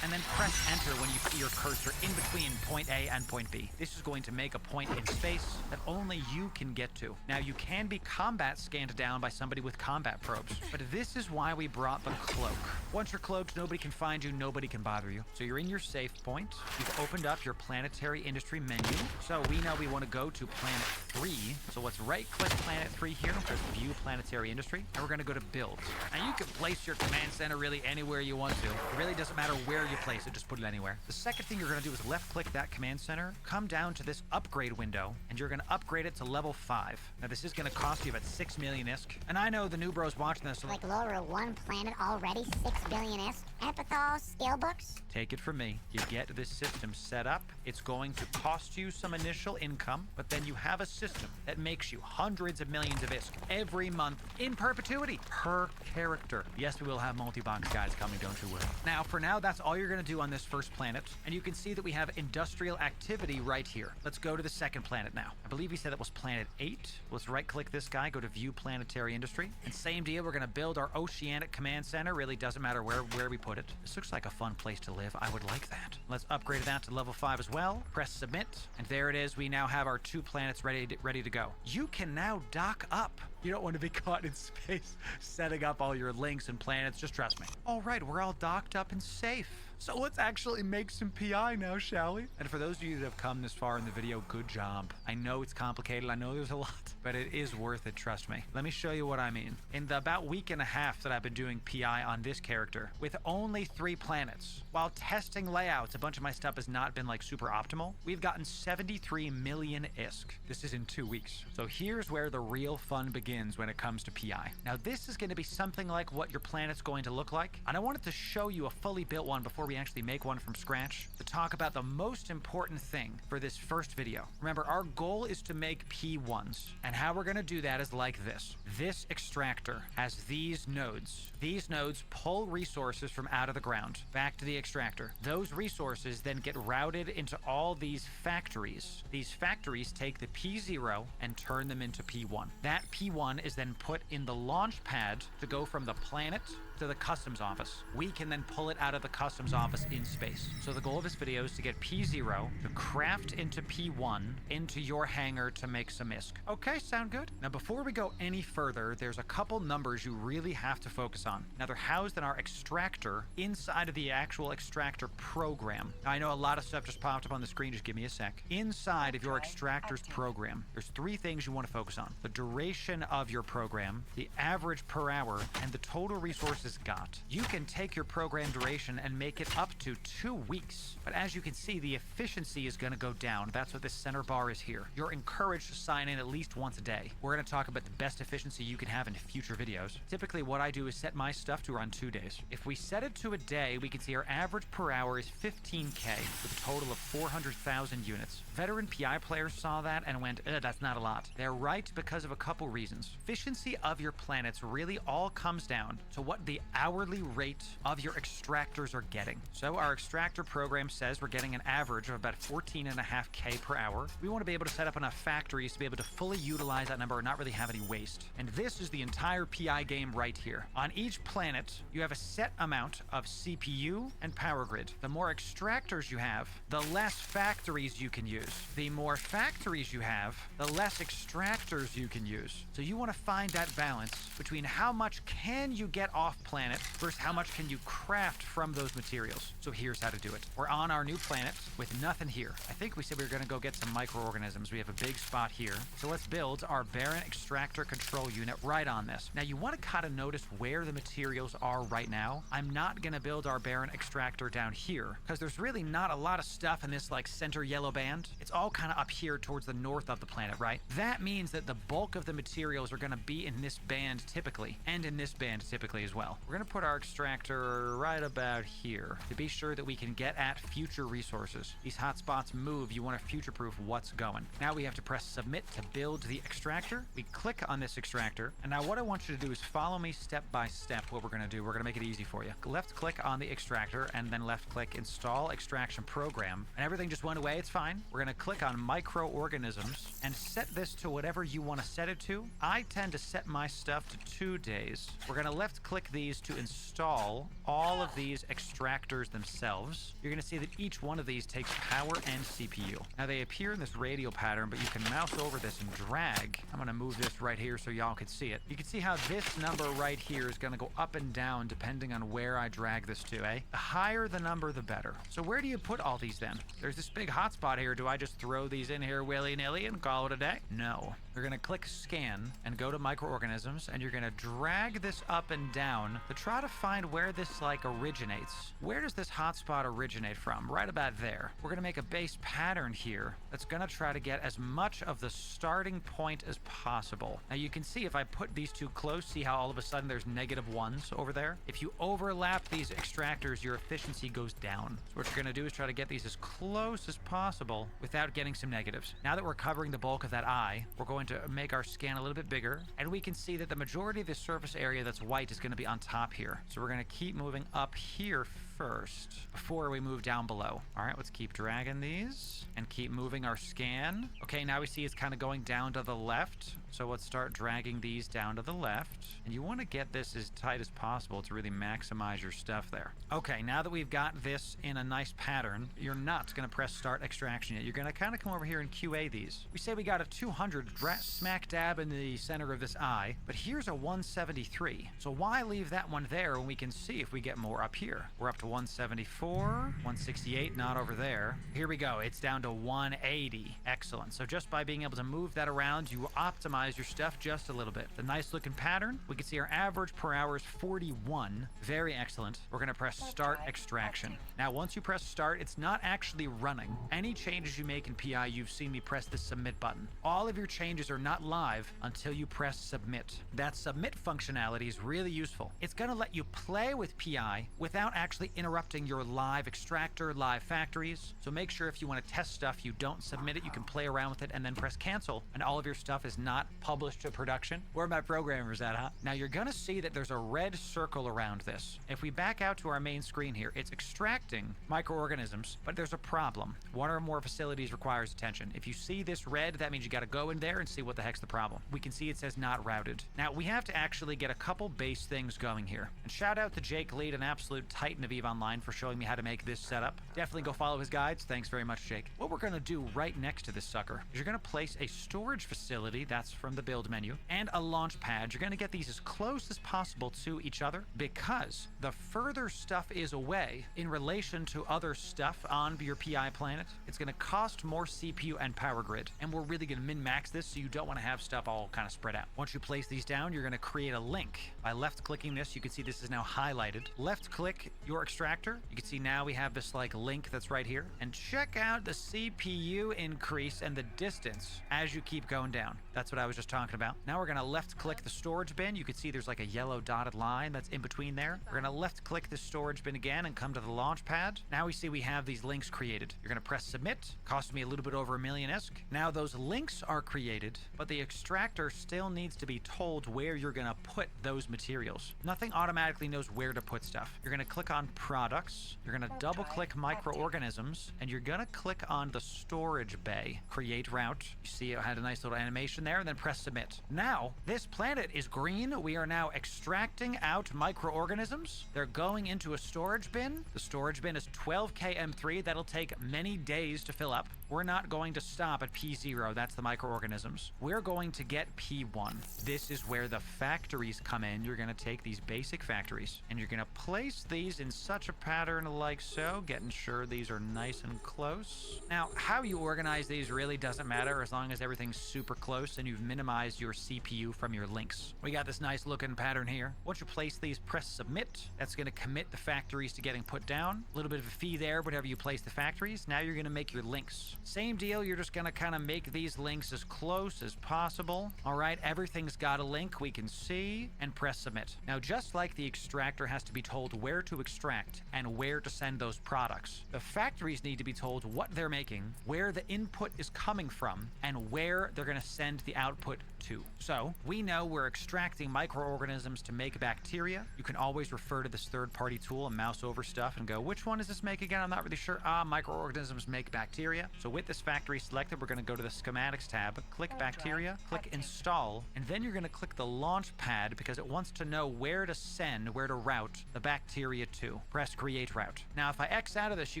and then press Enter when you see your cursor in between point A and point B. This is going to make a point in space that only you can get to. Now you can be combat scanned down by somebody with combat probes, but this is why we brought the cloak. Once you're cloaked, nobody can find you, nobody can bother you. So you're in your safe point. You've opened up your planetary industry menu. So we know we want to go to planet 3. So let's right click planet 3 here, press view planetary industry, and we're going to go to build. Now you can place your command center really anywhere you want to. It really doesn't matter where you place it, just put it anywhere. The second thing you're going to do is left click that command center, come down to this upgrade window, and you're going to upgrade it to level 5. Now this is going to cost you about 6 million ISK. And I know the new bros watching this. Like Loru, 1 planet already, 6 billion ISK. Epithal, skill books. Take it from me. You get this system set up. It's going to cost you some initial income, but then you have a system that makes you hundreds of millions of ISK every month in perpetuity per character. Yes, we will have multi-box guides coming, don't you worry. Now, for now, that's all you're going to do on this first planet. And you can see that we have industrial activity right here. Let's go to the second planet now. I believe he said that was planet 8. Let's right-click this guy, go to View Planetary Industry. And same deal, we're going to build our Oceanic Command Center. Really doesn't matter where we put it. This looks like a fun place to live. I would like that. Let's upgrade that to level 5 as well. Press Submit. And there it is. We now have our 2 planets ready to go. You can now dock up. You don't want to be caught in space setting up all your links and planets. Just trust me. All right, we're all docked up and safe. So let's actually make some PI now, shall we? And for those of you that have come this far in the video, good job. I know it's complicated. I know there's a lot, but it is worth it, trust me. Let me show you what I mean. In the about week and a half that I've been doing PI on this character, with only 3 planets, while testing layouts, a bunch of my stuff has not been like super optimal, we've gotten 73 million ISK. This is in 2 weeks. So here's where the real fun begins when it comes to PI. Now this is going to be something like what your planet's going to look like, and I wanted to show you a fully built one before we actually make one from scratch to talk about the most important thing for this first video. Remember, our goal is to make P1s, and how we're going to do that is like this. This extractor has these nodes. These nodes pull resources from out of the ground back to the extractor. Those resources then get routed into all these factories. These factories take the P0 and turn them into P1. That P1 is then put in the launch pad to go from the planet to the customs office. We can then pull it out of the customs office in space. So the goal of this video is to get P0 to craft into P1 into your hangar to make some ISK. Okay, sound good? Now before we go any further, there's a couple numbers you really have to focus on. Now they're housed in our extractor inside of the actual extractor program. Now I know a lot of stuff just popped up on the screen, just give me a sec. Inside of your extractor's program, there's 3 things you want to focus on. The duration of your program, the average per hour, and the total resources got. You can take your program duration and make it up to 2 weeks. But as you can see, the efficiency is going to go down. That's what this center bar is here. You're encouraged to sign in at least once a day. We're going to talk about the best efficiency you can have in future videos. Typically, what I do is set my stuff to run 2 days. If we set it to a day, we can see our average per hour is 15K with a total of 400,000 units. Veteran PI players saw that and went, that's not a lot. They're right because of a couple reasons. Efficiency of your planets really all comes down to what the hourly rate of your extractors are getting. So our extractor program says we're getting an average of about 14.5K per hour. We want to be able to set up enough factories to be able to fully utilize that number and not really have any waste. And this is the entire PI game right here. On each planet, you have a set amount of CPU and power grid. The more extractors you have, the less factories you can use. The more factories you have, the less extractors you can use. So you want to find that balance between how much can you get off planet versus how much can you craft from those materials. So here's how to do it. We're on our new planet with nothing here. I think we said we were going to go get some microorganisms. We have a big spot here. So let's build our Baron extractor control unit right on this. Now you want to kind of notice where the materials are right now. I'm not going to build our Baron extractor down here because there's really not a lot of stuff in this like center yellow band. It's all kind of up here towards the north of the planet, right? That means that the bulk of the materials are going to be in this band typically, and in this band typically as well. We're going to put our extractor right about here to be sure that we can get at future resources. These hotspots move. You want to future-proof what's going. Now we have to press submit to build the extractor. We click on this extractor, and now what I want you to do is follow me step by step what we're going to do. We're going to make it easy for you. Left click on the extractor, and then left click install extraction program, and everything just went away. It's fine. We're going to click on microorganisms and set this to whatever you want to set it to. I tend to set my stuff to 2 days. We're going to left click these to install all of these extractors themselves. You're going to see that each one of these takes power and CPU. Now they appear in this radial pattern, but you can mouse over this and drag. I'm going to move this right here so y'all can see it. You can see how this number right here is going to go up and down depending on where I drag this to, eh? The higher the number, the better. So where do you put all these then? There's this big hotspot here. Do I just throw these in here willy-nilly and call it a day? No. You're going to click scan and go to microorganisms, and you're going to drag this up and down to try to find where this like originates. Where does this hotspot originate from? Right about there. We're going to make a base pattern here that's going to try to get as much of the starting point as possible. Now you can see if I put these two close, see how all of a sudden there's -1s over there? If you overlap these extractors, your efficiency goes down. So what you're going to do is try to get these as close as possible without getting some negatives. Now that we're covering the bulk of that eye, we're going to make our scan a little bit bigger, and we can see that the majority of the surface area that's white is going to be on top here. So we're going to keep moving up here first before we move down below. All right, let's keep dragging these and keep moving our scan. Okay, now we see it's kind of going down to the left. So let's start dragging these down to the left. And you want to get this as tight as possible to really maximize your stuff there. Okay, now that we've got this in a nice pattern, you're not going to press start extraction yet. You're going to kind of come over here and QA these. We say we got a 200 smack dab in the center of this eye, but here's a 173. So why leave that one there when we can see if we get more up here? We're up to 174, 168, not over there. Here we go. It's down to 180. Excellent. So just by being able to move that around, you optimize your stuff just a little bit. The nice looking pattern. We can see our average per hour is 41. Very excellent. We're going to press start extraction. Now, once you press start, it's not actually running. Any changes you make in PI, you've seen me press the submit button. All of your changes are not live until you press submit. That submit functionality is really useful. It's going to let you play with PI without actually interrupting your live extractor, live factories. So make sure if you want to test stuff, you don't submit it. You can play around with it and then press cancel, and all of your stuff is not published to production. Where are my programmers at, huh? Now you're going to see that there's a red circle around this. If we back out to our main screen here, it's extracting microorganisms, but there's a problem. One or more facilities requires attention. If you see this red, that means you got to go in there and see what the heck's the problem. We can see it says not routed. Now we have to actually get a couple base things going here. And shout out to Jake Lead, an absolute titan of even Steve online for showing me how to make this setup. Definitely go follow his guides. Thanks very much, Jake. What we're gonna do right next to this sucker is you're gonna place a storage facility, that's from the build menu, and a launch pad. You're gonna get these as close as possible to each other because the further stuff is away in relation to other stuff on your PI planet, it's gonna cost more CPU and power grid. And we're really gonna min-max this, so you don't wanna have stuff all kind of spread out. Once you place these down, you're gonna create a link. By left-clicking this, you can see this is now highlighted. Left-click your extractor. You can see now we have this like link that's right here. And check out the CPU increase and the distance as you keep going down. That's what I was just talking about. Now we're gonna left-click the storage bin. You can see there's like a yellow dotted line that's in between there. We're gonna left-click the storage bin again and come to the launch pad. Now we see we have these links created. You're gonna press submit. Cost me a little bit over $1 million ISK. Now those links are created, but the extractor still needs to be told where you're gonna put those materials. Nothing automatically knows where to put stuff. You're gonna click on products. You're gonna double-click microorganisms, and you're gonna click on the storage bay. Create route. You see it had a nice little animation there, and then press submit. Now, this planet is green. We are now extracting out microorganisms. They're going into a storage bin. The storage bin is 12K M3. That'll take many days to fill up. We're not going to stop at P0. That's the microorganisms. We're going to get P1. This is where the factories come in. You're going to take these basic factories, and you're going to place these in such a pattern like so, getting sure these are nice and close. Now, how you organize these really doesn't matter as long as everything's super close and you've minimized your CPU from your links. We got this nice looking pattern here. Once you place these, press submit. That's going to commit the factories to getting put down. A little bit of a fee there whenever you place the factories. Now you're going to make your links. Same deal, you're just going to kind of make these links as close as possible. All right, everything's got a link we can see, and press submit. Now, just like the extractor has to be told where to extract and where to send those products, the factories need to be told what they're making, where the input is coming from, and where they're going to send the output to. So, we know we're extracting microorganisms to make bacteria. You can always refer to this third-party tool and mouse over stuff and go, which one does this make again? I'm not really sure. Microorganisms make bacteria. So with this factory selected, we're going to go to the schematics tab, click bacteria, click install, and then you're going to click the launch pad because it wants to know where to send, where to route the bacteria to. Press create route. Now, if I X out of this, you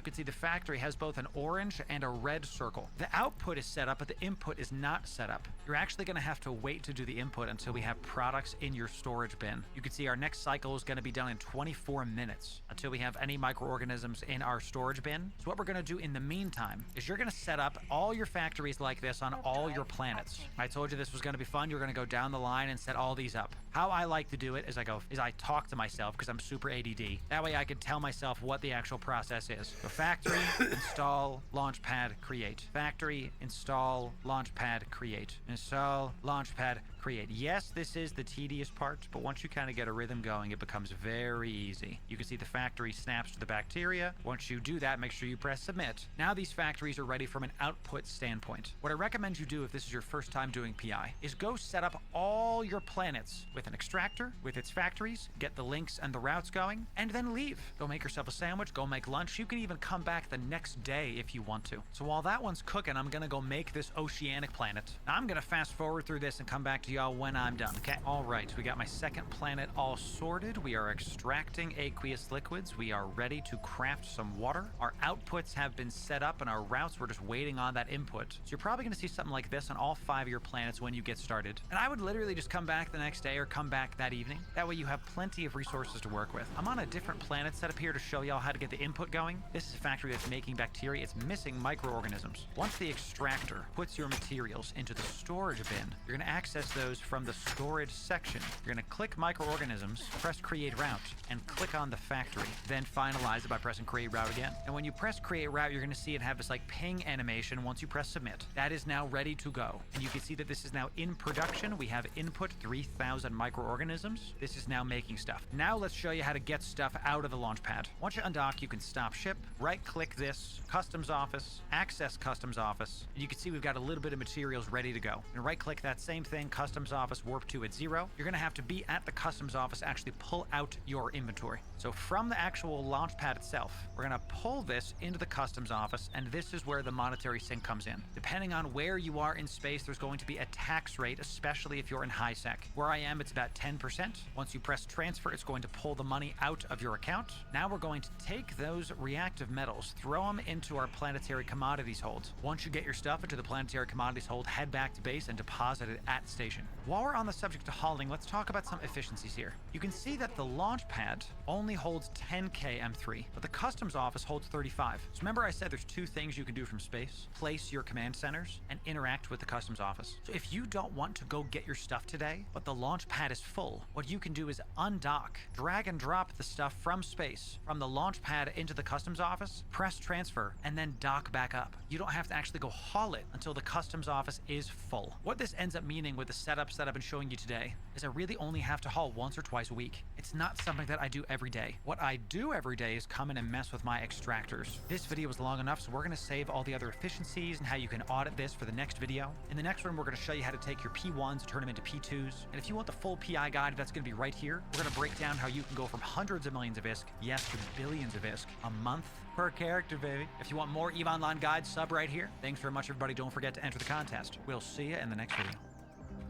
can see the factory has both an orange and a red circle. The output is set up, but the input is not set up. You're actually going to have to wait to do the input until we have products in your storage bin. You can see our next cycle is going to be done in 24 minutes until we have any microorganisms in our storage bin. So what we're going to do in the meantime is you're going to set up all your factories like this on all your planets. I told you this was going to be fun. You're going to go down the line and set all these up. How I like to do it is I talk to myself because I'm super ADD. That way I can tell myself what the actual process is. So factory, install, launchpad, create. Factory, install, launchpad, create. Install, launchpad, create. Yes, this is the tedious part, but once you kind of get a rhythm going, it becomes very easy. You can see the factory snaps to the bacteria. Once you do that, make sure you press submit. Now these factories are ready from an output standpoint. What I recommend you do if this is your first time doing PI is go set up all your planets with an extractor, with its factories, get the links and the routes going, and then leave. Go make yourself a sandwich, go make lunch. You can even come back the next day if you want to. So while that one's cooking, I'm gonna go make this oceanic planet. Now I'm gonna fast forward through this and come back to y'all when I'm done, okay? All right, we got my second planet all sorted. We are extracting aqueous liquids. We are ready to craft some water. Our outputs have been set up and our routes, we're just waiting on that input. So you're probably gonna see something like this on all 5 of your planets when you get started. And I would literally just come back the next day or come back that evening. That way you have plenty of resources to work with. I'm on a different planet set up here to show y'all how to get the input going. This is a factory that's making bacteria. It's missing microorganisms. Once the extractor puts your materials into the storage bin, you're gonna access those from the storage section. You're gonna click microorganisms, press create route, and click on the factory. Then finalize it by pressing create route again. And when you press create route, you're gonna see it have this like ping animation once you press submit. That is now ready to go. And you can see that this is now in production. We have input 3,000 microorganisms. This is now making stuff. Now let's show you how to get stuff out of the launch pad. Once you undock, you can stop ship, right click this, customs office, access customs office, and you can see we've got a little bit of materials ready to go. And right click that same thing, customs office, warp to at 0. You're gonna have to be at the customs office to actually pull out your inventory. So from the actual launch pad itself, we're gonna pull this into the customs office, and this is where the monetary sync comes in. Depending on where you are in space, there's going to be a tax rate, especially if you're in high sec. Where I am, it's about 10%. Once you press transfer, it's going to pull the money out of your account. Now we're going to take those reactive metals, throw them into our planetary commodities hold. Once you get your stuff into the planetary commodities hold, head back to base and deposit it at station. While we're on the subject of hauling, let's talk about some efficiencies here. You can see that the launch pad only holds 10k M3, but the customs office holds 35. So remember I said there's two things you can do from space: place your command centers and interact with the customs office. So if you don't want to go get your stuff today, but the launch pad is full, what you can do is undock, drag and drop the stuff from space, from the launch pad into the customs office, press transfer, and then dock back up. You don't have to actually go haul it until the customs office is full. What this ends up meaning with the setups that I've been showing you today is I really only have to haul once or twice a week. It's not something that I do every day. What I do every day is come in and mess with my extractors. This video was long enough, so we're gonna save all the other efficiencies and how you can audit this for the next video. In the next one, we're gonna show you how to take your P1s and turn them into P2s. And if you want the full PI guide, that's gonna be right here. We're gonna break down how you can go from hundreds of millions of ISK, yes, to billions of ISK a month per character, baby. If you want more EVE Online guides, sub right here. Thanks very much, everybody. Don't forget to enter the contest. We'll see you in the next video.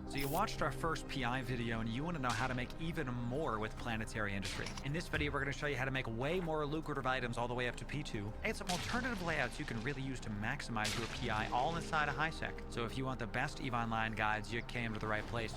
So you watched our first PI video and you want to know how to make even more with planetary industry. In this video, we're going to show you how to make way more lucrative items all the way up to P2 and some alternative layouts you can really use to maximize your PI all inside of HiSec. So if you want the best EVE Online guides, you came to the right place.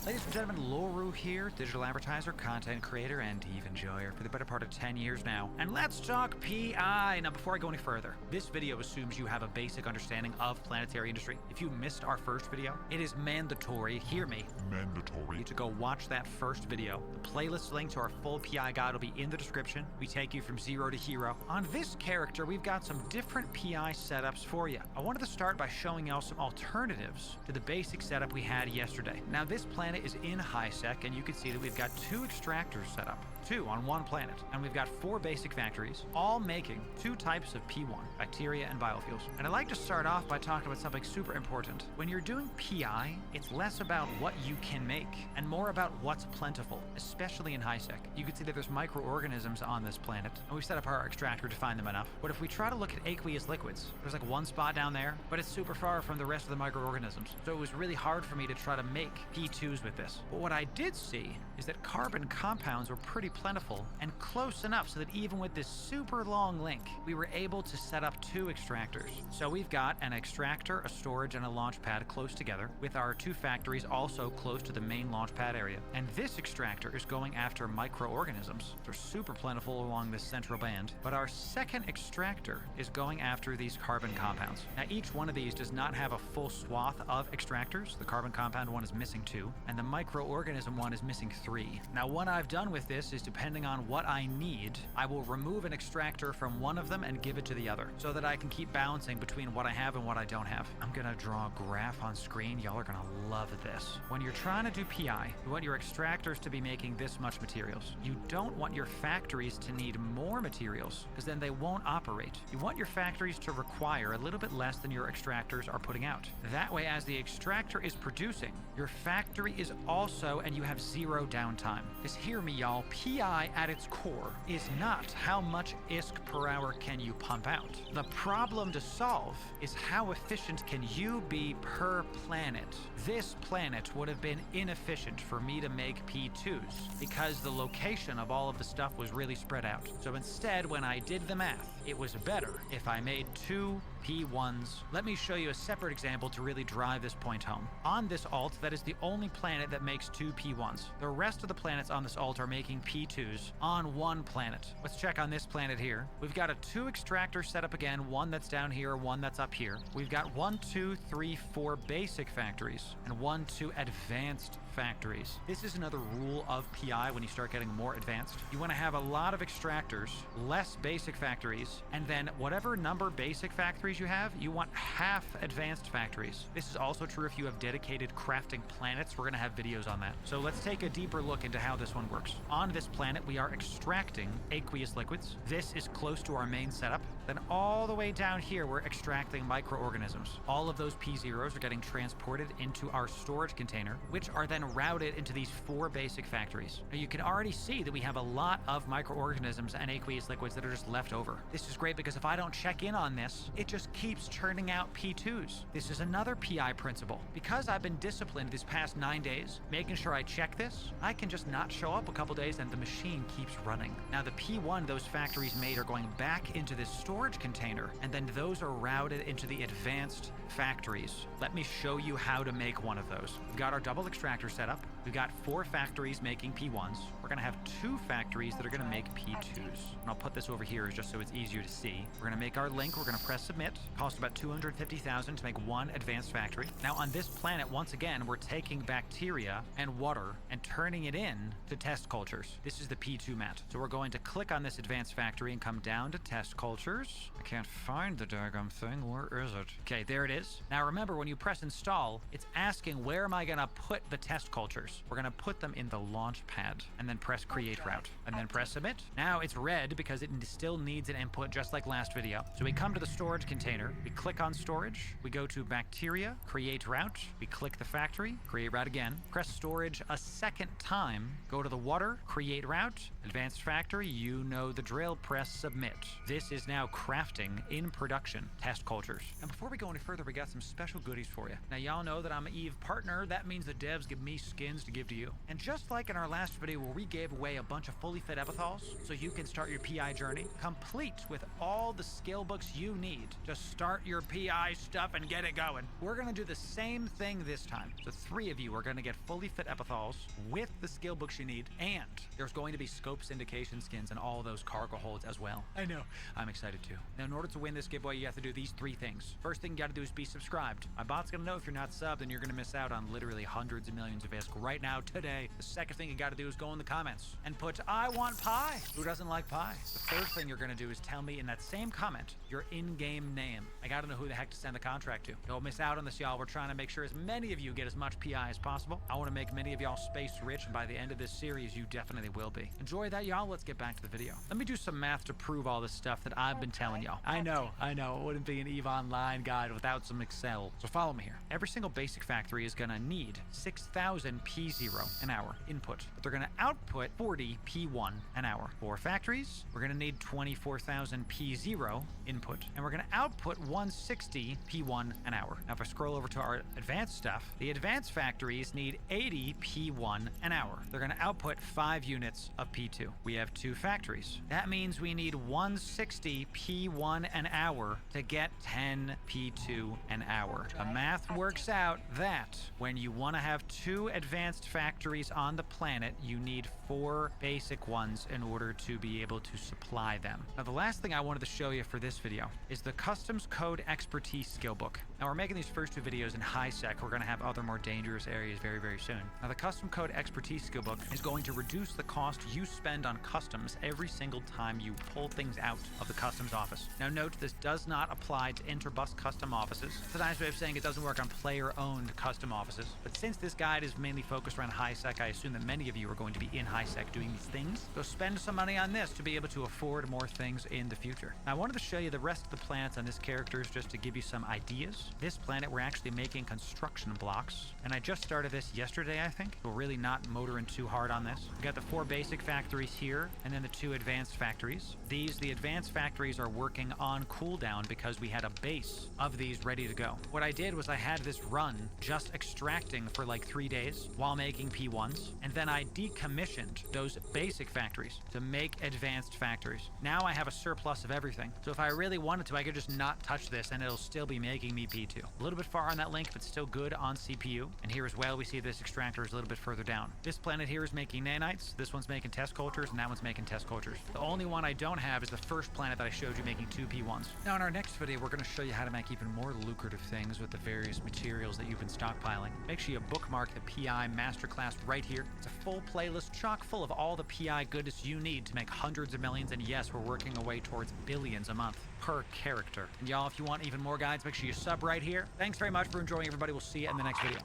Ladies and gentlemen, Loru here, digital advertiser, content creator, and EVE enjoyer for the better part of 10 years now. And let's talk PI. Now, before I go any further, this video assumes you have a basic understanding of planetary industry. If you missed our first video, it is mandatory, hear me, mandatory, to go watch that first video. The playlist link to our full PI guide will be in the description. We take you from zero to hero. On this character, we've got some different PI setups for you. I wanted to start by showing y'all some alternatives to the basic setup we had yesterday. Now, this planet is in HiSec, and you can see that we've got 2 extractors set up, 2 on 1 planet, and we've got 4 basic factories, all making 2 types of P1, bacteria and biofuels. And I'd like to start off by talking about something super important. When you're doing PI, it's less about what you can make and more about what's plentiful, especially in HiSec. You can see that there's microorganisms on this planet, and we've set up our extractor to find them enough. But if we try to look at aqueous liquids, there's like 1 spot down there, but it's super far from the rest of the microorganisms. So it was really hard for me to try to make P2s with this. But what I did see is that carbon compounds were pretty plentiful and close enough so that even with this super long link, we were able to set up 2 extractors. So we've got an extractor, a storage, and a launch pad close together, with our 2 factories also close to the main launch pad area. And this extractor is going after microorganisms. They're super plentiful along this central band. But our second extractor is going after these carbon compounds. Now, each one of these does not have a full swath of extractors. The carbon compound one is missing 2, and the microorganism one is missing 3. Now, what I've done with this is, depending on what I need, I will remove an extractor from one of them and give it to the other, so that I can keep balancing between what I have and what I don't have. I'm gonna draw a graph on screen. Y'all are gonna love this. When you're trying to do PI, you want your extractors to be making this much materials. You don't want your factories to need more materials, because then they won't operate. You want your factories to require a little bit less than your extractors are putting out. That way, as the extractor is producing, your factory is also, and you have 0 downtime. Because hear me, y'all, PI at its core is not how much ISK per hour can you pump out. The problem to solve is how efficient can you be per planet. This planet would have been inefficient for me to make P2s because the location of all of the stuff was really spread out. So instead, when I did the math, it was better if I made 2 P1s. Let me show you a separate example to really drive this point home. On this alt, that is the only planet that makes 2 P1s. The rest of the planets on this alt are making P2s on 1 planet. Let's check on this planet here. We've got a 2 extractor set up again, one that's down here, one that's up here. We've got 1, 2, 3, 4 basic factories and 1, 2 advanced factories. This is another rule of PI when you start getting more advanced. You want to have a lot of extractors, less basic factories, and then whatever number basic factories factories you have, you want half advanced factories. This is also true if you have dedicated crafting planets. We're gonna have videos on that. So let's take a deeper look into how this one works. On this planet, we are extracting aqueous liquids. This is close to our main setup. Then all the way down here, we're extracting microorganisms. All of those P0s are getting transported into our storage container, which are then routed into these 4 basic factories. Now you can already see that we have a lot of microorganisms and aqueous liquids that are just left over. This is great because if I don't check in on this, it just keeps churning out P2s. This is another PI principle. Because I've been disciplined these past 9 days, making sure I check this, I can just not show up a couple days and the machine keeps running. Now the P1 those factories made are going back into this storage container, and then those are routed into the advanced factories. Let me show you how to make one of those. We've got our double extractor set up. We've got 4 factories making P1s. We're gonna have 2 factories that are gonna make P2s. And I'll put this over here just so it's easier to see. We're gonna make our link, we're gonna press submit. Cost about 250,000 to make 1 advanced factory. Now on this planet, once again, we're taking bacteria and water and turning it in to test cultures. This is the P2 mat. So we're going to click on this advanced factory and come down to test cultures. I can't find the daggum thing. Where is it? Okay, there it is. Now remember, when you press install, it's asking where am I gonna put the test cultures. We're gonna put them in the launch pad and then press create route and then press submit. Now it's red because it still needs an input just like last video. So we come to the storage container, we click on storage, we go to bacteria, create route, we click the factory, create route again, press storage a second time, go to the water, create route, advanced factory, you know the drill, press submit. This is now crafting in production test cultures. And before we go any further, we got some special goodies for you. Now y'all know that I'm an Eve partner. That means the devs give me skins to give to you. And just like in our last video where we gave away a bunch of fully fit epithals so you can start your PI journey, complete with all the skill books you need to start your PI stuff and get it going. We're gonna do the same thing this time. So 3 of you are gonna get fully fit epithals with the skill books you need, and there's going to be scope syndication skins and all those cargo holds as well. I know, I'm excited too. Now in order to win this giveaway, you have to do these 3 things. First thing you gotta do is be subscribed. My bot's gonna know if you're not subbed, and you're gonna miss out on literally hundreds of millions of ISK right now today. The second thing you gotta do is go in the comments and put I want pie. Who doesn't like pie? The third thing you're gonna do is tell me in that same comment your in-game name. I gotta know who the heck to send the contract to. Don't miss out on this, y'all. We're trying to make sure as many of you get as much PI as possible. I want to make many of y'all space rich, and by the end of this series, you definitely will be. Enjoy that, y'all. Let's get back to the video. Let me do some math to prove all this stuff that I've been telling y'all. I know. It wouldn't be an EVE Online guide without some Excel. So follow me here. Every single basic factory is gonna need 6,000 P0 an hour input, but they're gonna output 40 P1 an hour. 4 factories, we're gonna need 24,000 P0 input, and we're gonna output 160 P1 an hour. Now if I scroll over to our advanced stuff, the advanced factories need 80 P1 an hour. They're gonna output 5 units of P2. We have 2 factories. That means we need 160 P1 an hour to get 10 P2 an hour. The math works out that when you want to have 2 advanced factories on the planet, you need 4 basic ones in order to be able to supply them. Now the last thing I wanted to show you for this video is the Customs Code Expertise skill book. Now we're making these first 2 videos in high sec. We're going to have other more dangerous areas very, very soon. Now the Custom Code Expertise skill book is going to reduce the cost you spend on customs every single time you pull things out of the customs office. Now note, this does not apply to interbus custom offices. It's a nice way of saying it doesn't work on player-owned custom offices. But since this guide is mainly focused around high sec, I assume that many of you are going to be in high sec doing these things. So spend some money on this to be able to afford more things in the future. Now I wanted to show you the rest of the planets on this characters just to give you some ideas. This planet, we're actually making construction blocks, and I just started this yesterday, I think. We're really not motoring too hard on this. We got the 4 basic factories here, and then the 2 advanced factories. The advanced factories are working on cooldown because we had a base of these ready to go. What I did was I had this run just extracting for like 3 days while making P1s, and then I decommissioned those basic factories to make advanced factories. Now I have a surplus of everything, so if I really wanted to, I could just not touch this and it'll still be making me P2. A little bit far on that link, but still good on CPU. And here as well, we see this extractor is a little bit further down. This planet here is making nanites, this one's making test cultures, and that one's making test cultures. The only one I don't have is the first planet that I showed you making 2 P1s. Now in our next video, we're going to show you how to make even more lucrative things with the various materials that you've been stockpiling. Make sure you bookmark the PI masterclass right here. It's a full playlist chock full of all the PI goodness you need to make hundreds of millions, and yes, we're working our way towards billions a month per character. And y'all, if you want even more guides, make sure you sub right here. Thanks very much for enjoying, everybody. We'll see you in the next video.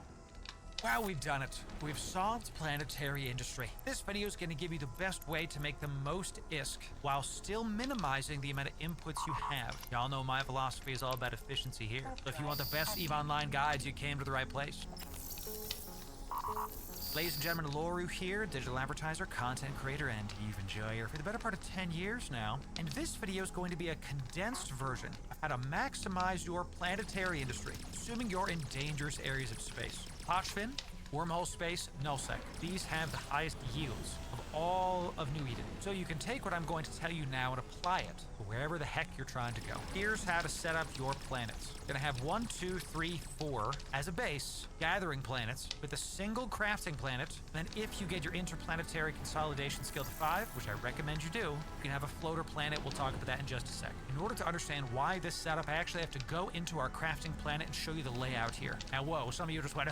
Wow, we've done it. We've solved planetary industry. This video is going to give you the best way to make the most ISK while still minimizing the amount of inputs you have. Y'all know my philosophy is all about efficiency here. So if you want the best EVE Online guides, you came to the right place. Ladies and gentlemen, Loru here, digital advertiser, content creator, and EVE enjoyer for the better part of 10 years now. And this video is going to be a condensed version of how to maximize your planetary industry, assuming you're in dangerous areas of space. Hotchfin, wormhole space, nullsec. These have the highest yields of all of New Eden. So you can take what I'm going to tell you now and apply it to wherever the heck you're trying to go. Here's how to set up your planets. You're gonna have 1, 2, 3, 4 as a base, gathering planets with a single crafting planet. Then if you get your interplanetary consolidation skill to 5, which I recommend you do, you can have a floater planet. We'll talk about that in just a sec. In order to understand why this setup, I actually have to go into our crafting planet and show you the layout here. Now, whoa, some of you just went,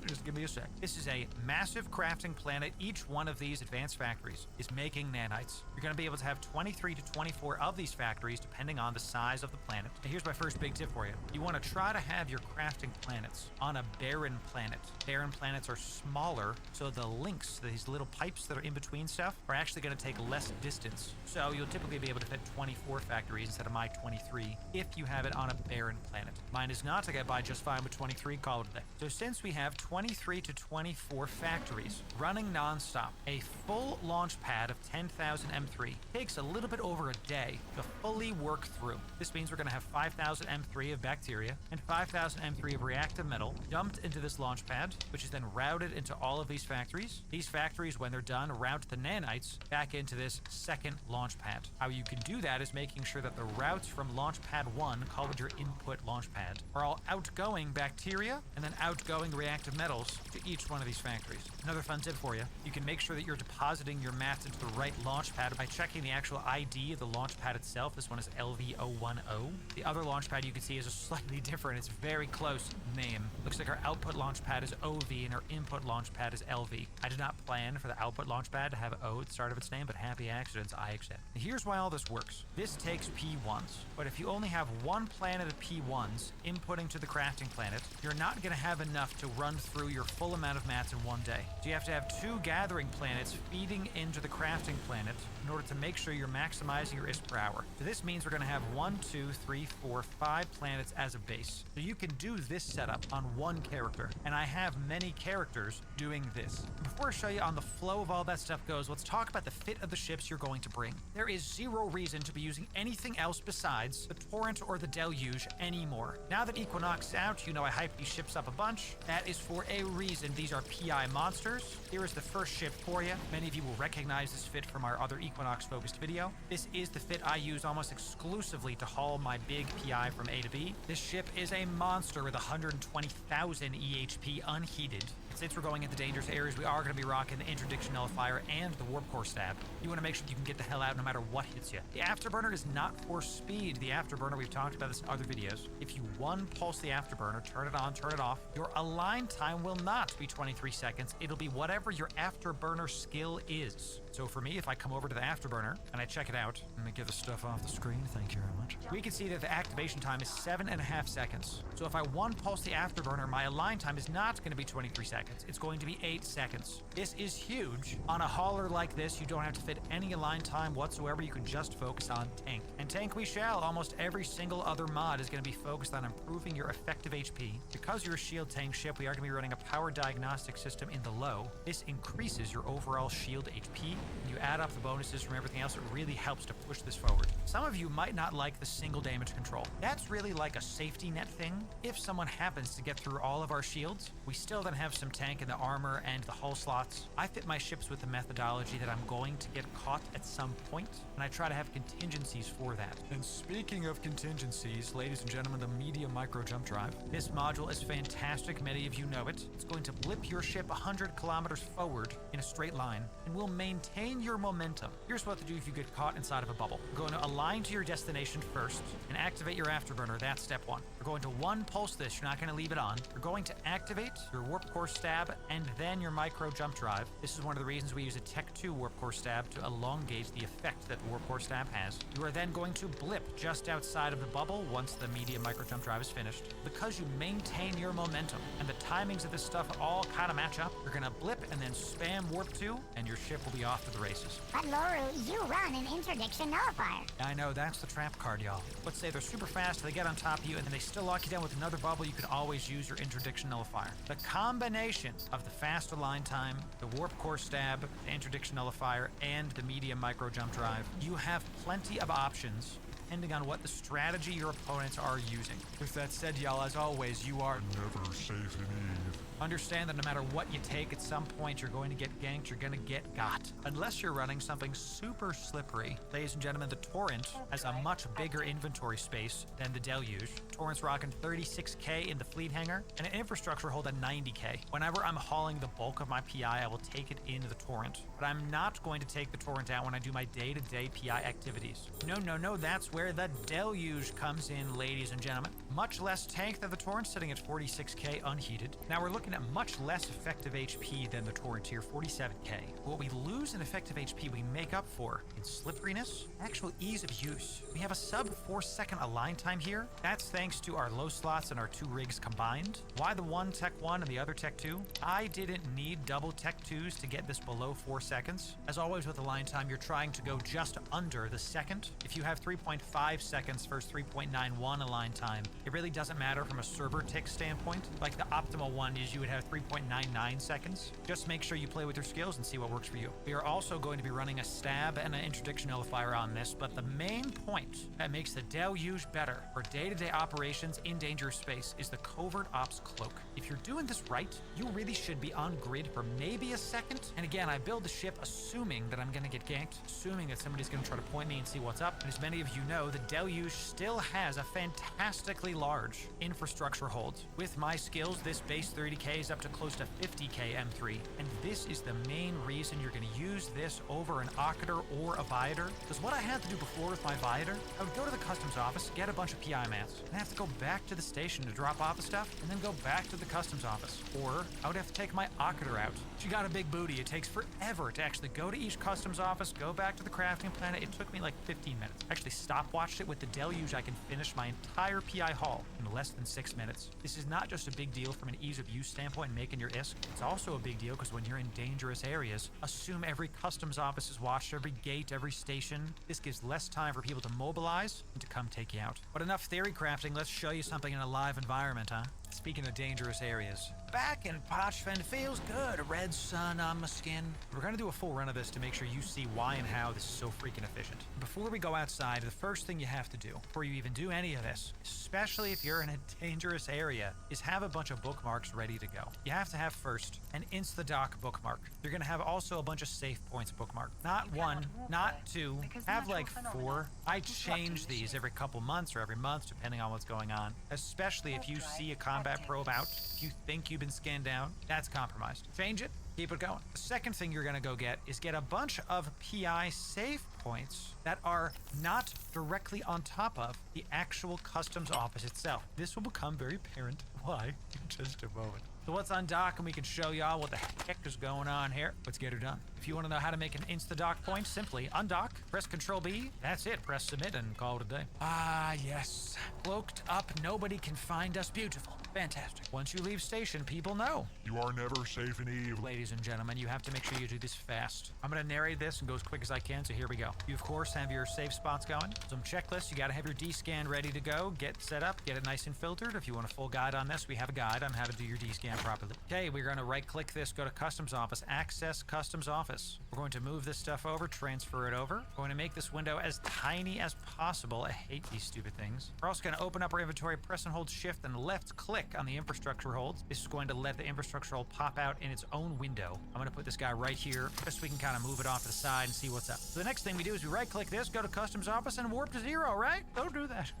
just give me a sec. This is a massive crafting planet. Each one of these advanced factories is making nanites. You're going to be able to have 23 to 24 of these factories depending on the size of the planet. Now, here's my first big tip for you. You want to try to have your crafting planets on a barren planet. Barren planets are smaller, so the links, these little pipes that are in between stuff, are actually going to take less distance. So you'll typically be able to fit 24 factories instead of my 23 if you have it on a barren planet. Mine is not. I get by just fine with 23, call it a day. So since we have 23 to 24 factories running non-stop, a full launch pad of 10,000 M3 takes a little bit over a day to fully work through. This means we're going to have 5,000 M3 of bacteria and 5,000 M3 of reactive metal dumped into this launch pad, which is then routed into all of these factories. These factories, when they're done, route the nanites back into this second launch pad. How you can do that is making sure that the routes from launch pad 1, called your input launch pad, are all outgoing bacteria and then outgoing reactive metals to each one of these factories. Another fun tip for you, you can make sure that you're depositing your mats into the right launch pad by checking the actual ID of the launch pad itself. This one is LV010. The other launch pad you can see is a slightly different, it's very close name. Looks like our output launch pad is OV and our input launch pad is LV. I did not plan for the output launch pad to have O at the start of its name, but happy accidents, I accept. Here's why all this works. This takes P1s, but if you only have one planet of P1s inputting to the crafting planet, you're not going to have enough to run through your full amount of mats in one day. So you have to have 2 gathering planets feeding into the crafting planet in order to make sure you're maximizing your ISK per hour. So this means we're going to have 1, 2, 3, 4, 5 planets as a base. So you can do this setup on one character, and I have many characters doing this. Before I show you on the flow of all that stuff goes, let's talk about the fit of the ships you're going to bring. There is zero reason to be using anything else besides the Torrent or the Deluge anymore. Now that Equinox is out, you know I hyped these ships up a bunch. That is for a reason. These are PI monsters. Here is the first ship for you. Many of you will recognize this fit from our other Equinox-focused video. This is the fit I use almost exclusively to haul my big PI from A to B. This ship is a monster with 120,000 EHP unheated. Since we're going into dangerous areas, we are going to be rocking the Interdiction Nullifier and the Warp Core Stab. You want to make sure you can get the hell out no matter what hits you. The Afterburner is not for speed. The Afterburner, we've talked about this in other videos. If you one pulse the Afterburner, turn it on, turn it off, your align time will not be 23 seconds. It'll be whatever your Afterburner skill is. So for me, if I come over to the Afterburner and I check it out, let me get the stuff off the screen, thank you very much. We can see that the activation time is 7.5 seconds. So if I one pulse the Afterburner, my align time is not going to be 23 seconds. It's going to be 8 seconds. This is huge. On a hauler like this, you don't have to fit any align time whatsoever. You can just focus on tank. And tank we shall. Almost every single other mod is going to be focused on improving your effective HP. Because you're a shield tank ship, we are going to be running a power diagnostic system in the low. This increases your overall shield HP. You add up the bonuses from everything else, it really helps to push this forward. Some of you might not like the single damage control. That's really like a safety net thing. If someone happens to get through all of our shields, we still then have some tank in the armor and the hull slots. I fit my ships with the methodology that I'm going to get caught at some point, and I try to have contingencies for that. And speaking of contingencies, ladies and gentlemen, the Media Micro Jump Drive. This module is fantastic, many of you know it. It's going to blip your ship 100 kilometers forward in a straight line, and will maintain maintain your momentum. Here's what to do if you get caught inside of a bubble. You're going to align to your destination first and activate your afterburner. That's step 1. You're going to pulse this. You're not going to leave it on. You're going to activate your warp core stab and then your micro jump drive. This is one of the reasons we use a Tech 2 warp core stab to elongate the effect that the warp core stab has. You are then going to blip just outside of the bubble once the medium micro jump drive is finished. Because you maintain your momentum and the timings of this stuff all kind of match up, you're going to blip and then spam warp 2 and your ship will be off to the races. But Loru, you run an interdiction nullifier. I know, that's the trap card, y'all. Let's say they're super fast, they get on top of you, and then they still lock you down with another bubble. You can always use your interdiction nullifier. The combination of the fast align time, the warp core stab, the interdiction nullifier, and the medium micro jump drive, you have plenty of options depending on what the strategy your opponents are using. With that said, y'all, as always, you are never safe in Eve. Understand that no matter what you take, at some point you're going to get ganked, you're going to get got. Unless you're running something super slippery. Ladies and gentlemen, the Torrent has a much bigger inventory space than the Deluge. Torrent's rocking 36k in the fleet hangar and an infrastructure hold at 90k. Whenever I'm hauling the bulk of my PI, I will take it into the Torrent. But I'm not going to take the Torrent out when I do my day-to-day PI activities. No, that's where the Deluge comes in, ladies and gentlemen. Much less tank than the Torrent, sitting at 46k unheated. Now we're looking at much less effective HP than the Torrent here, 47k. What we lose in effective HP, we make up for in slipperiness, actual ease of use. We have a sub 4-second align time here. That's thanks to our low slots and our 2 rigs combined. Why the one Tech 1 and the other Tech 2? I didn't need double Tech 2s to get this below 4 seconds. As always with align time, you're trying to go just under the second. If you have 3.5 seconds versus 3.91 align time, it really doesn't matter from a server tick standpoint. Like the optimal one is you would have 3.99 seconds. Just make sure you play with your skills and see what works for you. We are also going to be running a stab and an interdiction nullifier on this, but the main point that makes the Deluge better for day-to-day operations in dangerous space is the covert ops cloak. If you're doing this right, you really should be on grid for maybe a second. And again, I build the ship assuming that I'm going to get ganked, assuming that somebody's going to try to point me and see what's up. And as many of you know, the Deluge still has a fantastically large infrastructure hold. With my skills, this base 30k is up to close to 50k M3, and this is the main reason you're going to use this over an Occator or a Viator. Because what I had to do before with my Viator, I would go to the customs office, get a bunch of PI mats, and have to go back to the station to drop off the stuff, and then go back to the customs office. Or I would have to take my Occator out. She got a big booty. It takes forever to actually go to each customs office, go back to the crafting planet. It took me like 15 minutes. I actually stopwatched it with the Deluge. I can finish my entire PI haul in less than 6 minutes. This is not just a big deal from an ease of use standpoint and making your ISK. It's also a big deal because when you're in dangerous areas, assume every customs office is watched, every gate, every station. This gives less time for people to mobilize and to come take you out. But enough theory crafting, let's show you something in a live environment, huh? Speaking of dangerous areas, back in Pochven feels good. Red sun on my skin. We're gonna do a full run of this to make sure you see why and how this is so freaking efficient. Before we go outside, the first thing you have to do, before you even do any of this, especially if you're in a dangerous area, is have a bunch of bookmarks ready to go. You have to have first an Instadoc bookmark. You're gonna have also a bunch of save points bookmark. Not 1, not 2, have like 4. I change these every couple months or every month depending on what's going on, especially if you see a combat probe out, if you think you've been scanned down, that's compromised. Change it, keep it going. The second thing you're gonna go get is get a bunch of PI save points that are not directly on top of the actual customs office itself. This will become very apparent why in just a moment. So what's on dock, and we can show y'all what the heck is going on here. Let's get her done. If you want to know how to make an Instadoc point, simply undock, press Control B, that's it, press submit, and call it a day. Ah, yes. Cloaked up, nobody can find us. Beautiful. Fantastic. Once you leave station, people know. You are never safe in Eve. Ladies and gentlemen, you have to make sure you do this fast. I'm going to narrate this and go as quick as I can, so here we go. You, of course, have your save spots going. Some checklists. You got to have your D-scan ready to go. Get set up. Get it nice and filtered. If you want a full guide on this, we have a guide on how to do your D-scan properly. Okay, we're going to right-click this, go to Customs Office, Access Customs Office. We're going to move this stuff over, transfer it over. We're going to make this window as tiny as possible. I hate these stupid things. We're also going to open up our inventory, press and hold Shift and left-click on the infrastructure holds. This is going to let the infrastructure hold pop out in its own window. I'm going to put this guy right here, just so we can kind of move it off to the side and see what's up. So the next thing we do is we right-click this, go to Customs Office, and warp to 0, right? Don't do that.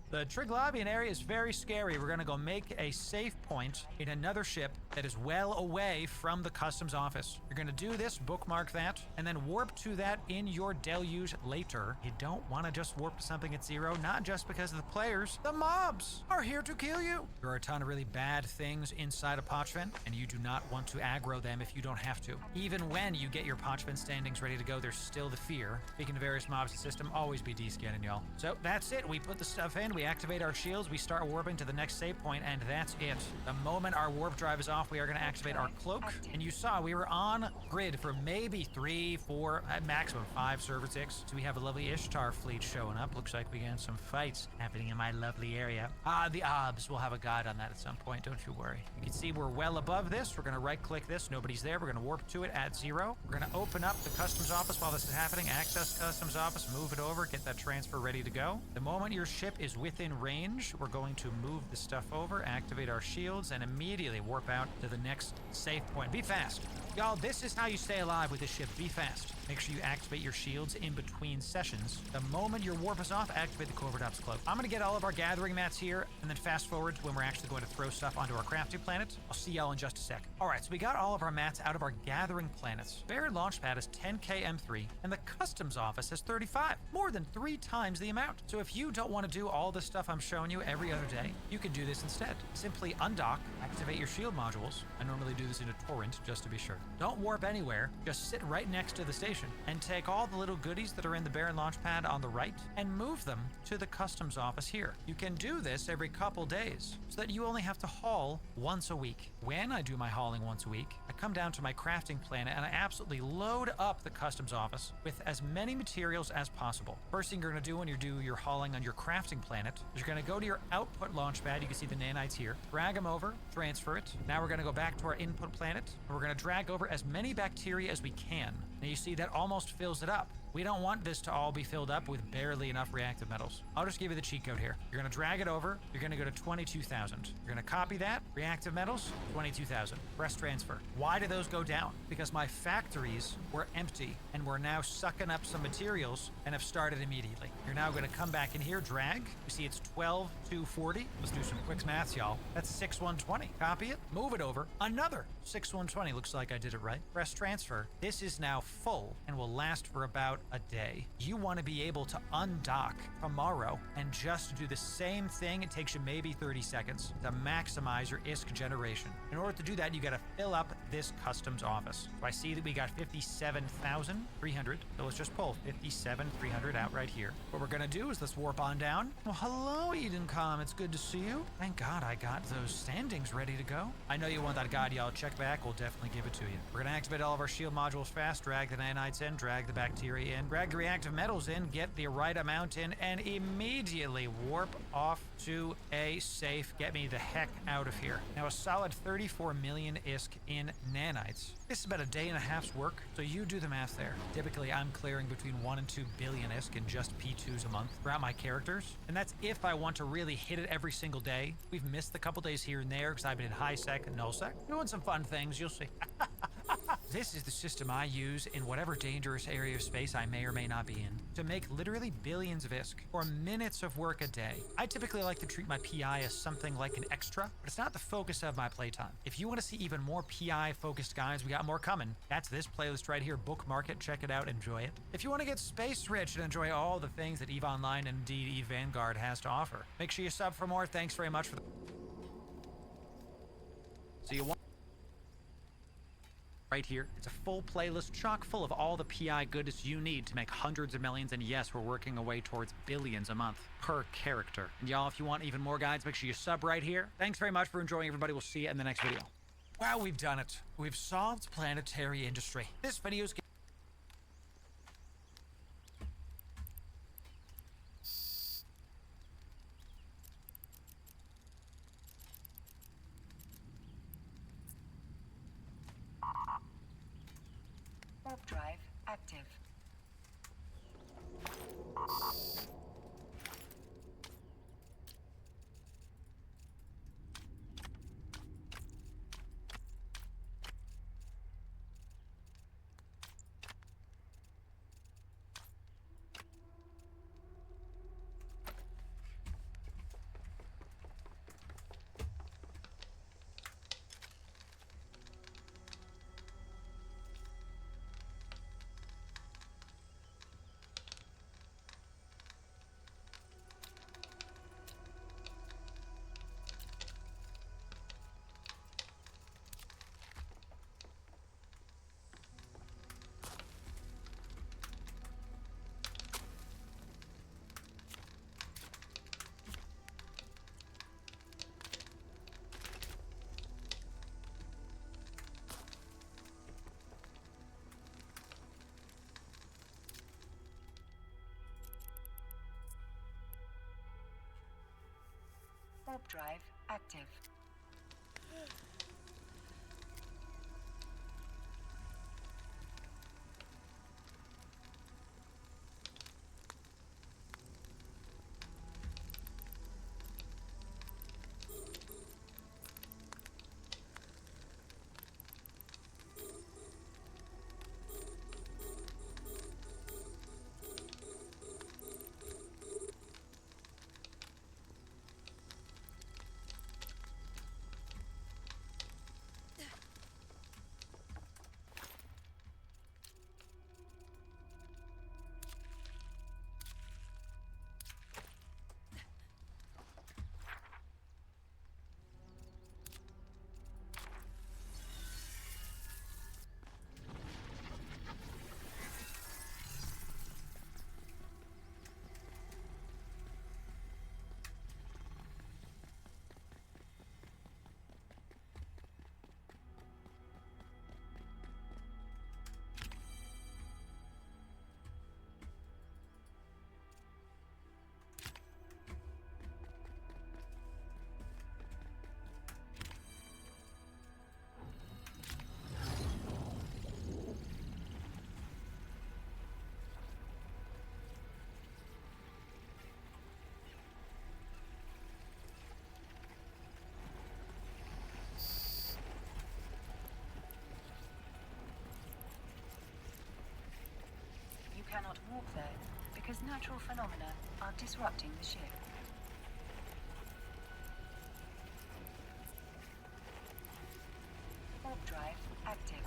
The Triglavian area is very scary. We're going to go make a save point in another ship that is well away from the customs office. You're gonna do this, bookmark that, and then warp to that in your deluge later. You don't want to just warp to something at 0, not just because of the players. The mobs are here to kill you. There are a ton of really bad things inside a Pochven, and you do not want to aggro them if you don't have to. Even when you get your Pochven standings ready to go, there's still the fear. Speaking to various mobs in the system, always be descanning, y'all. So that's it. We put the stuff in, we activate our shields, we start warping to the next save point, and that's it. The moment our warp drive is off, we are going to activate our cloak, and you saw we were on grid for maybe 3, 4, at maximum 5 server ticks. So we have a lovely Ishtar fleet showing up. Looks like we got some fights happening in my lovely area. The OBS, we'll have a guide on that at some point, don't you worry. You can see we're well above this. We're going to right click this, nobody's there. We're going to warp to it at 0. We're going to open up the customs office while this is happening, access customs office, move it over, get that transfer ready to go. The moment your ship is within range, we're going to move the stuff over, activate our shields, and immediately warp out to the next safe point. Be fast. Y'all, this is how you stay alive with this ship. Be fast. Make sure you activate your shields in between sessions. The moment your warp is off, activate the Covert Ops Cloak. I'm going to get all of our gathering mats here, and then fast forward to when we're actually going to throw stuff onto our crafting planet. I'll see y'all in just a sec. Alright, so we got all of our mats out of our gathering planets. Baron Launchpad has 10k M3, and the customs office has 35. More than 3 times the amount. So if you don't want to do all the stuff I'm showing you every other day, you can do this instead. Simply undock, activate your shield modules. I normally do this in a torrent, just to be sure. Don't warp anywhere, just sit right next to the station and take all the little goodies that are in the Baron Launchpad on the right and move them to the customs office here. You can do this every couple days so that you only have to haul once a week. When I do my hauling once a week, I come down to my crafting planet and I absolutely load up the customs office with as many materials as possible. First thing you're going to do when you do your hauling on your crafting planet is you're going to go to your output launchpad. You can see the nanites here. Drag them over, transfer it. Now we're going to go back to our input planet and we're going to drag over as many bacteria as we can. Now you see that almost fills it up. We don't want this to all be filled up with barely enough reactive metals. I'll just give you the cheat code here. You're gonna drag it over, you're gonna go to 22,000. You're gonna copy that, reactive metals, 22,000. Press transfer. Why did those go down? Because my factories were empty and we're now sucking up some materials and have started immediately. You're now gonna come back in here, drag. You see it's 12,240. Let's do some quick maths, y'all. That's 6,120. Copy it, move it over. Another 6,120. Looks like I did it right. Press transfer. This is now full and will last for about a day. You want to be able to undock tomorrow and just do the same thing. It takes you maybe 30 seconds to maximize your ISK generation. In order to do that, you got to fill up this customs office. So I see that we got 57,300. So let's just pull 57,300 out right here. What we're going to do is let's warp on down. Well, hello, Edencom. It's good to see you. Thank God I got those standings ready to go. I know you want that guide, y'all. Check back. We'll definitely give it to you. We're going to activate all of our shield modules fast, drag the nanites in, drag the bacteria in, drag the reactive metals in, get the right amount in, and immediately warp off to a safe. Get me the heck out of here. Now, a solid 34 million ISK in nanites. This is about a day and a half's work, so you do the math there. Typically, I'm clearing between 1 and 2 billion ISK in just P2s a month throughout my characters, and that's if I want to really hit it every single day. We've missed a couple days here and there because I've been in high sec and null sec, doing some fun things, you'll see. This is the system I use in whatever dangerous area of space I may or may not be in to make literally billions of ISK for minutes of work a day. I typically like to treat my PI as something like an extra, but it's not the focus of my playtime. If you want to see even more PI focused guides, we got more coming. That's this playlist right here. Bookmark it, check it out, enjoy it. If you want to get space rich and enjoy all the things that EVE Online and indeed EVE Vanguard has to offer, make sure you sub for more. Thanks very much for the... So you want... Right here, it's a full playlist chock full of all the PI goodness you need to make hundreds of millions, and yes, we're working our way towards billions a month per character. And y'all, if you want even more guides, make sure you sub right here. Thanks very much for enjoying, everybody. We'll see you in the next video. Wow, we've done it. We've solved planetary industry. This video's... Warp drive active. Warp drive active. You cannot walk there because natural phenomena are disrupting the ship. Warp drive active.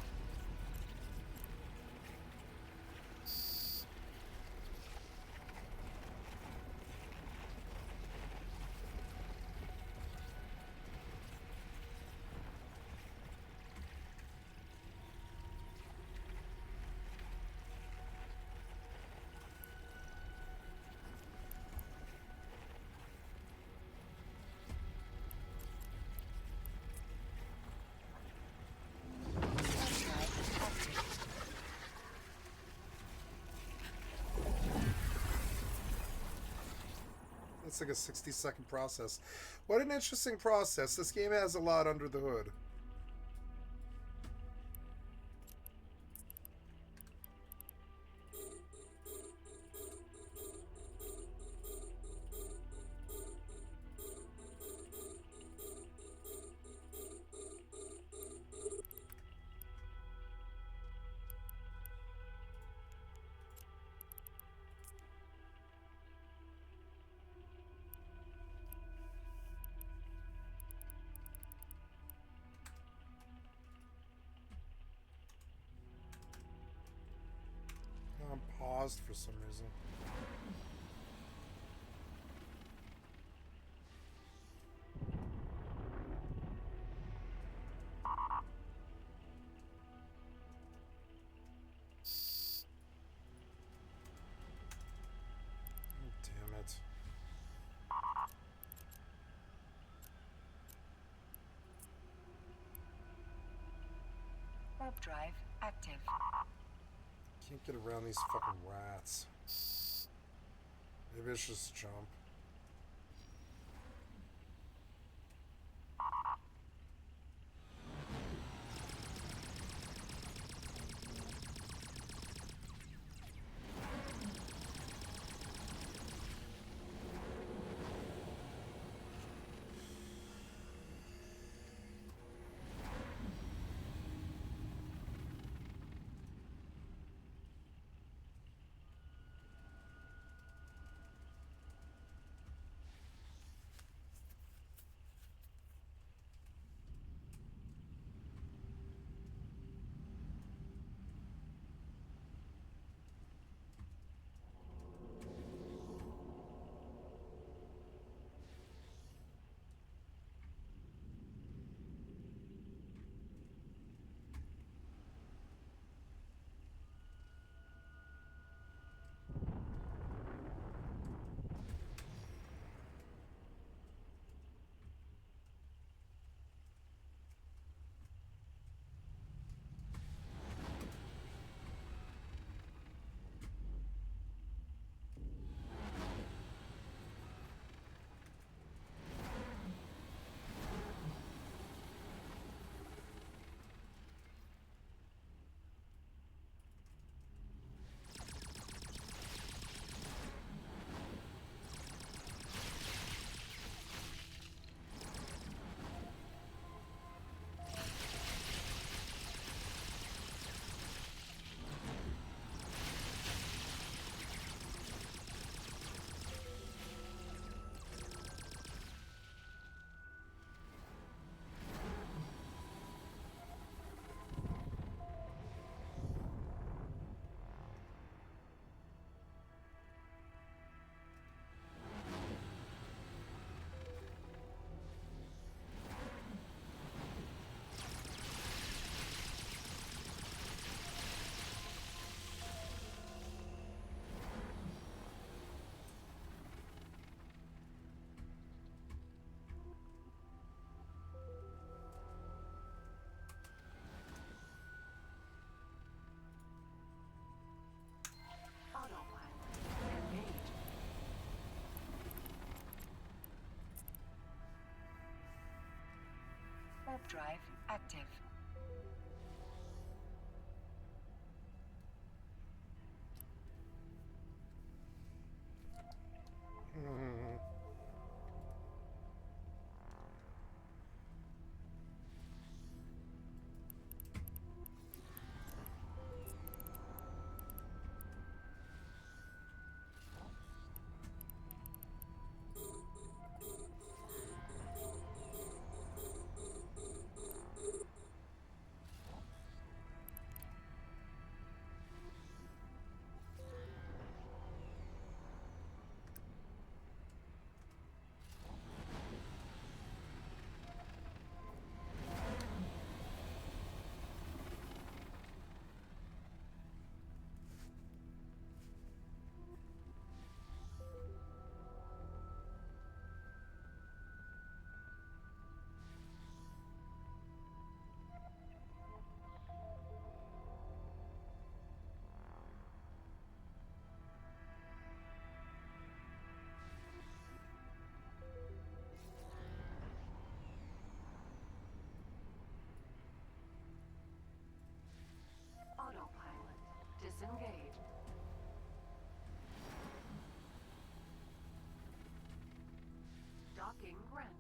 It's like a 60-second process. What an interesting process. This game has a lot under the hood. I'm paused for some reason. Oh, damn it. Warp drive active. Can't get around these fucking rats. Maybe I should just jump. Warp drive active. Autopilot disengaged. Docking granted.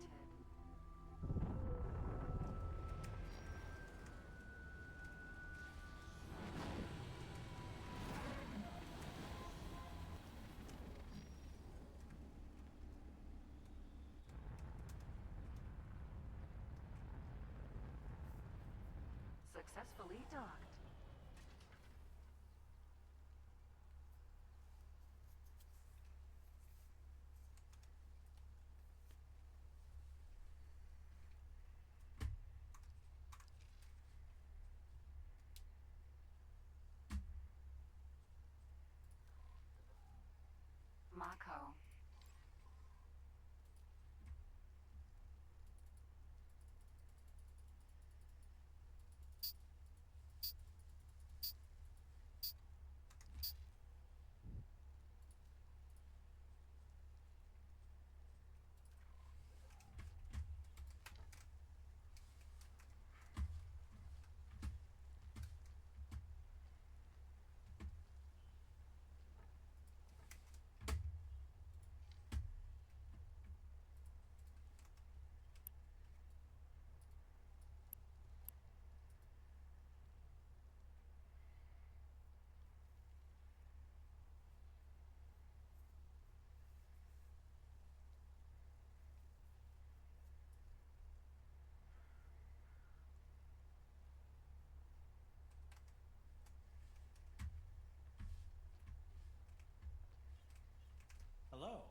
Successfully docked. Mako. Hello.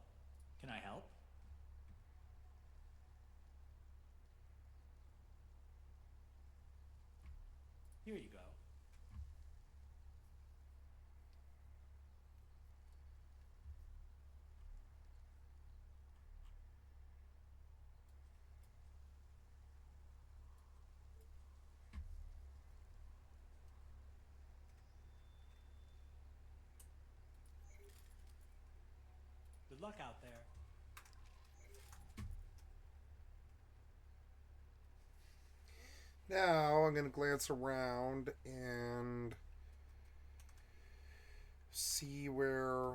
Can I help? Here you go. Good luck out there. Now I'm going to glance around and see where...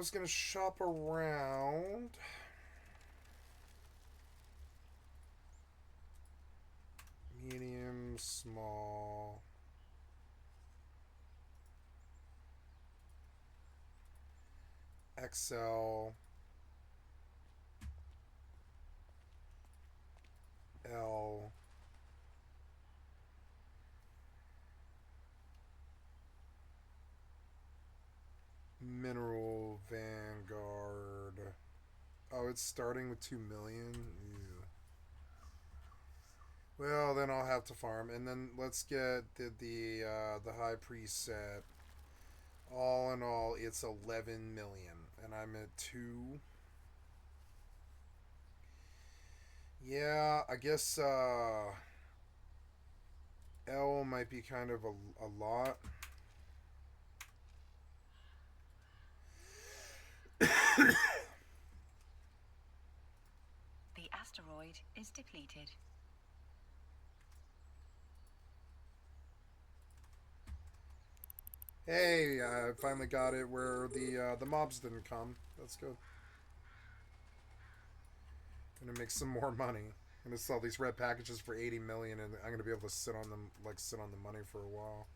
was gonna shop around. Medium, small. XL. L. Mineral Vanguard. Oh, it's starting with 2 million. Ew. Well, then I'll have to farm, and then let's get the high preset. All in all, it's 11 million, and I'm at 2. Yeah, I guess L might be kind of a lot. The asteroid is depleted. Hey, I finally got it where the mobs didn't come. That's good. Gonna make some more money. I'm gonna sell these red packages for 80 million, and I'm gonna be able to sit on them, like sit on the money for a while.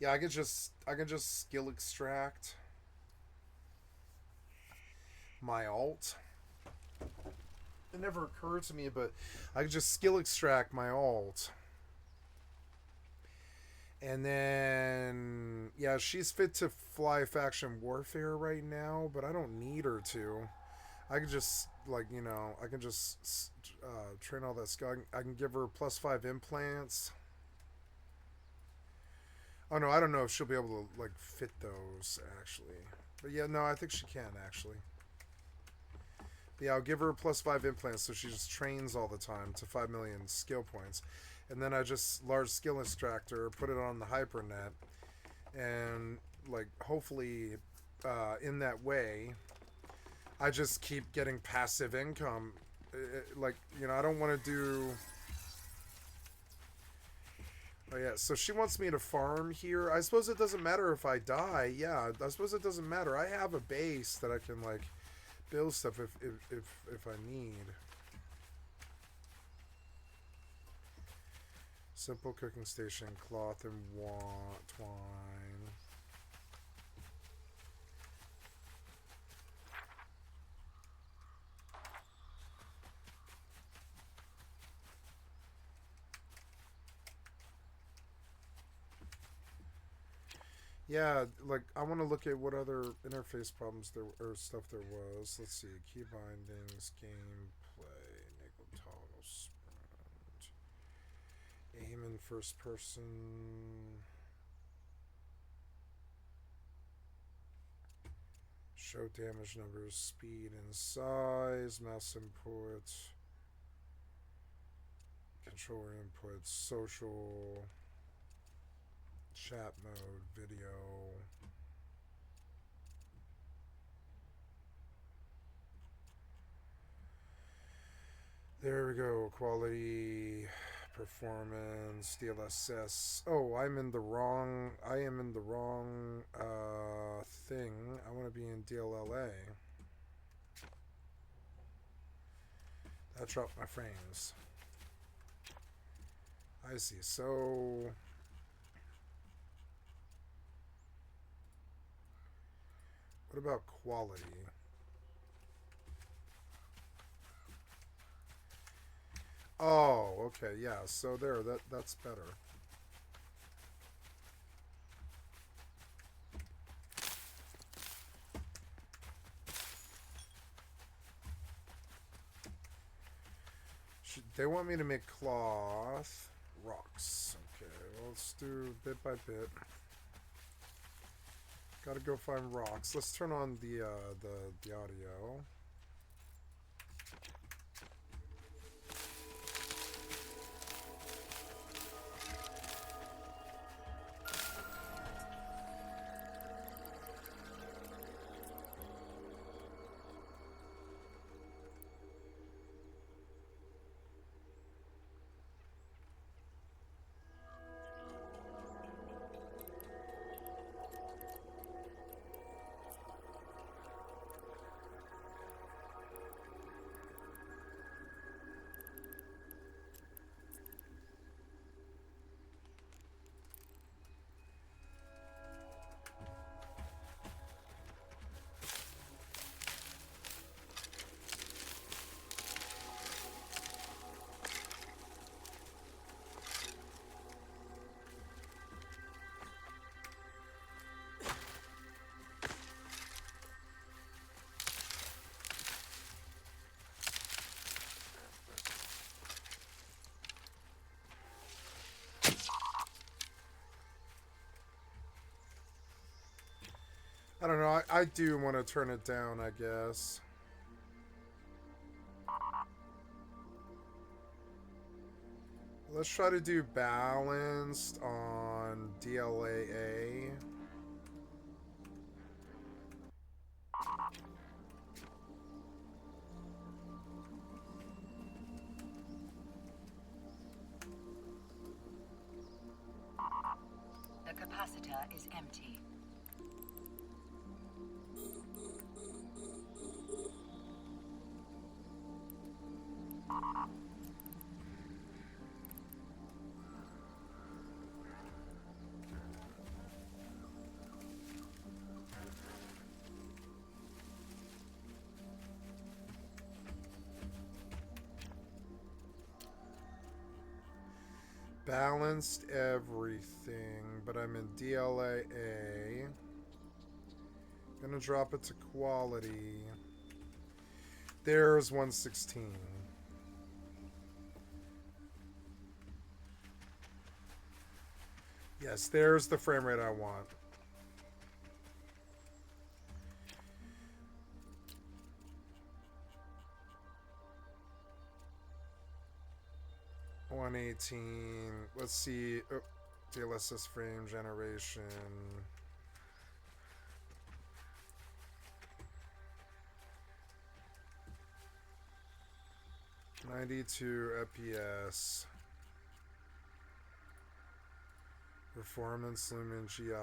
Yeah, I can just skill extract my alt. It never occurred to me, but I can just skill extract my alt. And then, yeah, she's fit to fly faction warfare right now, but I don't need her to. I can just, like, you know, I can just train all that stuff. I can give her +5 implants. Oh, no, I don't know if she'll be able to, like, fit those, actually. But, yeah, no, I think she can, actually. Yeah, I'll give her +5 implants so she just trains all the time to 5 million skill points. And then I just large skill extractor, put it on the hypernet, and like hopefully in that way I just keep getting passive income. Like, you know, I don't want to do... Oh yeah, so she wants me to farm here. I suppose it doesn't matter if I die. Yeah, I suppose it doesn't matter. I have a base that I can like build stuff if I need. Simple cooking station, cloth and twine. Yeah, like I want to look at what other interface problems there or stuff there was. Let's see, key bindings, gameplay, nickel toggle sprint, aim in first person, show damage numbers, speed and size, mouse input, controller input, social. Chat mode, video. There we go. Quality, performance, DLSS. Oh, I am in the wrong thing. I want to be in DLLA. That dropped my frames. I see. So what about quality? Oh, okay, yeah. So there, that's better. They want me to make cloth, rocks. Okay, well, let's do bit by bit. Gotta go find rocks. Let's turn on the audio. don't know. I do want to turn it down, I guess. Let's try to do balanced on DLAA. The capacitor is empty. Balanced everything, but I'm in DLAA. Gonna drop it to quality. There's 116. Yes, there's the frame rate I want. $118. Let's see. Oh, DLSS frame generation. $92 FPS. Performance Lumen GI.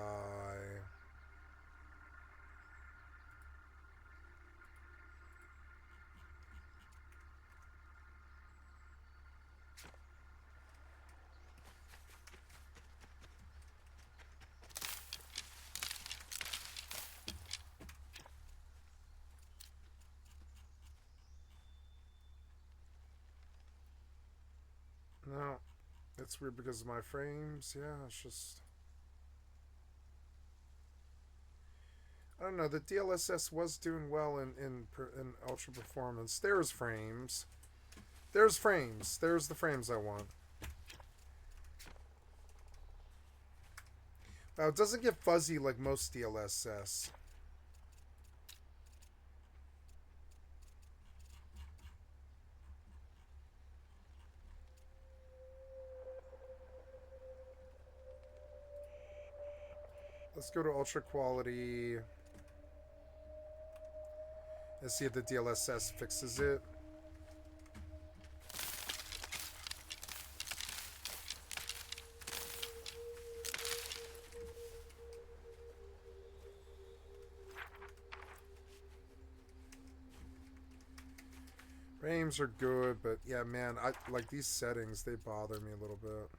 No, it's weird because of my frames. Yeah, it's just... I don't know, the DLSS was doing well in Ultra Performance. There's frames. There's frames. There's the frames I want. Wow, it doesn't get fuzzy like most DLSS. Let's go to Ultra Quality. Let's see if the DLSS fixes it. Frames are good, but yeah, man, I like these settings, they bother me a little bit.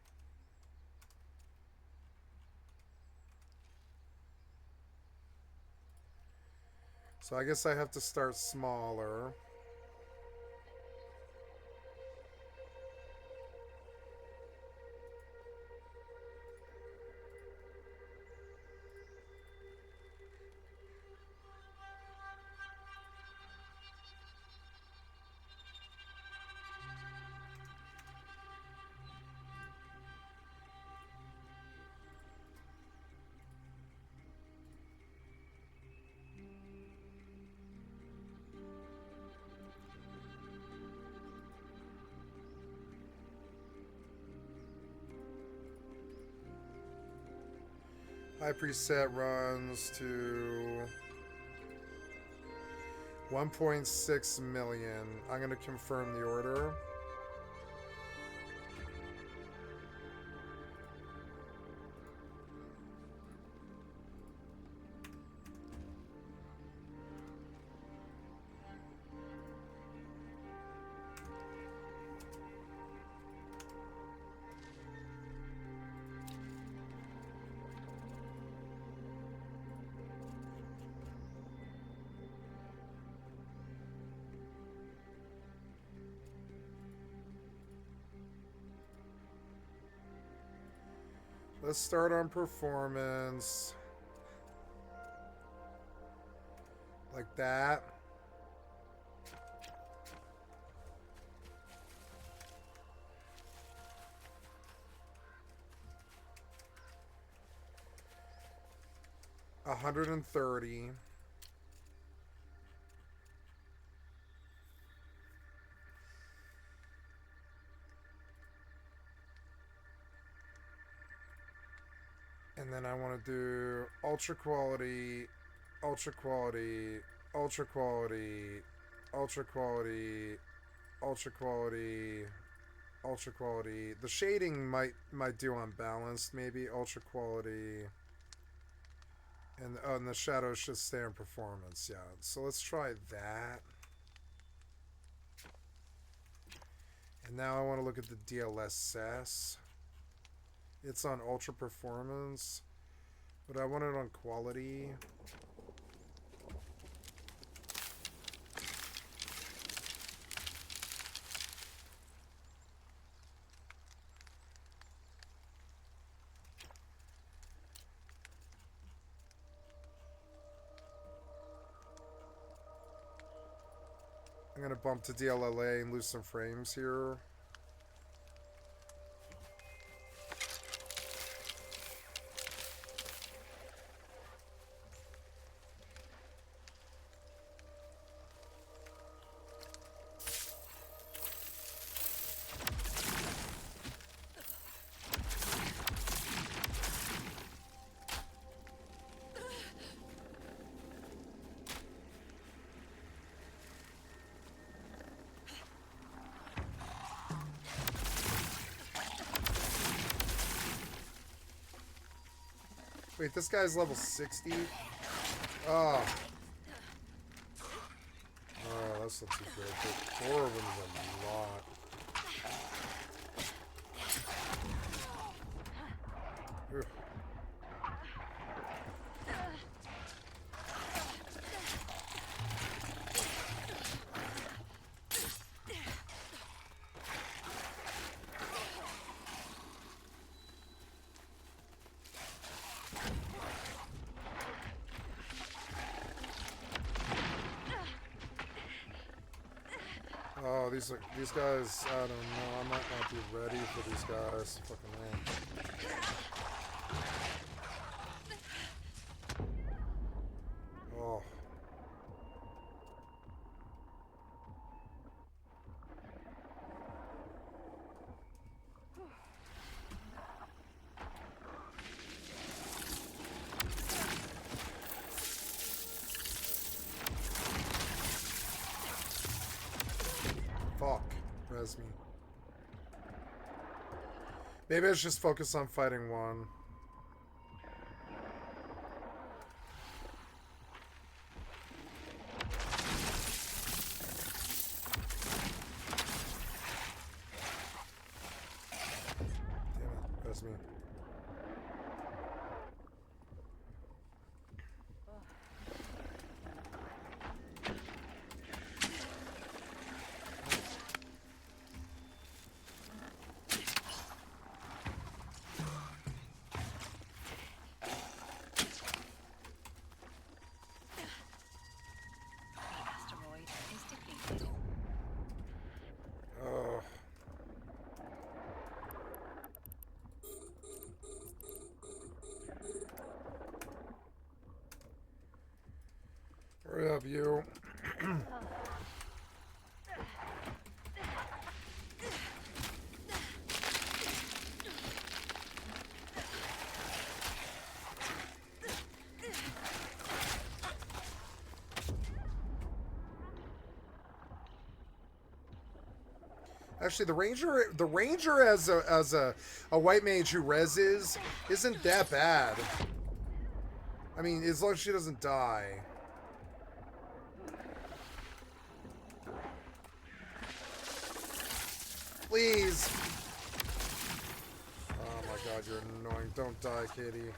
So I guess I have to start smaller. High preset runs to 1.6 million. I'm going to confirm the order. Let's start on performance. Like that. 130. And then I want to do ultra quality, ultra quality, ultra quality, ultra quality, ultra quality, ultra quality. The shading might do unbalanced, maybe ultra quality. And the shadows should stay in performance, yeah. So let's try that. And now I want to look at the DLSS. It's on ultra performance, but I want it on quality. I'm gonna bump to DLLA and lose some frames here. Wait, this guy's level 60? Oh. Oh, that's not too good. But 4 of them is a lot. Ugh. Oh, these guys, I don't know. I might not be ready for these guys. Fucking man. Oh. Fuck. Res me. Maybe I should just focus on fighting one. Damn it. Res me. Hurry up, you. Actually, the ranger as a white mage who reses isn't that bad. I mean, as long as she doesn't die. Please. Oh my god, you're annoying. Don't die, kitty.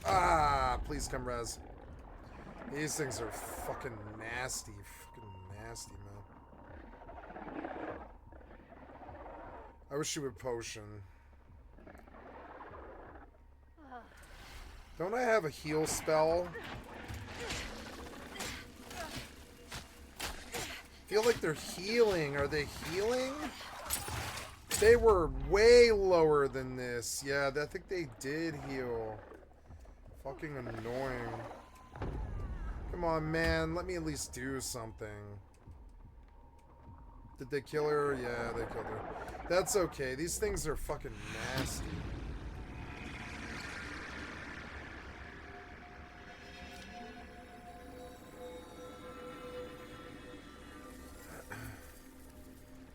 Ah, please come res. These things are fucking nasty. Fucking nasty, man. I wish she would potion. Don't I have a heal spell? Feel like they're healing. Are they healing? They were way lower than this. Yeah, I think they did heal. Fucking annoying. Come on, man. Let me at least do something. Did they kill her? Yeah, they killed her. That's okay. These things are fucking nasty.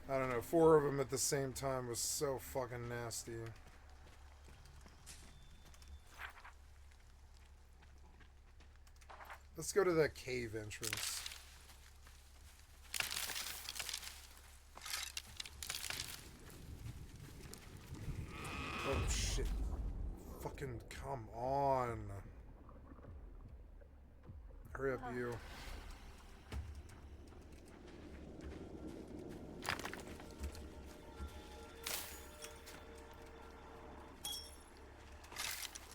I don't know. 4 of them at the same time was so fucking nasty. Let's go to that cave entrance. Oh shit. Fucking come on. Hurry up, you.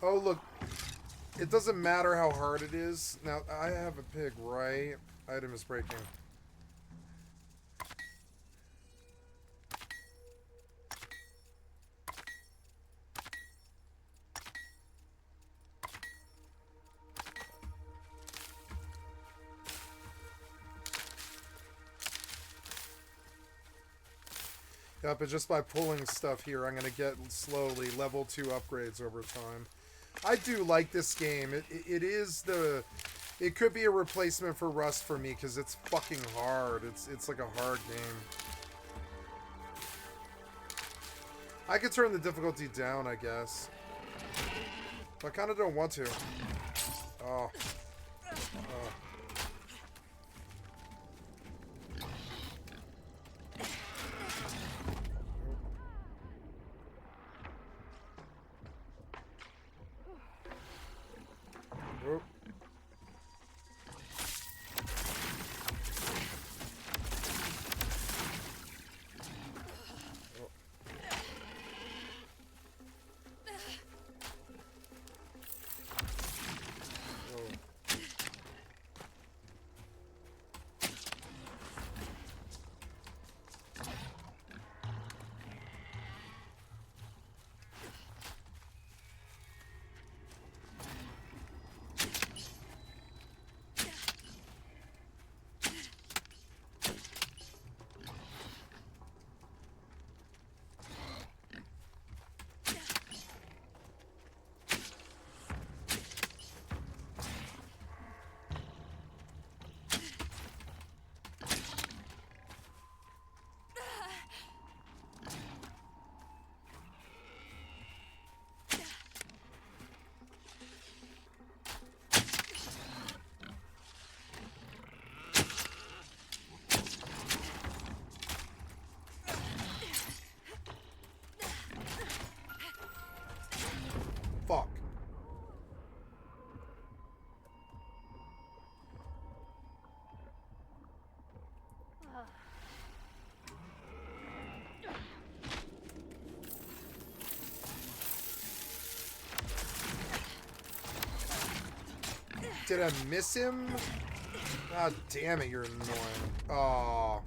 Oh, look. It doesn't matter how hard it is. Now, I have a pig, right? Item is breaking. Yep, but just by pulling stuff here, I'm going to get slowly level 2 upgrades over time. I do like this game. It is the... It could be a replacement for Rust for me, because it's fucking hard. It's like a hard game. I could turn the difficulty down, I guess. But I kind of don't want to. Oh. Oh. Whoop. Fuck. Did I miss him? God damn it, you're annoying. Oh.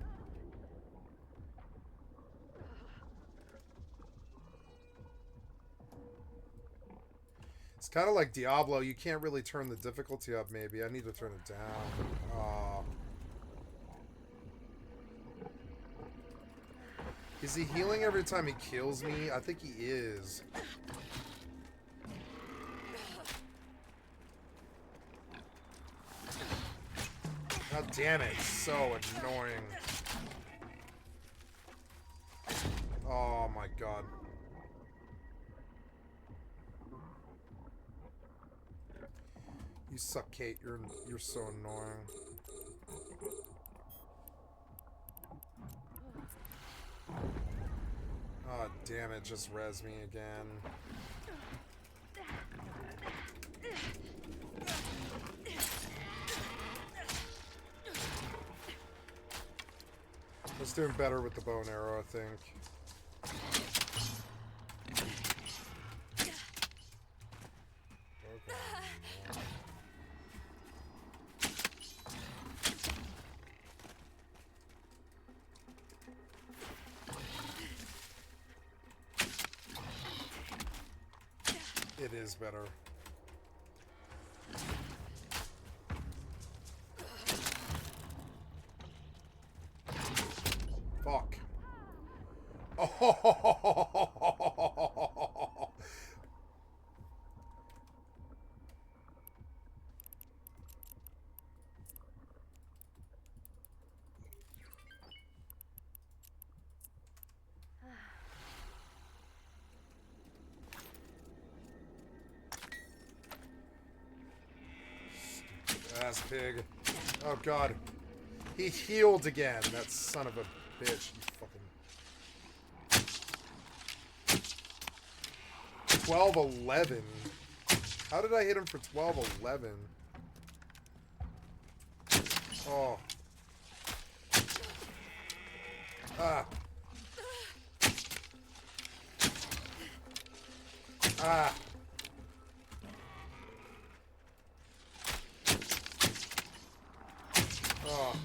It's kind of like Diablo. You can't really turn the difficulty up, maybe. I need to turn it down. Oh. Is he healing every time he kills me? I think he is. God damn it, it's so annoying. Oh my god. You suck, Kate. You're so annoying. Oh damn it, just res me again. I was doing better with the bow and arrow, I think. It is better. Ass pig. Oh god. He healed again. That son of a bitch. You fucking 12-11. How did I hit him for 12-11? Oh. Ah. Ah. Oh.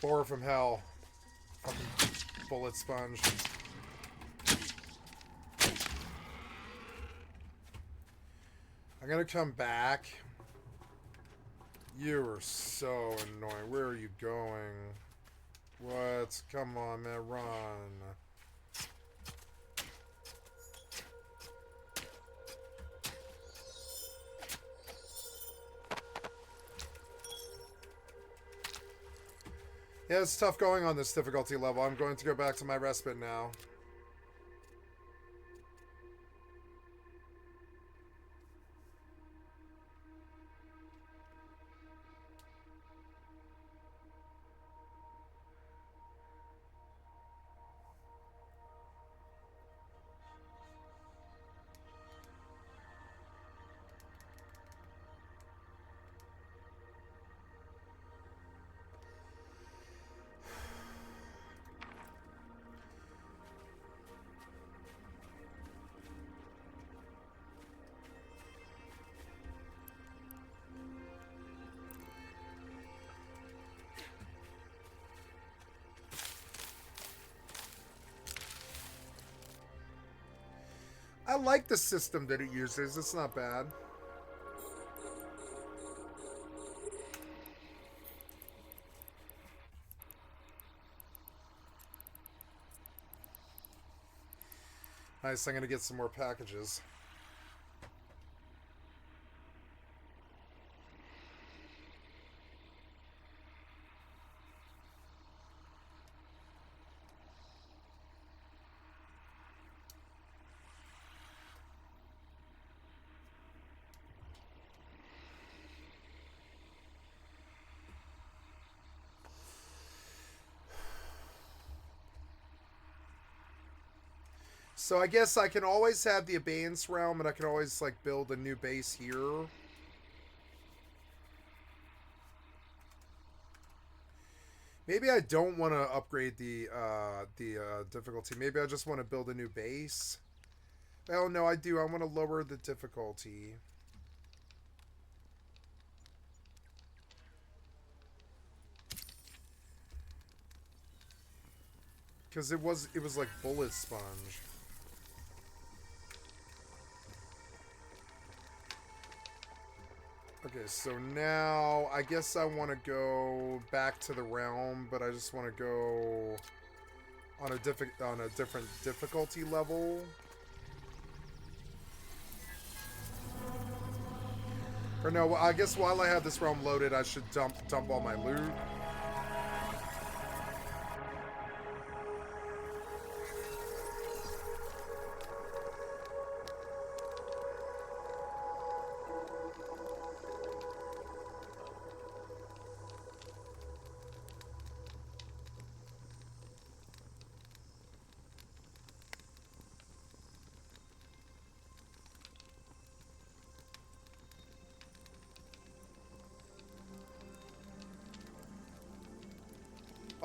Boar from hell. Fucking bullet sponge. I'm gonna come back. You are so annoying. Where are you going? What? Come on, man, run. Yeah, it's tough going on this difficulty level. I'm going to go back to my respite now. I like the system that it uses. It's not bad. Nice, I'm gonna get some more packages. So I guess I can always have the abeyance realm, and I can always like build a new base here. Maybe I don't want to upgrade the difficulty. Maybe I just want to build a new base. Oh no, I do. I want to lower the difficulty. Because it was like bullet sponge. Okay, so now I guess I want to go back to the realm, but I just want to go on a different difficulty level. Or no, I guess while I have this realm loaded, I should dump all my loot.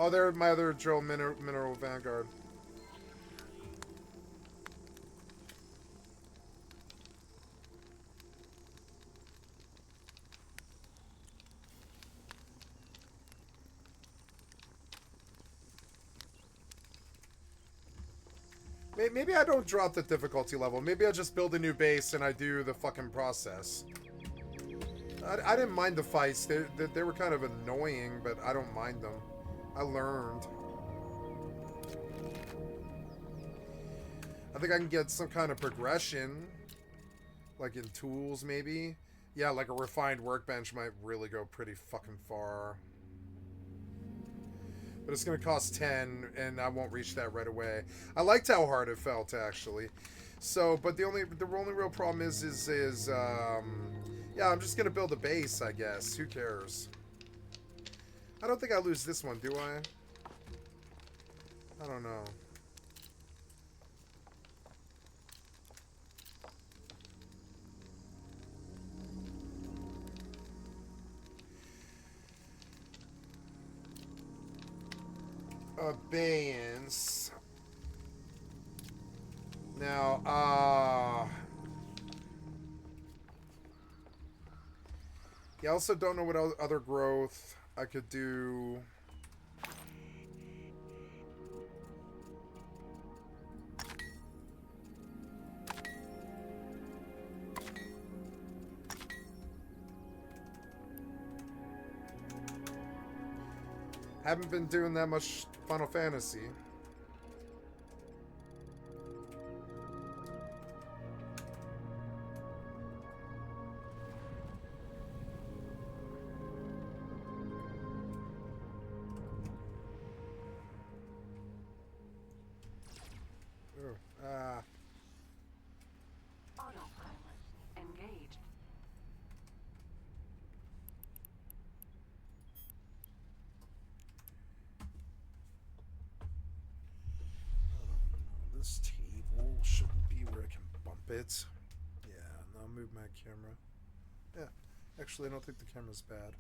Oh, there's my other drill mineral vanguard. Maybe I don't drop the difficulty level. Maybe I just build a new base and I do the fucking process. I didn't mind the fights. They were kind of annoying, but I don't mind them. I learned. I think I can get some kind of progression. Like in tools, maybe. Yeah, like a refined workbench might really go pretty fucking far. But it's gonna cost 10, and I won't reach that right away. I liked how hard it felt, actually. So, but the only real problem is yeah, I'm just gonna build a base, I guess. Who cares? I don't think I lose this one, do I? I don't know. Abeyance. Now, yeah, I also don't know what other growth I could do. Haven't been doing that much Final Fantasy. Autopilot engaged. This table shouldn't be where I can bump it. Yeah, and I'll move my camera. Yeah, actually, I don't think the camera's bad.